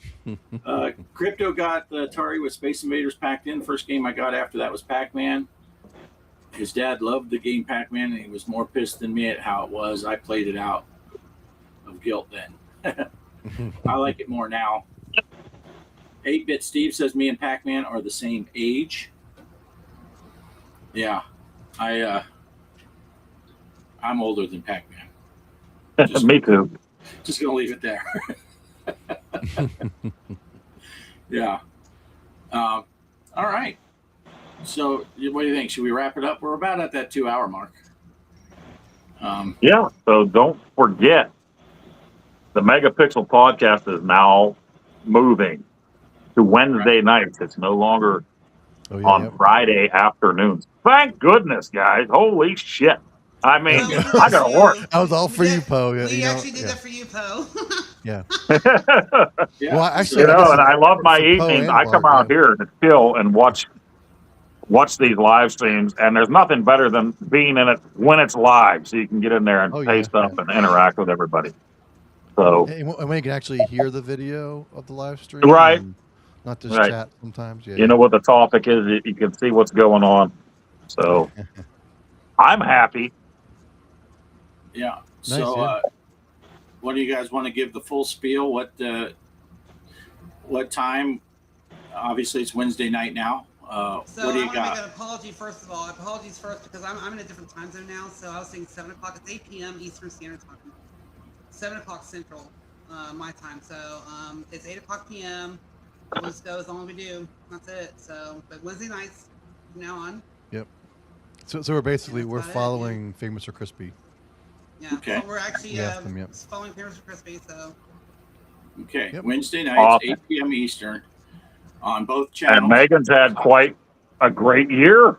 Crypto got the Atari with Space Invaders packed in. First game I got after that was Pac-Man. His dad loved the game Pac-Man, and he was more pissed than me at how it was. I played it out of guilt then. I like it more now. 8-Bit Steve says me and Pac-Man are the same age. Yeah, I'm older than Pac-Man. Me too. Just gonna leave it there. Yeah. All right. So, what do you think? Should we wrap it up? We're about at that 2-hour mark. Yeah. So don't forget, the Megapixel podcast is now moving to Wednesday nights. It's no longer on Friday afternoons. Thank goodness, guys. Holy shit. I mean, I gotta work. That was all for you, Poe. Yeah, We actually did that for you, Poe. Yeah. Yeah. Well, actually, and I love my evenings. I come out here to chill and watch these live streams, and there's nothing better than being in it when it's live, so you can get in there and pay stuff and interact with everybody. So, and when you can actually hear the video of the live stream, right? Not just chat sometimes. Yeah, you know what the topic is. You can see what's going on. So, I'm happy. Yeah. Nice, So, what do you guys want to give the full spiel? What time? Obviously, it's Wednesday night now. So what do you I want got? to make an apology first of all. Apologies first because I'm in a different time zone now. So I was saying 7 o'clock. It's 8 p.m. Eastern Standard Time. 7 o'clock Central, my time. So it's 8 o'clock p.m. We'll just go as long as we do. That's it. So, but Wednesday nights from now on. Yep. So we're basically That's we're about it, following FamousorCHRISpy. Yeah. Okay. So we're actually Yep. following FamousorCHRISpy. So. Okay. Yep. Wednesday nights, Awesome. 8 p.m. Eastern, on both channels. And Megan's had quite a great year,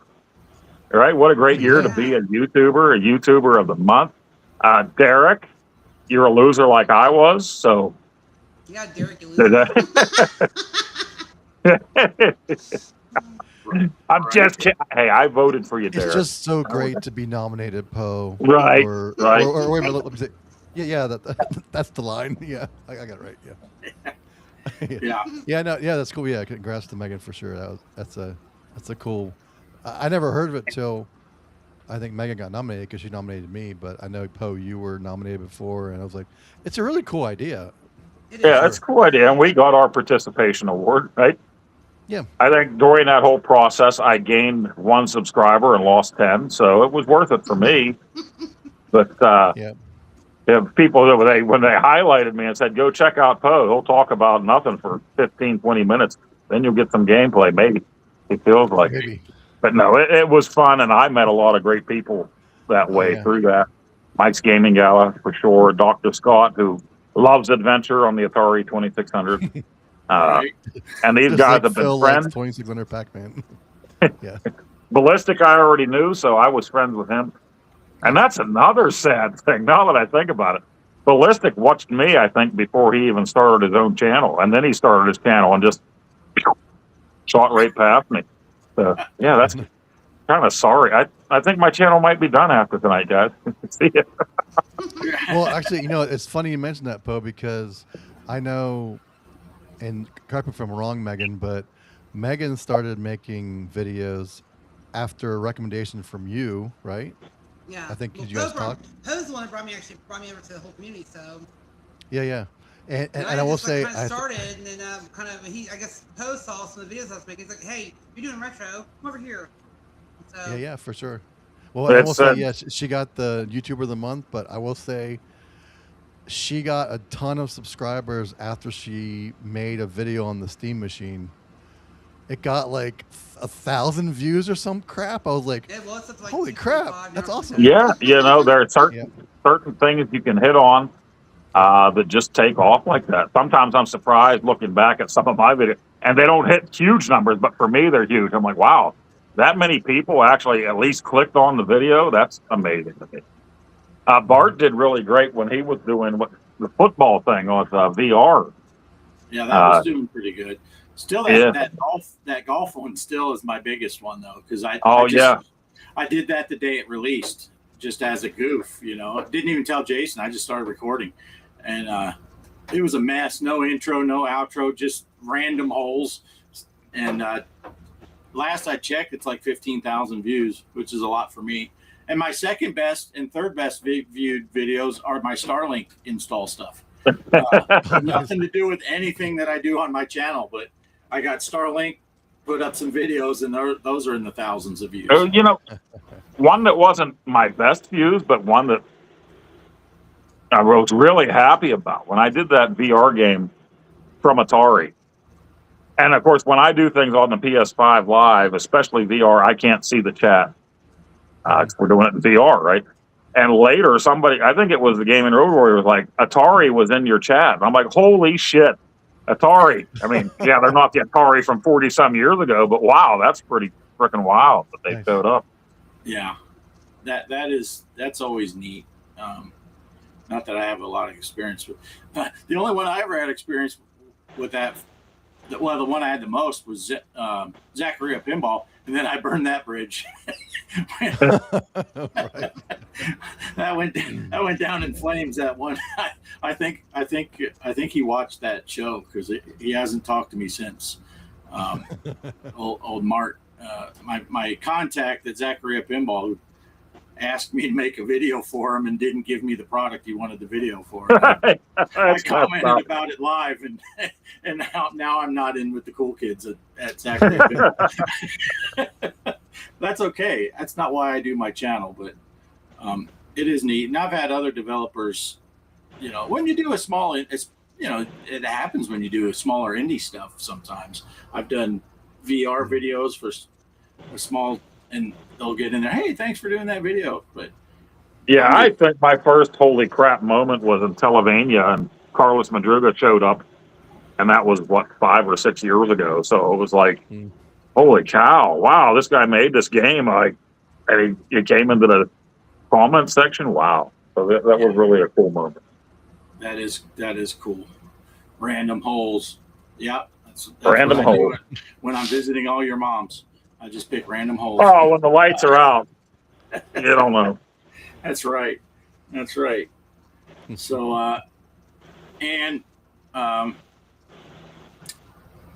right? What a great year to be a YouTuber of the month. Derek, you're a loser like I was, so. Yeah, Derek, you loser. I'm just kidding. Hey, I voted for you, Derek. It's just so great to be nominated, Poe. Right, Or wait a minute, let me say. Yeah, that's the line. Yeah, I got it right. Yeah. Yeah. That's cool. Yeah, congrats to Megan for sure. That's a cool. I never heard of it till I think Megan got nominated because she nominated me. But I know Poe, you were nominated before, and I was like, it's a really cool idea. Yeah, it's a cool idea, and we got our participation award, right? Yeah. I think during that whole process, I gained 1 subscriber and lost 10, so it was worth it for me. But people, when they highlighted me and said, go check out Poe, he'll talk about nothing for 15, 20 minutes, then you'll get some gameplay, maybe. It feels like Maybe. it. But no, it was fun, and I met a lot of great people that way through that. Mike's Gaming Gala, for sure. Dr. Scott, who loves adventure on the Atari 2600. And these Just guys like have been Phil friends. likes 2600 Pac-Man. Yeah. Ballistic, I already knew, so I was friends with him. And that's another sad thing, now that I think about it. Ballistic watched me, I think, before he even started his own channel. And then he started his channel and just shot right past me. So yeah, that's kind of sorry. I think my channel might be done after tonight, guys. See ya. Well, actually, it's funny you mentioned that, Poe, because I know, and correct me if I'm wrong, Megan, but Megan started making videos after a recommendation from you, right? Yeah. I think you guys talked. Poe's the one that brought me over to the whole community. So. Yeah. And I will just, say, kind of started, and then I guess Poe saw some of the videos I was making. He's like, "Hey, you're doing retro. Come over here." So, yeah, for sure. Well, I will say, yes, she got the YouTuber of the month, but I will say she got a ton of subscribers after she made a video on the Steam machine. It got like 1,000 views or some crap. I was like, holy crap, that's awesome. Yeah, there are certain things you can hit on that just take off like that. Sometimes I'm surprised looking back at some of my videos, and they don't hit huge numbers, but for me, they're huge. I'm like, wow, that many people actually at least clicked on the video. That's amazing to me. Bart did really great when he was doing the football thing on VR. Yeah, that was doing pretty good. Still, that golf one still is my biggest one though, because I did that the day it released, just as a goof. Didn't even tell Jason. I just started recording, and it was a mess. No intro, no outro, just random holes. And last I checked, it's like 15,000 views, which is a lot for me. And my second best and third best viewed videos are my Starlink install stuff. Nothing to do with anything that I do on my channel, but I got Starlink, put up some videos, and those are in the thousands of views. One that wasn't my best views, but one that I was really happy about when I did that VR game from Atari. And of course, when I do things on the PS5 Live, especially VR, I can't see the chat. We're doing it in VR, right? And later, somebody, I think it was the Gaming Road Warrior, was like, Atari was in your chat. And I'm like, holy shit, Atari. I mean, yeah, they're not the Atari from 40-some years ago, but wow, that's pretty freaking wild that they showed up. Yeah, that's always neat. Not that I have a lot of experience with. The only one I ever had experience with that, well, the one I had the most was RTXPinball, and then I burned that bridge. That went down in flames. That one, I think he watched that show because he hasn't talked to me since. Old Mart, my contact at RTXPinball, who asked me to make a video for him and didn't give me the product he wanted the video for. I commented about it live, and now I'm not in with the cool kids at RTXPinball. That's okay. That's not why I do my channel, but it is neat. And I've had other developers, when you do a small, it happens when you do a smaller indie stuff. Sometimes I've done VR videos for a small, and they'll get in there, hey, thanks for doing that video. But yeah, I think my first holy crap moment was in Televania, and Carlos Madruga showed up, and that was 5 or 6 years ago. So it was like, holy cow! Wow, this guy made this game. And he came into the comment section. Wow, so that was really a cool moment. That is cool. Random holes. Yep. That's random holes. When I'm visiting all your moms, I just pick random holes. Oh, when the lights are out, you don't know. That's right. So,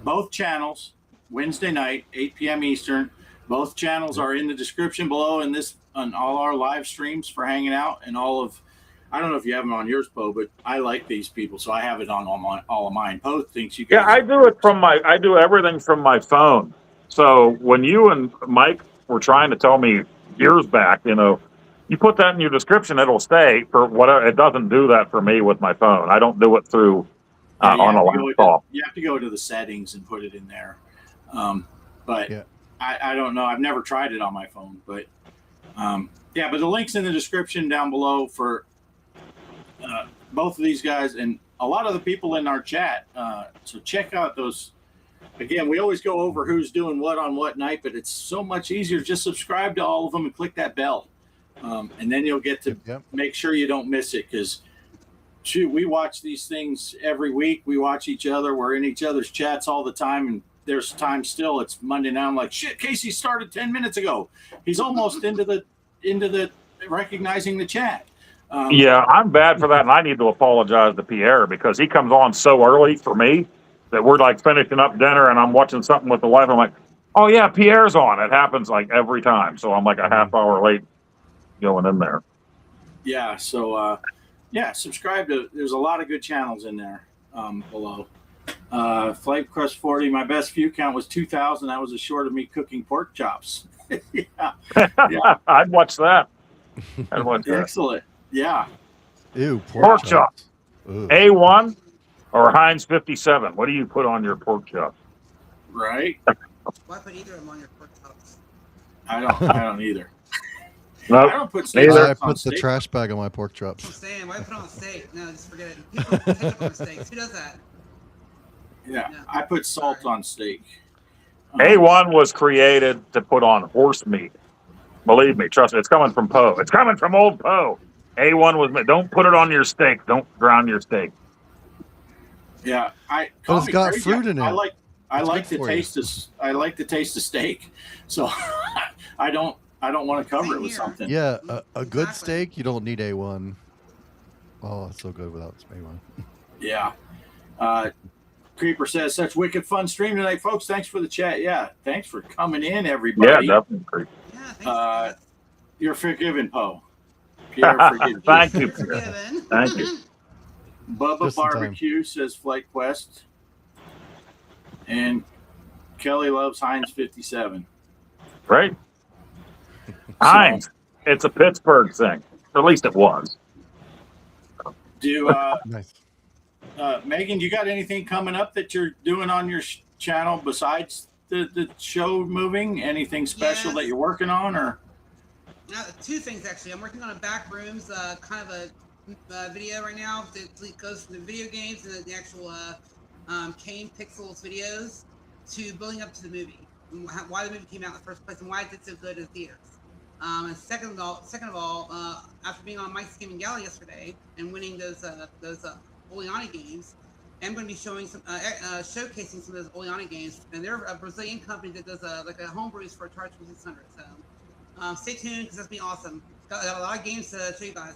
both channels, Wednesday night, 8 p.m. Eastern. Both channels are in the description below, and on all our live streams for hanging out, and all of. I don't know if you have them on yours, Poe, but I like these people, so I have it on all of mine. Poe thinks you guys. Yeah, I do everything from my phone. So when you and Mike were trying to tell me years back, you put that in your description, it'll stay for whatever. It doesn't do that for me with my phone. I don't do it through on a laptop. You have to go to the settings and put it in there. But yeah. I don't know. I've never tried it on my phone, but but the link's in the description down below for both of these guys and a lot of the people in our chat. So check out those. Again, we always go over who's doing what on what night, but it's so much easier. Just subscribe to all of them and click that bell. And then you'll get to make sure you don't miss it, because we watch these things every week. We watch each other. We're in each other's chats all the time, and there's times still it's Monday now. I'm like, shit, Casey started 10 minutes ago. He's almost into the recognizing the chat. Yeah, I'm bad for that, and I need to apologize to Pierre because he comes on so early for me that we're like finishing up dinner and I'm watching something with the wife. I'm like, oh yeah, Pierre's on. It happens like every time. So I'm like a half hour late going in there. Yeah. So, subscribe to, there's a lot of good channels in there below. Flight Crust 40, my best view count was 2,000. That was a short of me cooking pork chops. Yeah. I'd watch that. I'd watch that. Excellent. Yeah. Ew, Pork chops. Ugh. A1 or Heinz 57. What do you put on your pork chops? Right. Why put either of them on your pork chops? I don't either. Nope. I don't put Neither. steak I on put the steak. trash bag on my pork I'm chops. saying, why put it on steak? No, just forget it. People take it on steaks. Who does that? Yeah. No. I put salt on steak. A1 was created to put on horse meat. Believe me, trust me, it's coming from Poe. It's coming from old Poe. A1 was made. Don't put it on your steak. Don't drown your steak. Yeah, But it's got fruit in it. I like good the for you. taste of I like the taste of steak, so I don't want to cover Same it with here. something. Yeah, a good Exactly. steak, you don't need A1. Oh, it's so good without A1. Yeah. Creeper says, such wicked fun stream tonight, folks. Thanks for the chat. Yeah, thanks for coming in, Yeah, everybody. definitely. Yeah, thanks. Uh, You're forgiven, Poe. Pierre, forgive Thank you. You're Pierre. forgiven. Thank you. Bubba Just in time. Barbecue says Flight Quest. And Kelly loves Heinz 57. Right? Heinz. It's a Pittsburgh thing. Or at least it was. Do Nice. Megan, you got anything coming up that you're doing on your channel besides the show moving? Anything special that Yes. you're working on, or? Two things actually. I'm working on a back rooms kind of a video right now that goes from the video games and the actual Kane Pixels videos to building up to the movie, and why the movie came out in the first place, and why it did so good in theaters. And second of all, after being on Mike's Gaming Gala yesterday and winning those Oleani games, I'm going to be showing showcasing some of those Oleani games, and they're a Brazilian company that does like a home brews for Atari 2600. So stay tuned because that's been awesome. Got a lot of games to show you guys.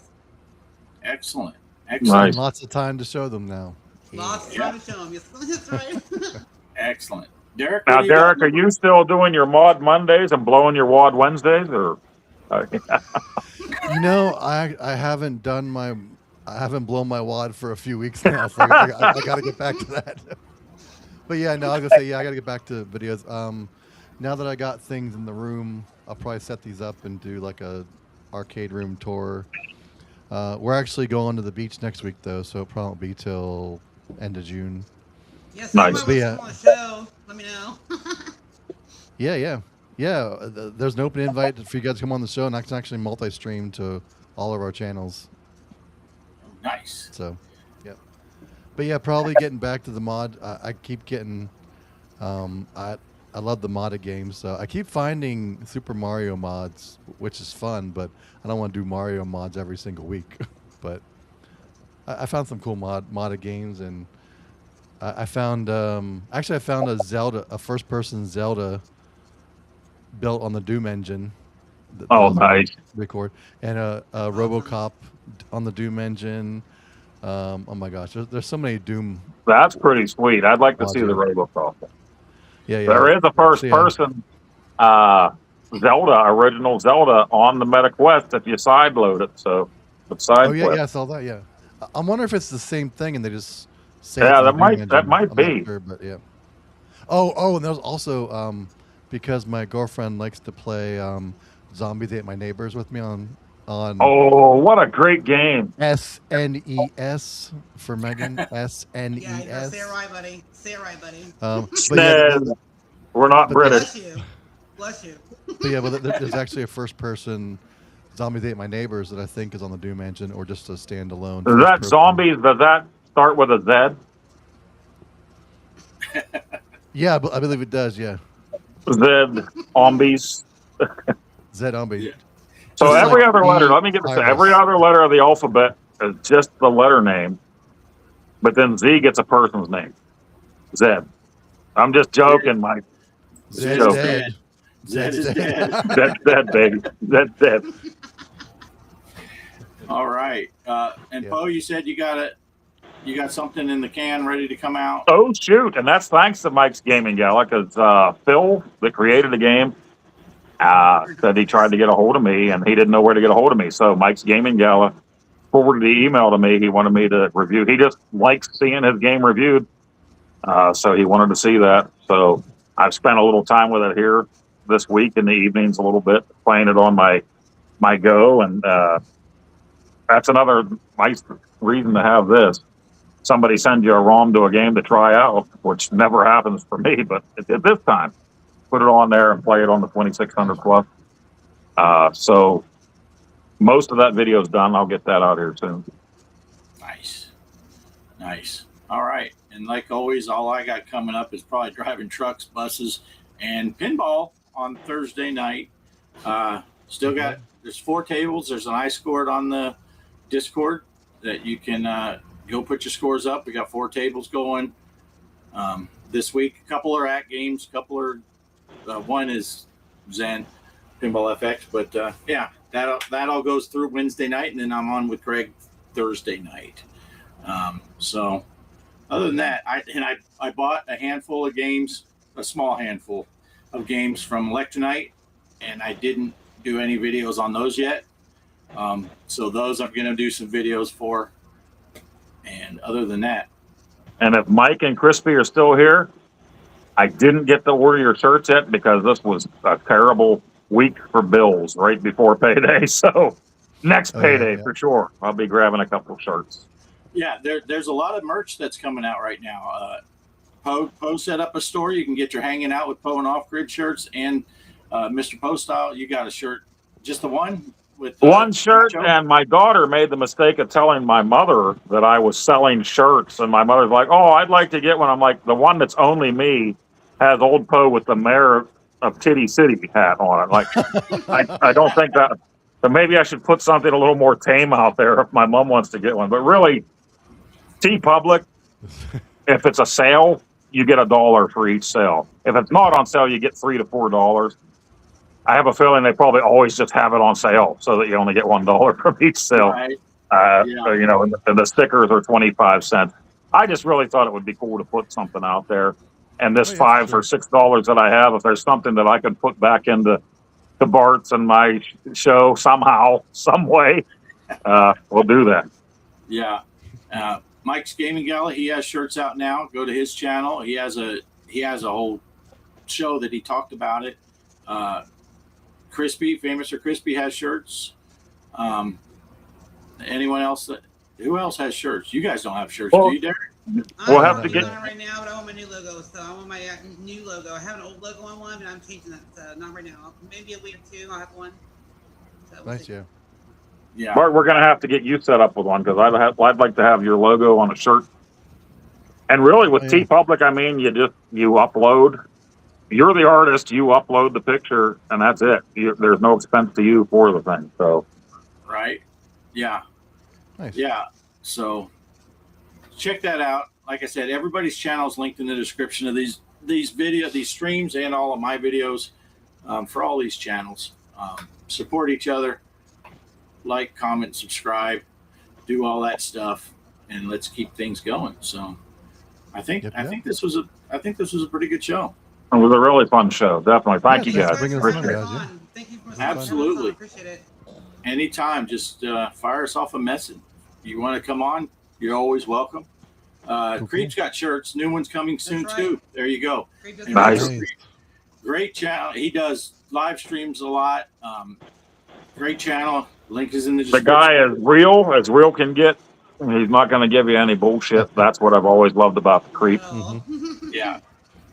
Excellent. Nice. Lots of time to show them now. Lots of time to show them. Yes, that's right. Excellent. Derek, Now, what do you got? Derek, are you still doing your Mod Mondays and blowing your Wad Wednesdays? Or You know, I haven't blown my wad for a few weeks now, so I got to get back to that. But yeah, no, I was gonna say I got to get back to videos. Now that I got things in the room, I'll probably set these up and do like a arcade room tour. We're actually going to the beach next week though, so it probably won't be till end of June. Yes, Nice. nice. On the show, let me know. Yeah. There's an open invite for you guys to come on the show, and I can actually multi-stream to all of our channels. Nice. So, yeah. But yeah, probably getting back to the mod. I keep getting, I love the modded games. So I keep finding Super Mario mods, which is fun, but I don't want to do Mario mods every single week. But I found some cool modded games, and I found actually I found a first-person Zelda built on the Doom engine. oh, nice. Record and a RoboCop on the Doom engine. Oh my gosh, there's so many Doom. That's pretty sweet. I'd like to see the Modular. RoboCop. Yeah. There is a first So, yeah. person original Zelda on the MetaQuest if you side load it. So, but side Oh yeah, quest. I saw that. Yeah, I'm wondering if it's the same thing and they just say Yeah, it's on that Doom might- engine. that might I'm not be. sure, but yeah. Oh, and there's also because my girlfriend likes to play Zombies Ate My Neighbors with me on Oh, what a great game! SNES for Megan. SNES. Yeah, you gotta say it right, buddy. Say it right, buddy. But yeah, Snez. We're not but British. Bless you. Bless you. but there's actually a first-person Zombies Ate My Neighbors that I think is on the Doom engine or just a standalone. Is that first-person. zombies? Does that start with a Z? Yeah, I believe it does. Yeah, Zombies. Zombie. Yeah. So Just every like other letter, E let me get this. virus. Every other letter of the alphabet is just the letter name, but then Z gets a person's name. Z. I'm just joking, Mike. Zed's Joke. dead. Zed is dead. That's dead, baby. That's dead. All right. And Yeah. Poe, you said you got something in the can ready to come out. Oh, shoot. And that's thanks to Mike's Gaming Gala, because Phil, that created the game, said he tried to get a hold of me, and he didn't know where to get a hold of me. So Mike's Gaming Gala forwarded the email to me. He wanted me to review. He just likes seeing his game reviewed. So he wanted to see that. So I've spent a little time with it here this week in the evenings, a little bit, playing it on my Go. And that's another nice reason to have this. Somebody sends you a ROM to a game to try out, which never happens for me, but it did this time. Put it on there and play it on the 2600 plus. So most of that video is done. I'll get that out here soon. Nice. All right. And like always, all I got coming up is probably driving trucks, buses, and pinball on Thursday night. Still got, there's 4 tables. There's an iScored on the Discord that you can go put your scores up. We got 4 tables going this week. A couple are at games. A couple are, one is Zen Pinball FX. But yeah, that all goes through Wednesday night, and then I'm on with Greg Thursday night. So other than that, I bought a handful of games, a small handful of games from Electronite, and I didn't do any videos on those yet. So those I'm going to do some videos for. And other than that. And if Mike and Crispy are still here, I didn't get to order your shirts yet because this was a terrible week for bills right before payday. So next payday for sure, I'll be grabbing a couple of shirts. Yeah, there's a lot of merch that's coming out right now. Poe set up a store. You can get your Hanging Out with Poe and Offgrid shirts. And Mr. Poestyle, you got a shirt, just the one? With one shirt, and my daughter made the mistake of telling my mother that I was selling shirts, and my mother's like, "Oh, I'd like to get one." I'm like, "The one that's only me has old Poe with the mayor of Titty City hat on it." Like, I don't think that. So maybe I should put something a little more tame out there if my mom wants to get one. But really, TeePublic, if it's a sale, you get $1 for each sale. If it's not on sale, you get $3 to $4. I have a feeling they probably always just have it on sale so that you only get $1 from each sale. Right. So, you know, and the stickers are 25 cents. I just really thought it would be cool to put something out there. And this $5 or $6 that I have, if there's something that I could put back into the Bart's and my show somehow, some way, we'll do that. Yeah. Mike's Gaming Gala, he has shirts out now. Go to his channel. He has a whole show that he talked about it. Crispy, FamousorCHRISpy has shirts. Anyone else? Who else has shirts? You guys don't have shirts, do you, Derek? We'll have to get on it right now, but I want my new logo. So I want my new logo. I have an old logo on one, but I'm changing that. Not right now. Maybe a week or two, I'll have one. So Nice, yeah. Yeah. Bart, we're going to have to get you set up with one because I'd like to have your logo on a shirt. And really, with TeePublic, I mean, you upload. You're the artist. You upload the picture, and that's it. There's no expense to you for the thing. So, right? Yeah. Nice. Yeah. So check that out. Like I said, everybody's channel is linked in the description of these streams, and all of my videos for all these channels. Support each other. Like, comment, subscribe, do all that stuff, and let's keep things going. So, I think this was a pretty good show. it was a really fun show. Definitely. Thank you, guys. Bringing us Appreciate on, it. guys, yeah. Thank you for Absolutely. Appreciate it. Anytime, just fire us off a message. You want to come on? You're always welcome. Creep's got shirts. New one's coming soon too. There you go. Nice. Great channel. He does live streams a lot. Great channel. Link is in the description. The guy is real can get. He's not going to give you any bullshit. That's what I've always loved about the Creep. Yeah.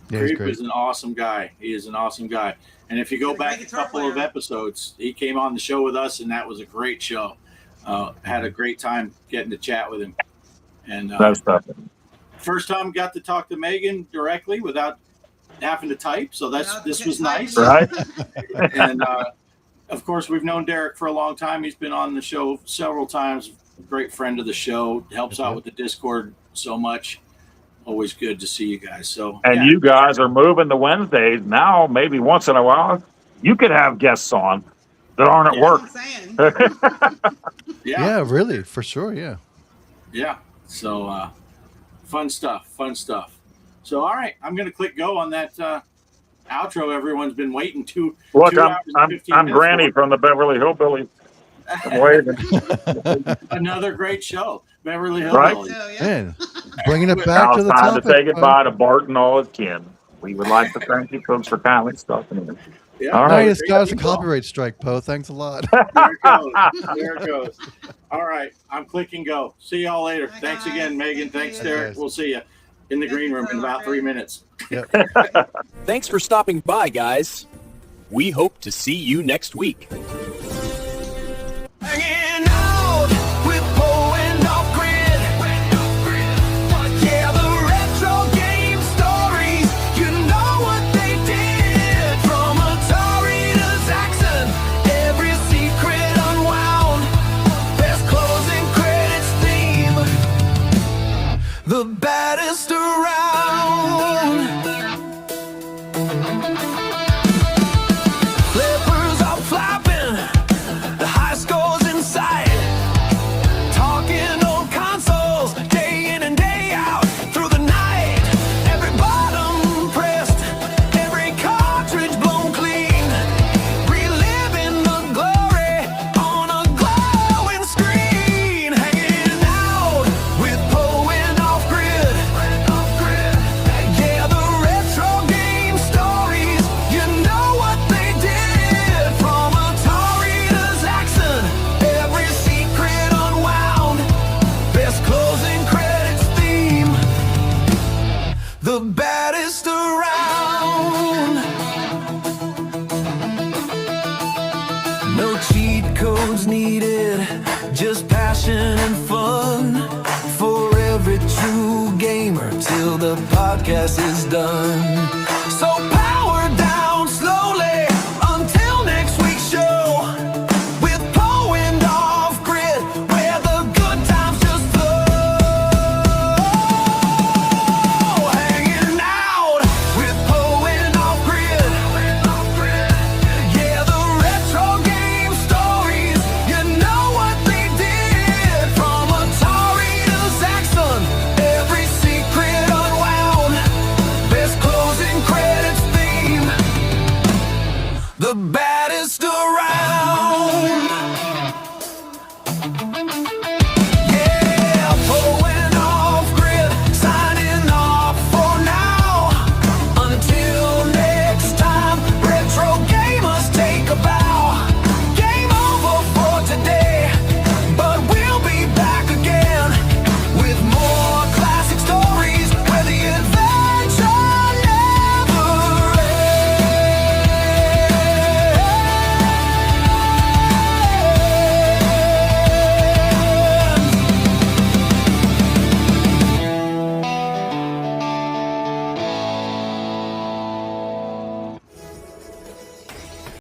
Yeah, Creep is an awesome guy. He is an awesome guy. And if you go back a couple of episodes, he came on the show with us, and that was a great show. Had a great time getting to chat with him. And That's tough. first time got to talk to Megan directly without having to type, so this was nice. Right? And of course, we've known Derek for a long time. He's been on the show several times. Great friend of the show. Helps out with the Discord so much. always good to see you guys. So, And you guys are moving to Wednesdays now. Maybe once in a while, you could have guests on that aren't at work. That's what I'm saying. Yeah, really, for sure. Yeah. Yeah. So, fun stuff. So, all right, I'm going to click go on that outro. Everyone's been waiting Look, 2 hours and 15 I'm minutes Granny for. from the Beverly Hillbillies. I'm waving. Another great show, Beverly Right? Hillbillies. Hell yeah. Man, bringing it back Now to it's the time topic. to say goodbye to Bart and all his kin. We would like to thank you folks for kindly stopping in. Yeah, All Now right. you just got us a copyright strike, Poe. Thanks a lot. There it goes. There it goes. All right, I'm clicking go. See y'all later. Bye, Thanks guys. again, Megan. Thank Thanks, you. Derek. guys. We'll see you in the green room in about 3 minutes. Yep. Thanks for stopping by, guys. We hope to see you next week. Hanging out with Poe and Offgrid. Yeah, the retro game stories. You know what they did. From Atari to Zaxxon, every secret unwound. Best closing credits theme. The baddest around. Flippers are flapping, the high scores in sight. Talking on consoles, day in and day out, through the night. Every button pressed, every cartridge blown clean. Reliving the glory on a glowing screen. Hanging out with Poe and Offgrid. Yeah, the retro game stories. You know what they did. From Atari to Zaxxon, every secret unwound. Best closing credits theme. The baddest around. No cheat codes needed, just passion and fun. For every true gamer till the podcast is done.